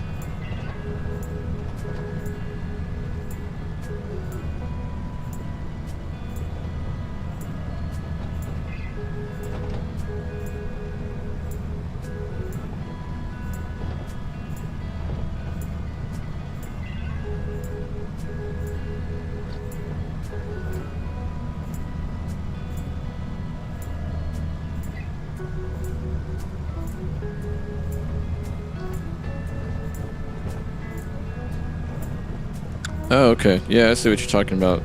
Oh, okay. Yeah, I see what you're talking about.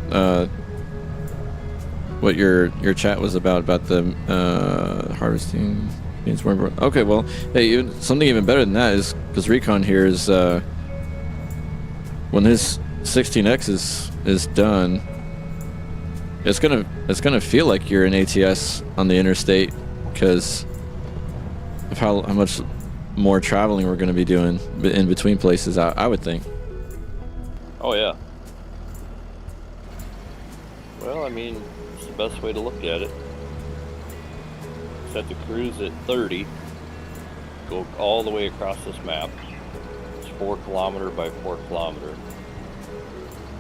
What your chat was about the harvesting beans. Okay, well, hey, something even better than that is because Recon here is when his 16X is done, it's gonna feel like you're in ATS on the interstate because of how much more traveling we're gonna be doing in between places. I would think. Oh yeah. Well, I mean, it's the best way to look at it. Set the cruise at 30. Go all the way across this map. It's 4 kilometer by 4 kilometer.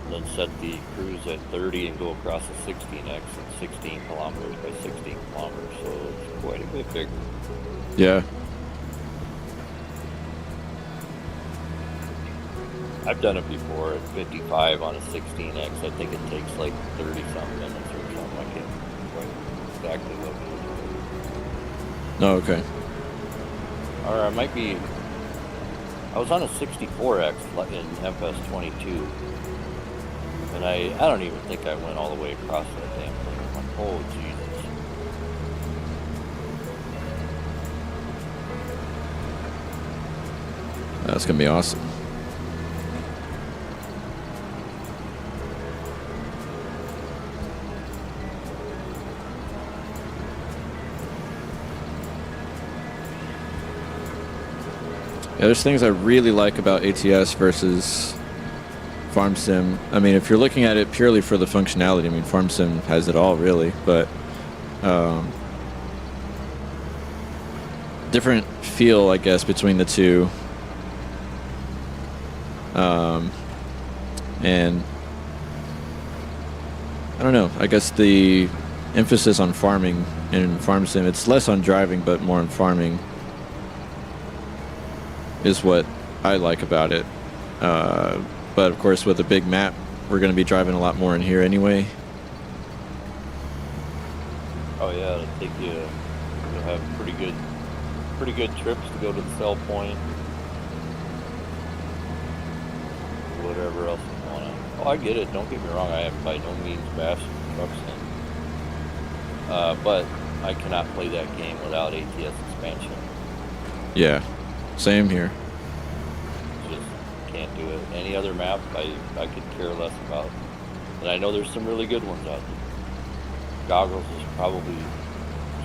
And then set the cruise at 30 and go across the 16X at 16 kilometers by 16 kilometers. So it's quite a bit bigger. Yeah. I've done it before at 55 on a 16X. I think it takes like 30-something minutes or something. I can't quite exactly what it is. Oh, okay. Or I might be... I was on a 64X in FS22. And I don't even think I went all the way across that damn thing. I'm like, oh, Jesus. That's gonna be awesome. Yeah, there's things I really like about ATS versus Farm Sim. I mean, if you're looking at it purely for the functionality, I mean, Farm Sim has it all, really, but different feel, I guess, between the two. And I don't know, I guess the emphasis on farming in Farm Sim, it's less on driving, but more on farming, is what I like about it. But of course, with a big map, we're going to be driving a lot more in here anyway. Oh yeah, it'll take you. You'll have pretty good trips to go to the sell point. Whatever else you want to. Oh, I get it. Don't get me wrong. I am by no means bashing trucks in. But I cannot play that game without ATS expansion. Yeah, same here. Just can't do it. Any other map, I could care less about. And I know there's some really good ones out there. Goggles is probably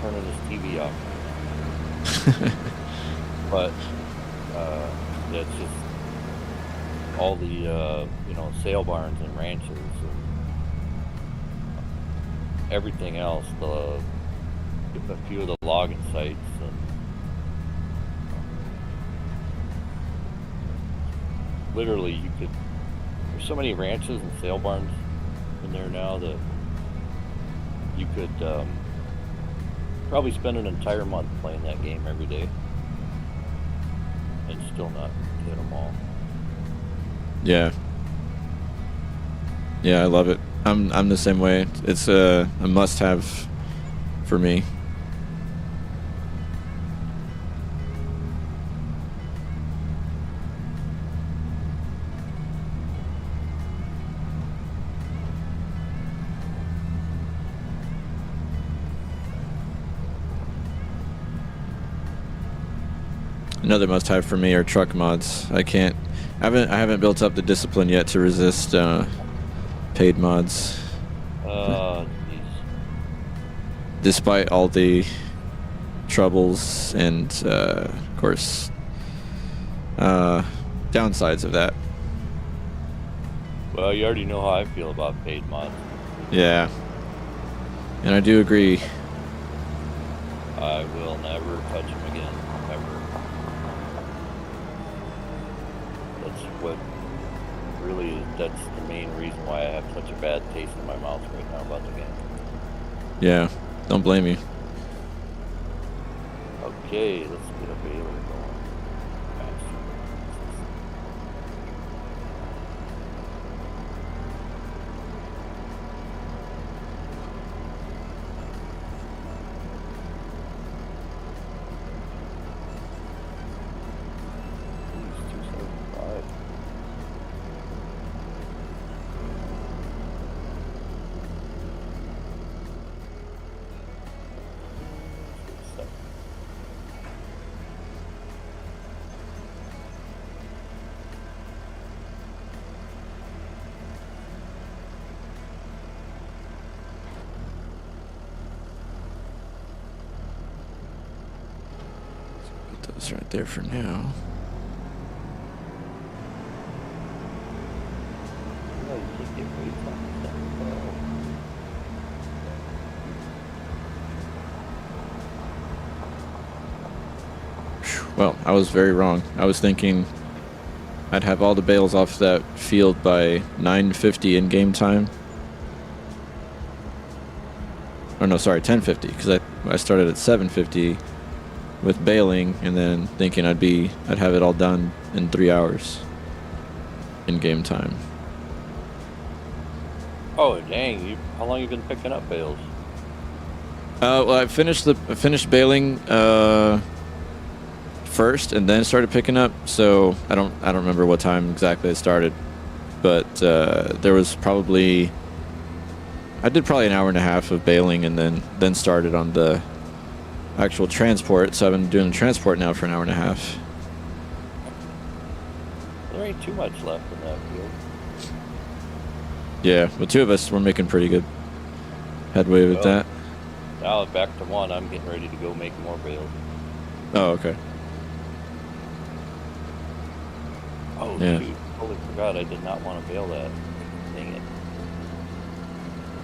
turning his TV off. But it's just all the sale barns and ranches and everything else. A few of the logging sites and literally you could. There's so many ranches and sale barns in there now that you could probably spend an entire month playing that game every day and still not hit them all. Yeah. Yeah, I love it. I'm the same way. It's a must-have for me. Another must-have for me are truck mods. I haven't built up the discipline yet to resist paid mods. Geez. Despite all the troubles and, of course, downsides of that. Well, you already know how I feel about paid mods. Yeah. And I do agree. I will never touch them again, ever. That's the main reason why I have such a bad taste in my mouth right now about the game. Yeah, don't blame you. Okay, let's get a baler going. That's right there for now. No, you can't get weights on this stuff. Well, I was very wrong. I was thinking I'd have all the bales off that field by 9:50 in game time. Or no, sorry, 10:50, because I started at 7:50 with baling, and then thinking I'd have it all done in 3 hours in game time. Oh dang! How long you been picking up bales? Well, I finished baling first, and then started picking up. So I don't remember what time exactly it started, but there was probably I did probably an hour and a half of baling, and then started on the actual transport. So I've been doing the transport now for an hour and a half. There ain't too much left in that field. Yeah, but two of us were making pretty good headway with that. Now back to one. I'm getting ready to go make more bales. Oh, okay. Oh Yeah. shoot! Totally forgot. I did not want to bale that. Dang it!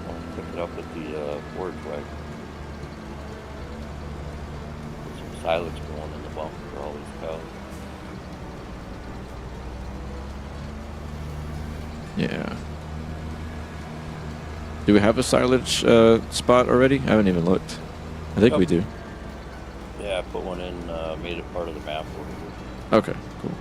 I want to pick it up with the forage wagon. Put some silage going in the bump for all these cows. Yeah. Do we have a silage spot already? I haven't even looked. I think we do. Yeah, I put one in, made it part of the map over here. Okay, cool.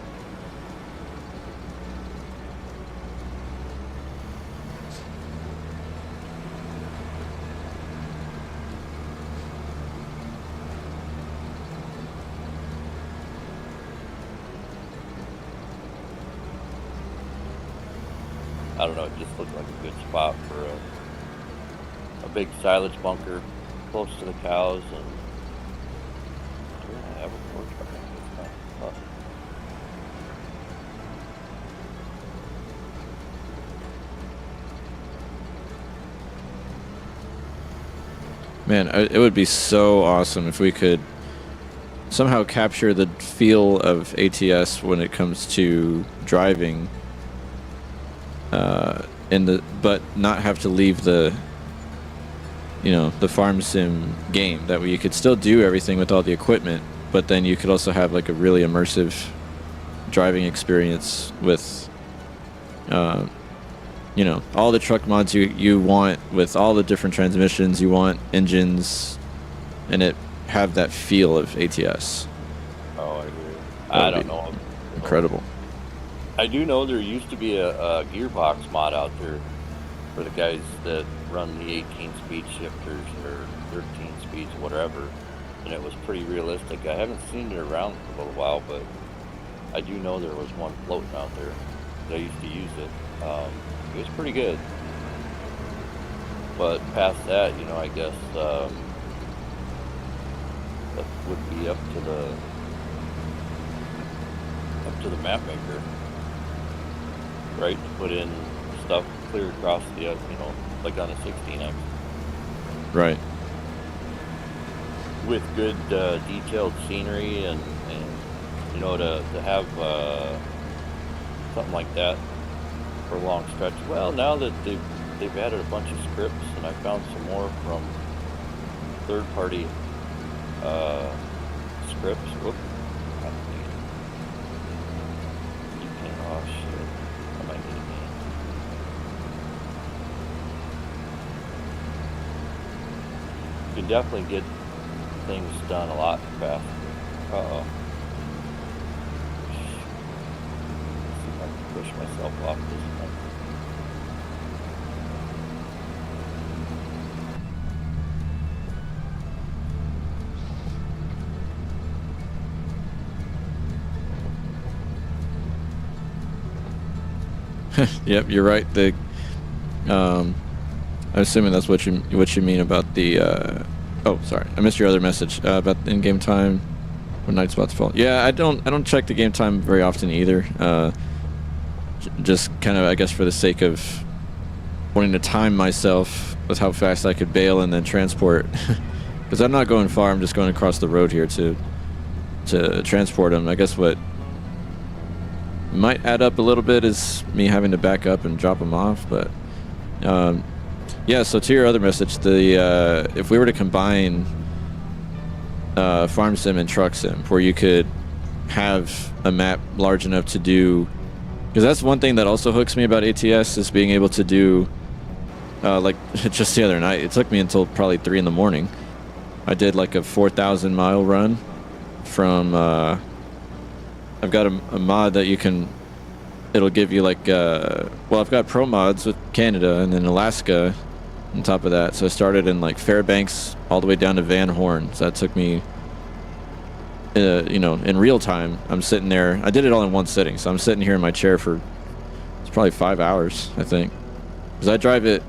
don't know, it just looked like a good spot for a big silage bunker close to the cows, and we're gonna have a porch behind us. Huh. Man, it would be so awesome if we could somehow capture the feel of ATS when it comes to driving, but not have to leave the, you know, the farm sim game. That way you could still do everything with all the equipment, but then you could also have like a really immersive driving experience with, you know, all the truck mods you want, with all the different transmissions you want, engines, and it have that feel of ATS. Oh, I agree. I don't know. Incredible. I do know there used to be a gearbox mod out there for the guys that run the 18-speed shifters or 13 speeds, whatever, and it was pretty realistic. I haven't seen it around for a little while, but I do know there was one floating out there. I used to use it. It was pretty good. But past that, you know, I guess that would be up to the map maker, right? To put in stuff clear across the, you know, like on a 16X. Right. With good detailed scenery and you know, to have something like that for a long stretch. Well, now that they've added a bunch of scripts, and I found some more from third-party scripts. Whoop. You can, oh shit, I might need a man. You can definitely get things done a lot faster. Uh-oh. Let's see if I can push myself off this one. Yep, you're right. I'm assuming that's what you mean about the. Oh, sorry, I missed your other message about in-game time when night's about to fall. Yeah, I don't check the game time very often either. Just kind of, I guess, for the sake of wanting to time myself with how fast I could bail and then transport, because I'm not going far. I'm just going across the road here to transport them. I guess what might add up a little bit is me having to back up and drop them off, but yeah. So to your other message, the if we were to combine farm sim and truck sim, where you could have a map large enough to do, because that's one thing that also hooks me about ATS, is being able to do like just the other night, it took me until probably 3 in the morning. I did like a 4,000 mile run from I've got a mod that you can, it'll give you like, well, I've got pro mods with Canada and then Alaska on top of that. So I started in like Fairbanks all the way down to Van Horn. So that took me, you know, in real time. I'm sitting there. I did it all in one sitting. So I'm sitting here in my chair for, it's probably 5 hours, I think. Because I drive it,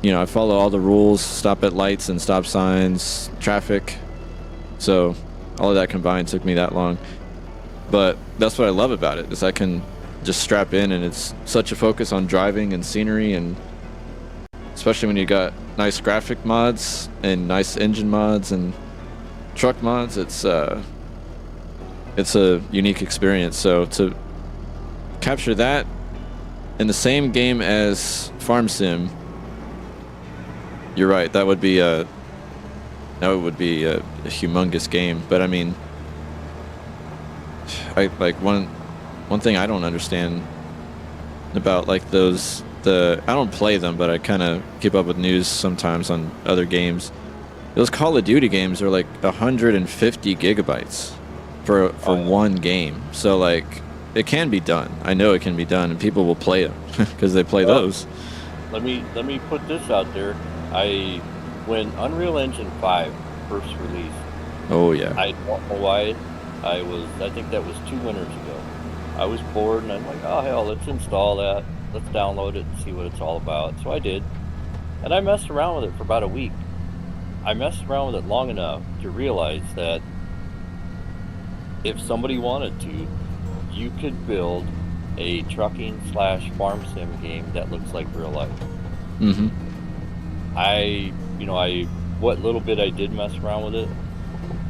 you know, I follow all the rules, stop at lights and stop signs, traffic. So all of that combined took me that long. But that's what I love about it, is I can just strap in, and it's such a focus on driving and scenery, and especially when you got nice graphic mods and nice engine mods and truck mods, it's a unique experience. So to capture that in the same game as farm sim, you're right, that would be a humongous game. But I mean, one thing I don't understand about like those, I don't play them, but I kind of keep up with news sometimes on other games. Those Call of Duty games are like 150 gigabytes for one game. So like, it can be done. I know it can be done, and people will play them because they play those. Let me put this out there. When Unreal Engine 5 first released, oh yeah, I don't know why. I think that was 2 winters ago. I was bored, and I'm like, oh hell, let's install that. let's download it and see what it's all about. So I did, and I messed around with it for about a week. I messed around with it long enough to realize that if somebody wanted to, you could build a trucking / farm sim game that looks like real life. Mm-hmm. What little bit I did mess around with it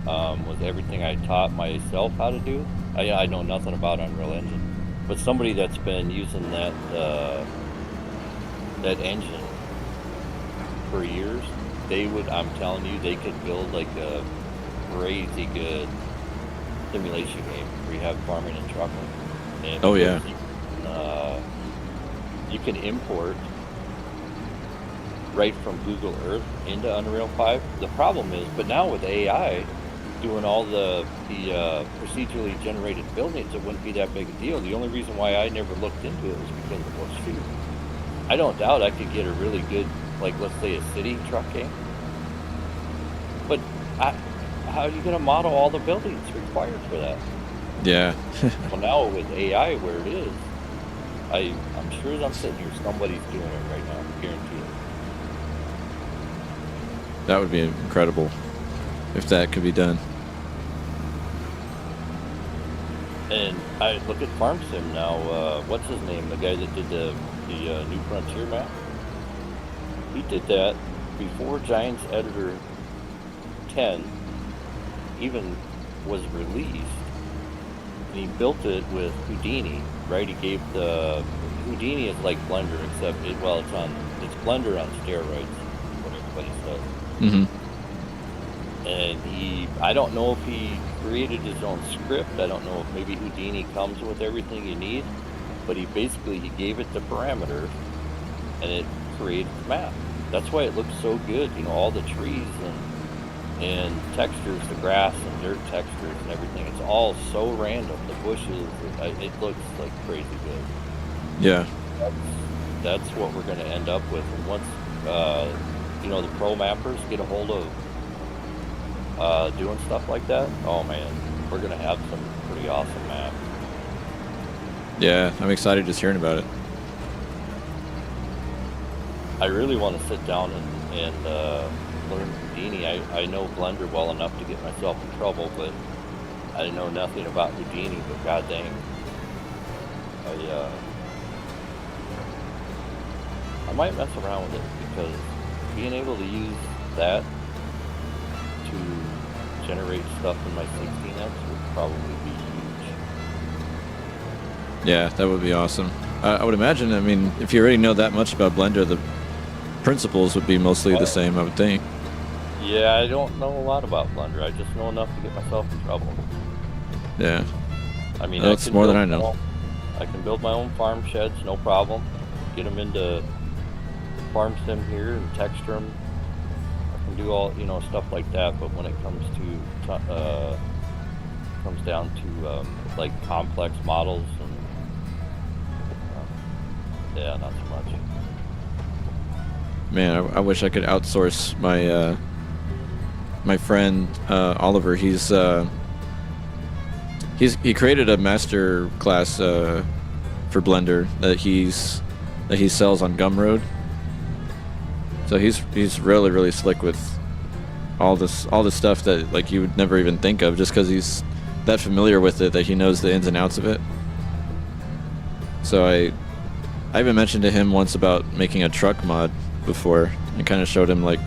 was everything I taught myself how to do. I know nothing about Unreal Engine, but somebody that's been using that engine for years, I'm telling you, they could build like a crazy good simulation game where you have farming and trucking. And Oh, yeah. You can import right from Google Earth into Unreal 5. The problem is, but now with AI doing all the procedurally generated buildings, it wouldn't be that big a deal. The only reason why I never looked into it was because of what's cheap. I don't doubt I could get a really good, like, let's say a city truck game. But how are you going to model all the buildings required for that? Yeah. Well, now with AI where it is, I'm sure as I'm sitting here, somebody's doing it right now, guaranteed. That would be incredible if that could be done. And I look at Farm Sim now. What's his name? The guy that did the New Frontier map. He did that before Giants Editor 10 even was released. And he built it with Houdini, right? He gave Houdini is like Blender, except it's Blender on steroids, what everybody says. Mm-hmm. And I don't know if he created his own script. I don't know if maybe Houdini comes with everything you need, but he gave it the parameters and it created the map. That's why it looks so good. All the trees and textures, the grass and dirt textures and everything. It's all so random. The bushes, it looks like crazy good. Yeah. That's what we're going to end up with. And once, the pro mappers get a hold of doing stuff like that, oh man, we're going to have some pretty awesome maps. Yeah, I'm excited just hearing about it. I really want to sit down and learn Houdini. I know Blender well enough to get myself in trouble, but I know nothing about Houdini, but god dang. I might mess around with it because being able to use that to generate stuff in my 16X would probably be huge. Yeah, that would be awesome. I would imagine, if you already know that much about Blender, the principles would be mostly the same, I would think. Yeah, I don't know a lot about Blender. I just know enough to get myself in trouble. Yeah. That's more than I know. I can build my own farm sheds, no problem. Get them into Farm Sim here and texture them. I can do all, stuff like that, but when it comes down to like complex models and yeah, not so much. Man, I wish I could outsource my my friend Oliver. He created a master class for Blender that he sells on Gumroad. So he's really, really slick with all this stuff that like you would never even think of, just because he's that familiar with it that he knows the ins and outs of it. So I even mentioned to him once about making a truck mod before, and kind of showed him like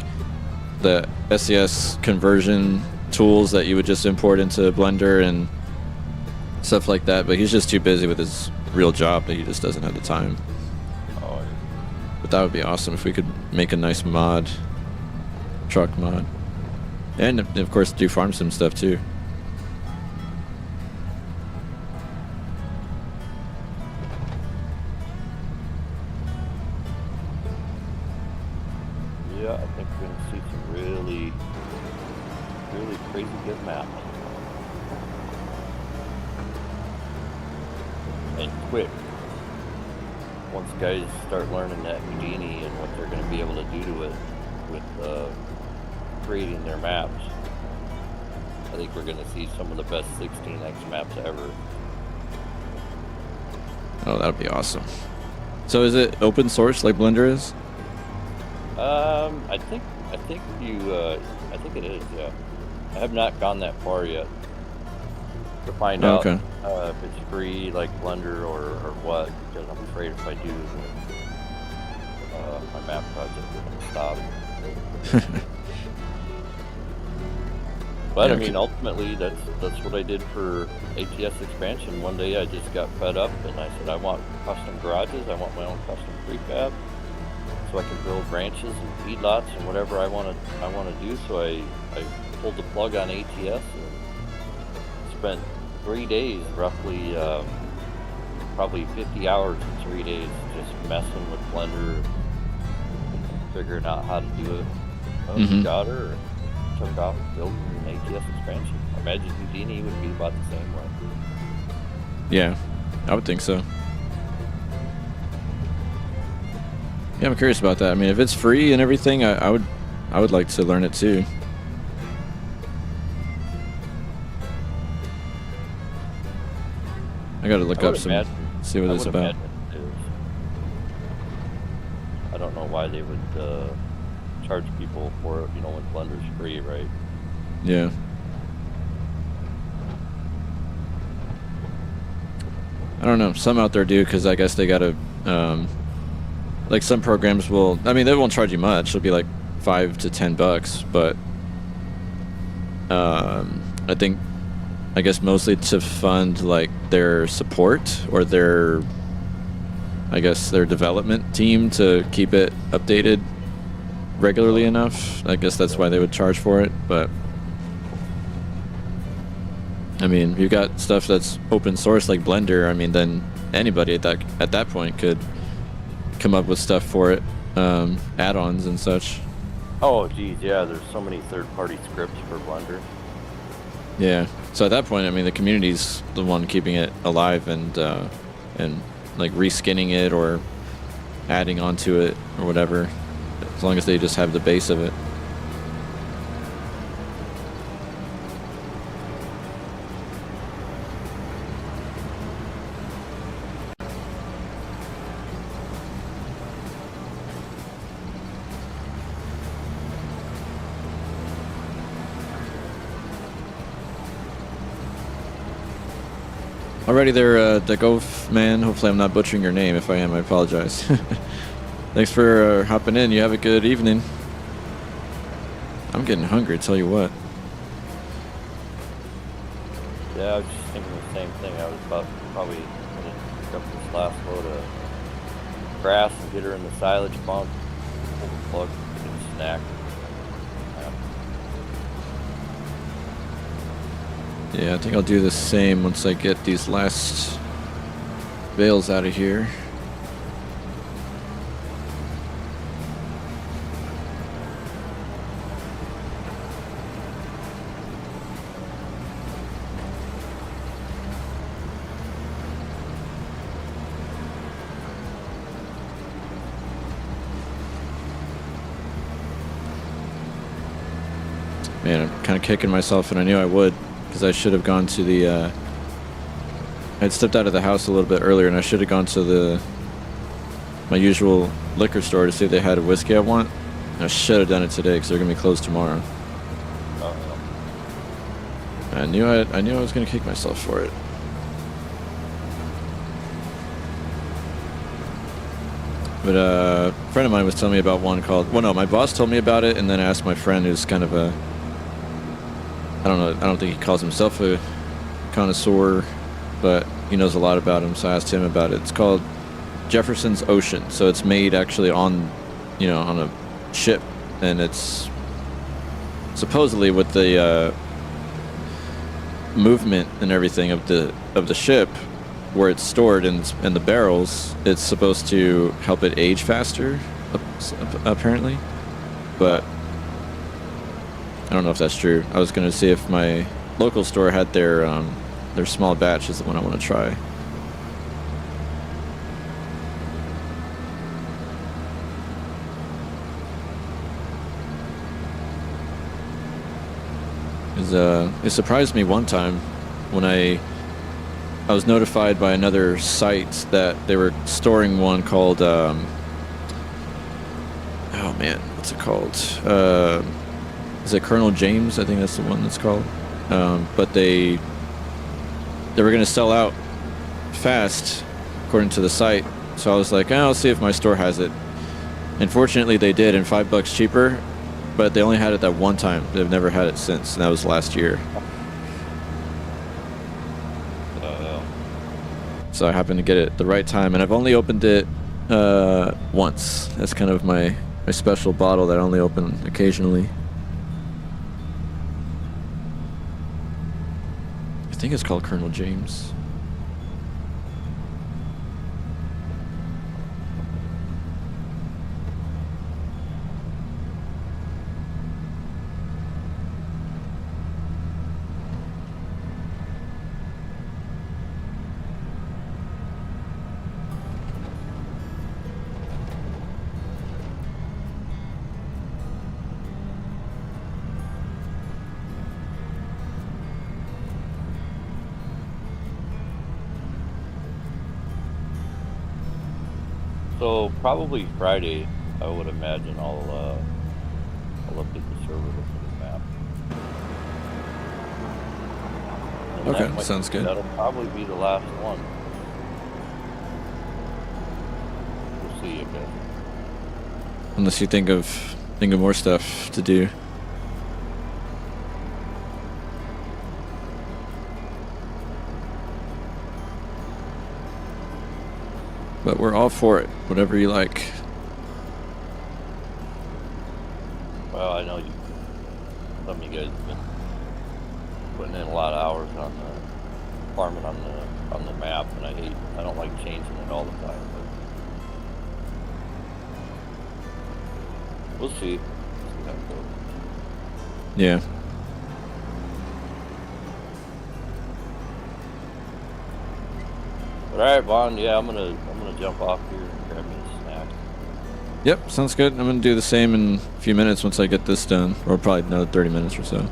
the SES conversion tools that you would just import into Blender and stuff like that, but he's just too busy with his real job that he just doesn't have the time. But that would be awesome if we could make a nice truck mod, and of course do farm sim stuff too. Yeah, I think we're going to see some really, really crazy good maps. And quick. Once guys start learning that Houdini and what they're going to be able to do to it with creating their maps, I think we're going to see some of the best 16X maps ever. Oh, that would be awesome. So is it open source like Blender is? I think it is. Yeah, I have not gone that far yet to find out Okay. if it's free like Blender or what. Because I'm afraid if I do, my map project is gonna stop. But Yeah, I mean, ultimately, that's what I did for ATS expansion. One day, I just got fed up, and I said, I want custom garages. I want my own custom prefab, so I can build ranches and feedlots and whatever I want to do. So I pulled the plug on ATS and spent 3 days, roughly, probably 50 hours in 3 days, just messing with Blender, figuring out how to do it. Got her, took off, built an ATS expansion. I imagine Houdini would be about the same way. Yeah, I would think so. Yeah, I'm curious about that. I mean, if it's free and everything, I would like to learn it too. I gotta look up some, see what it's about. I don't know why they would charge people for it, when Blender's free, right? Yeah. I don't know. Some out there do, because I guess they gotta, like some programs will. I mean, they won't charge you much. It'll be like $5 to $10, but I guess mostly to fund like their support or their development team to keep it updated regularly enough. I guess that's why they would charge for it. But I mean, you got stuff that's open source like Blender. I mean, then anybody at that point could come up with stuff for it, add-ons and such. Oh, geez, yeah. There's so many third-party scripts for Blender. Yeah. So at that point, I mean, the community's the one keeping it alive and like reskinning it or adding onto it or whatever, as long as they just have the base of it. Alrighty there, Dagov man. Hopefully I'm not butchering your name. If I am, I apologize. Thanks for hopping in. You have a good evening. I'm getting hungry, tell you what. Yeah, I was just thinking the same thing. I was probably going to pick up this last load of grass and get her in the silage bunk, pull the plug, get a snack. Yeah, I think I'll do the same once I get these last bales out of here. Man, I'm kind of kicking myself, and I knew I would, because I should have gone to the, I'd stepped out of the house a little bit earlier, and I should have gone to my usual liquor store to see if they had a whiskey I want. And I should have done it today, because they're going to be closed tomorrow. I knew I was going to kick myself for it. But a friend of mine was telling me about one called, well, no, my boss told me about it, and then I asked my friend, who's kind of a, I don't know, I don't think he calls himself a connoisseur, but he knows a lot about them, so I asked him about it. It's called Jefferson's Ocean. So it's made actually on a ship, and it's supposedly with the movement and everything of the ship, where it's stored in the barrels, it's supposed to help it age faster, apparently. But I don't know if that's true. I was going to see if my local store had their small batch is the one I want to try. It surprised me one time when I I was notified by another site that they were storing one called, oh man, what's it called? Is it Colonel James? I think that's the one that's called. But they were going to sell out fast, according to the site. So I was like, oh, I'll see if my store has it. And fortunately they did, and $5 cheaper, but they only had it that one time. They've never had it since, and that was last year. So I happened to get it at the right time, and I've only opened it once. That's kind of my special bottle that I only open occasionally. I think it's called Colonel James. So probably Friday, I would imagine I'll update the server with the map. And Okay, that sounds good. That'll probably be the last one. We'll see, I guess. Unless you think of more stuff to do. But we're all for it, whatever you like. Well, I know some of you guys have been putting in a lot of hours on the farming on the map, and I don't like changing it all the time. But we'll see. See how it goes. Yeah. But all right, Vaughn. Yeah, I'm gonna jump off here and grab me a snack. Yep, sounds good. I'm going to do the same in a few minutes once I get this done. Or probably another 30 minutes or so.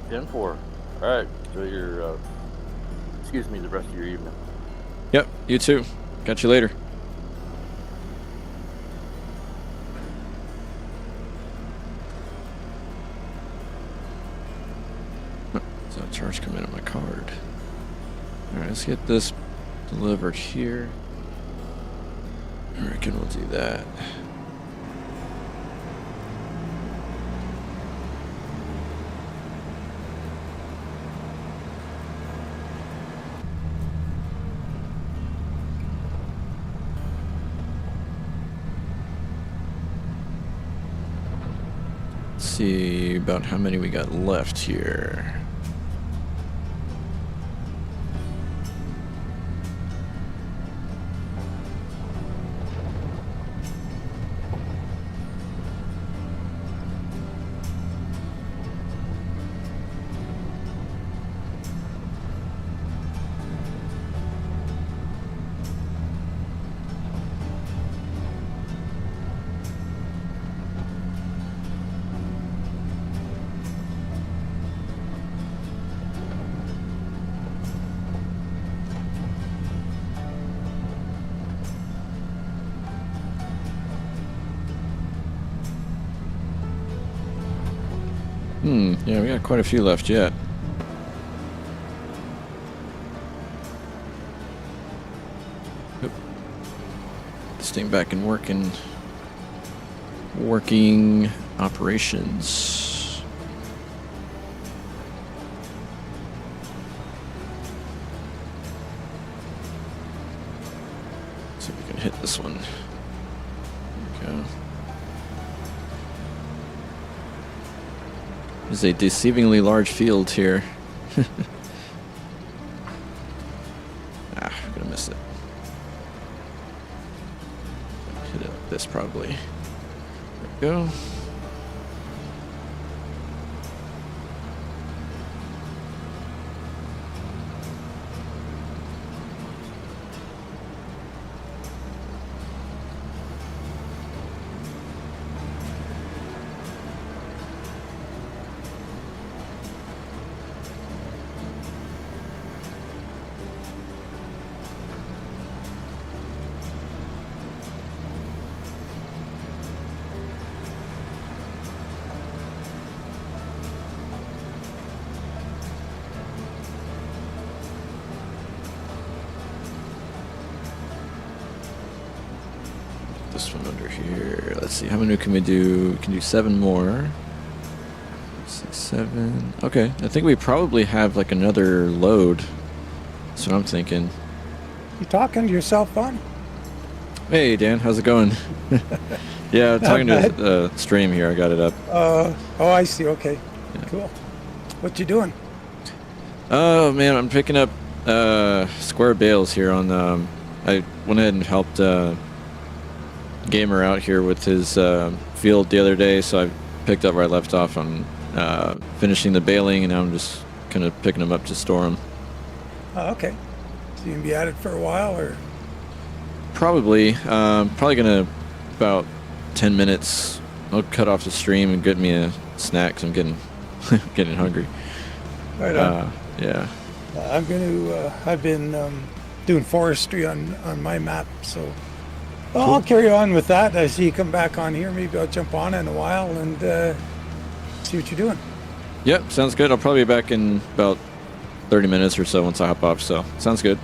10-4. All right. Enjoy your, excuse me, the rest of your evening. Yep, you too. Catch you later. So a charge come in on my card. Alright, let's get this delivered here. I reckon we'll do that. Let's see about how many we got left here. Yeah, we got quite a few left yet. Oop. This thing back in working operations. Let's see if we can hit this one. There we go. There's a deceivingly large field here. I'm gonna miss it. Hit it like this probably. There we go. this one under here. Let's see, how many can we do? We can do 7 more. 6, 7. Okay, I think we probably have like another load. That's what I'm thinking. You talking to yourself, on? Hey Dan, how's it going? Yeah, talking to the stream here. I got it up. Oh, I see. Okay, Yeah. cool. What you doing? Oh man, I'm picking up square bales here on. I went ahead and helped Gamer out here with his field the other day, so I picked up where I left off on finishing the baling, and now I'm just kind of picking them up to store them. Oh, okay. So you can be at it for a while, or? Probably gonna about 10 minutes. I'll cut off the stream and get me a snack 'cause I'm getting getting hungry. Right on. Yeah. I'm gonna. I've been doing forestry on my map, so well, I'll carry on with that. I see you come back on here. Maybe I'll jump on in a while and see what you're doing. Yep, sounds good. I'll probably be back in about 30 minutes or so once I hop off. So sounds good.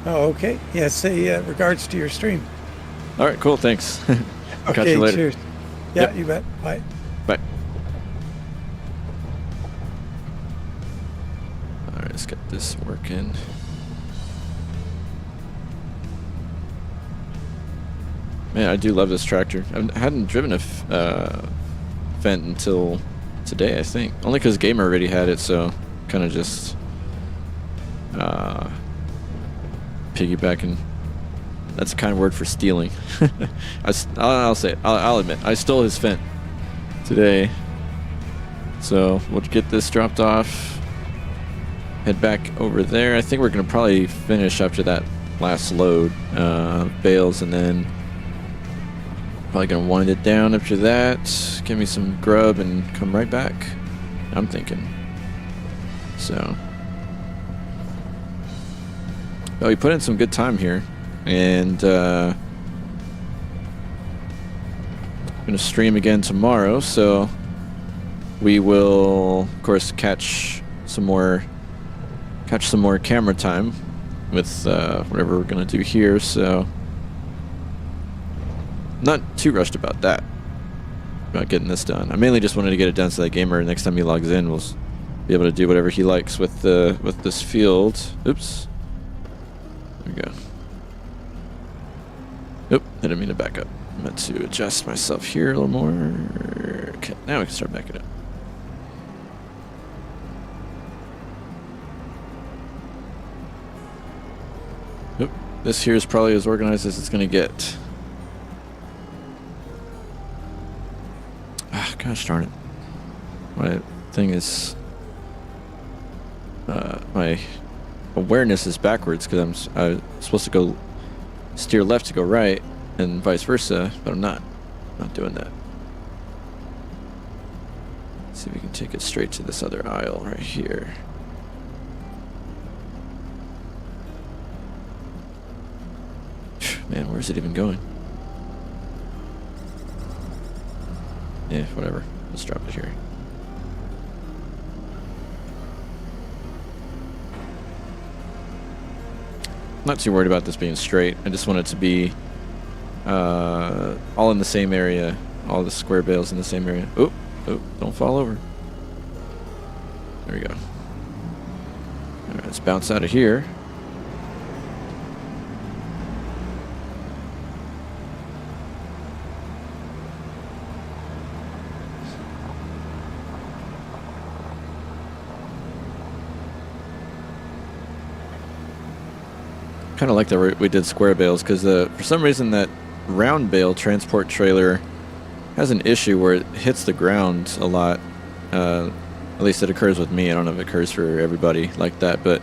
Oh, okay. Yeah. Say regards to your stream. All right, cool. Thanks. Catch Okay. you later. Cheers. Yeah, Yep. you bet. Bye. Bye. All right, let's get this working. Man, I do love this tractor. I hadn't driven a Fendt until today, I think. Only because Gamer already had it, so kind of just piggybacking. That's a kind of word for stealing. I'll say it. I'll admit. I stole his Fendt today. So we'll get this dropped off. Head back over there. I think we're going to probably finish after that last load. Bales, and then probably going to wind it down after that. Give me some grub and come right back. I'm thinking. So. Oh, we put in some good time here. And I'm gonna stream again tomorrow, so we will, of course, catch some more camera time with whatever we're gonna do here. So not too rushed about that, about getting this done. I mainly just wanted to get it done so that Gamer, next time he logs in, will be able to do whatever he likes with this field. Oops. There we go. Oop, I didn't mean to back up. I meant to adjust myself here a little more. Okay, now we can start backing up. Oop, this here is probably as organized as it's going to get. Ah, gosh darn it. My thing is... my awareness is backwards because I'm supposed to go steer left to go right and vice versa, but I'm not doing that. Let's see if we can take it straight to this other aisle right here. Man, where's it even going? Yeah, whatever. Let's drop it here. Not too worried about this being straight. I just want it to be all in the same area. All the square bales in the same area. Oh, don't fall over. There we go. All right, let's bounce out of here. Kind of like that we did square bales, because for some reason that round bale transport trailer has an issue where it hits the ground a lot. At least it occurs with me. I don't know if it occurs for everybody like that, but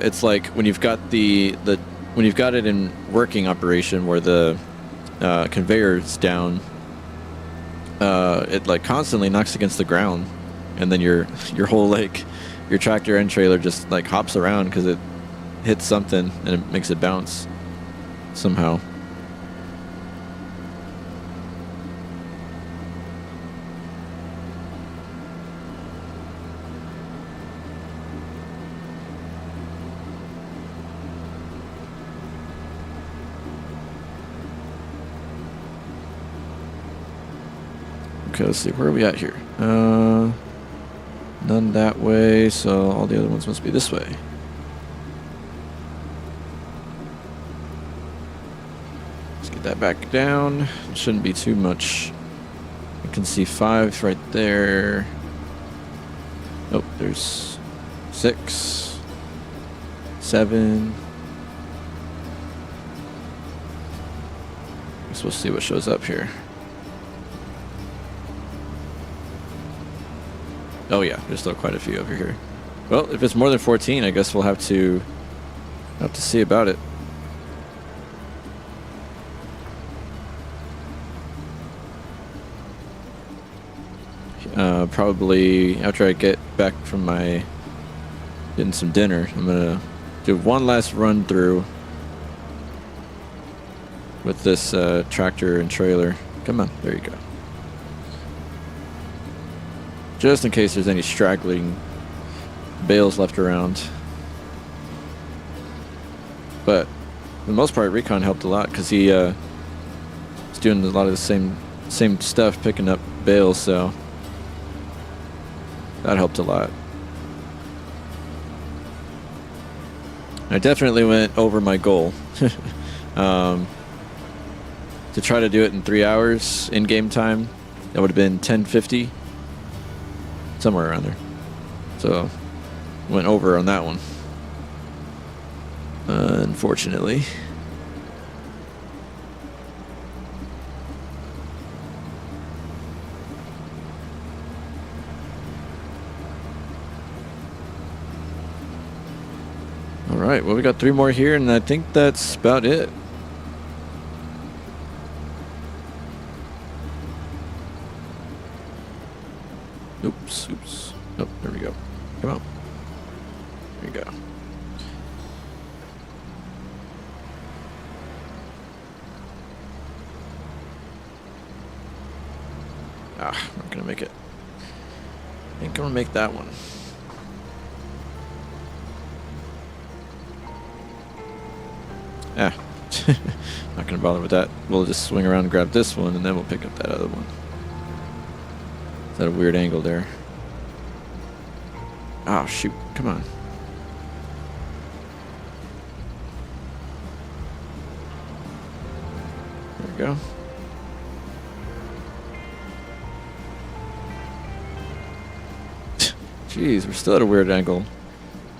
it's like when you've got when you've got it in working operation where the conveyor's down, it like constantly knocks against the ground, and then your whole like your tractor and trailer just like hops around because it hits something and it makes it bounce somehow. Okay, let's see. Where are we at here? None that way, so all the other ones must be this way. Let's get that back down. It shouldn't be too much. I can see 5 right there. Oh, there's 6, 7. Guess we'll see what shows up here. Oh yeah, there's still quite a few over here. Well, if it's more than 14, I guess we'll have to see about it. Probably after I get back from getting some dinner, I'm gonna do one last run through with this tractor and trailer. Come on, there you go. Just in case there's any straggling bales left around. But for the most part, Recon helped a lot because he was doing a lot of the same stuff, picking up bales, so that helped a lot. I definitely went over my goal. To try to do it in 3 hours in game time, that would have been 10:50, somewhere around there. So went over on that one, unfortunately. All right, well, we got 3 more here, and I think that's about it. Oops. Oh, there we go. Come on. There you go. I'm not gonna make it. Ain't gonna make that one. Not gonna bother with that. We'll just swing around and grab this one, and then we'll pick up that other one. Is that a weird angle there? Oh, shoot. Come on. There we go. Jeez, we're still at a weird angle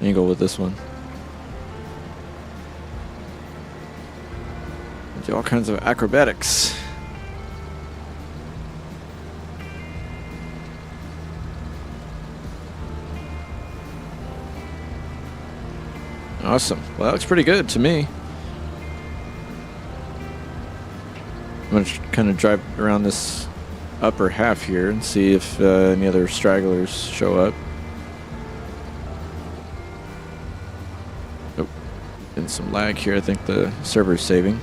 with this one. Do all kinds of acrobatics. Awesome. Well, that looks pretty good to me. I'm going to kind of drive around this upper half here and see if any other stragglers show up. Oh, getting some lag here. I think the server's saving.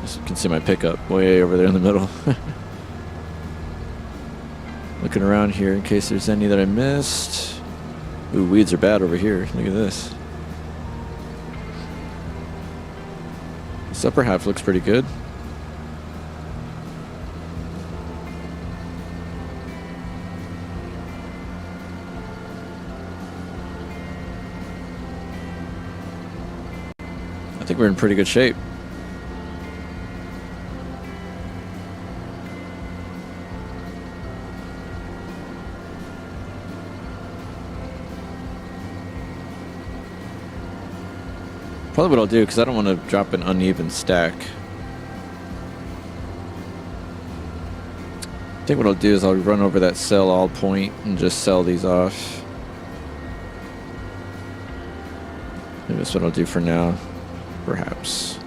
As you can see my pickup way over there in the middle. Looking around here in case there's any that I missed. Ooh, weeds are bad over here. Look at this. This upper half looks pretty good. I think we're in pretty good shape. Probably what I'll do, because I don't want to drop an uneven stack. I think what I'll do is I'll run over that sell all point and just sell these off. Maybe that's what I'll do for now, perhaps.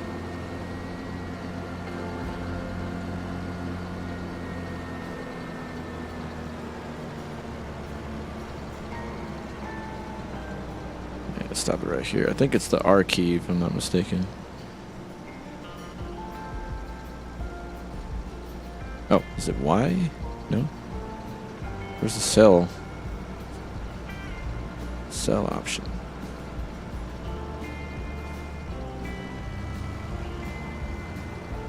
Stop it right here. I think it's the R key, if I'm not mistaken. Oh, is it Y? No? Where's the sell? Sell option.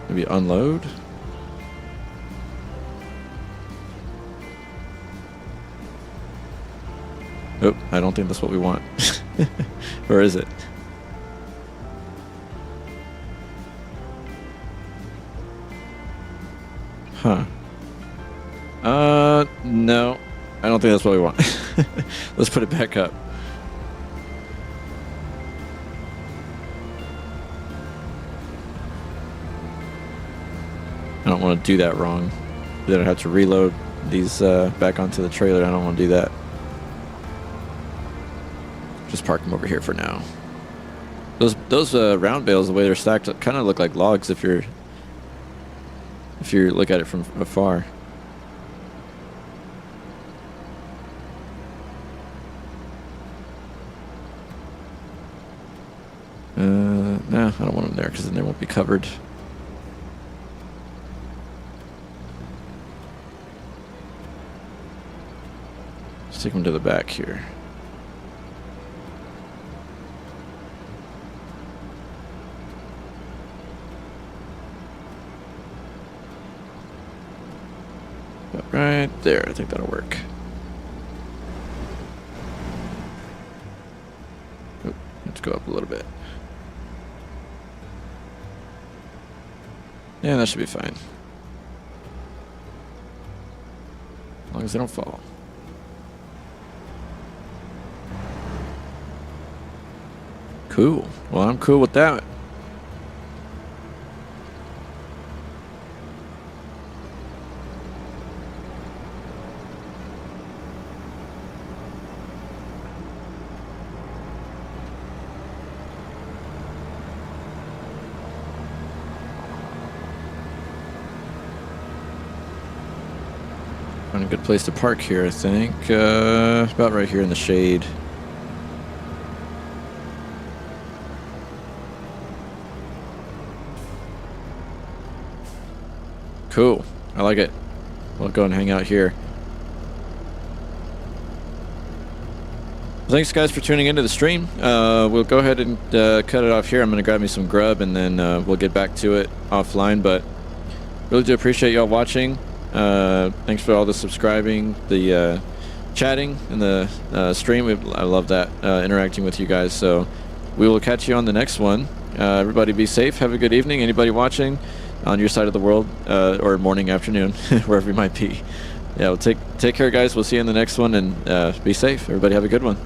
Maybe unload. Oh, I don't think that's what we want. Or is it? Huh. No. I don't think that's what we want. Let's put it back up. I don't want to do that wrong. Then I have to reload these back onto the trailer. I don't want to do that. Just park them over here for now. Those round bales, the way they're stacked, kind of look like logs if you look at it from afar. No, I don't want them there because then they won't be covered. Let's take them to the back here. About right there, I think that'll work. Oh, let's go up a little bit. Yeah, that should be fine. As long as they don't fall. Cool. Well, I'm cool with that. Find a good place to park here, I think. About right here in the shade. Cool. I like it. We'll go and hang out here. Thanks, guys, for tuning into the stream. We'll go ahead and cut it off here. I'm going to grab me some grub, and then we'll get back to it offline. But really do appreciate y'all watching. Thanks for all the subscribing, the chatting, and the stream. I love that, interacting with you guys. So we will catch you on the next one. Everybody be safe. Have a good evening. Anybody watching on your side of the world, or morning, afternoon, wherever you might be. Yeah, well, take care, guys. We'll see you in the next one, and be safe. Everybody have a good one.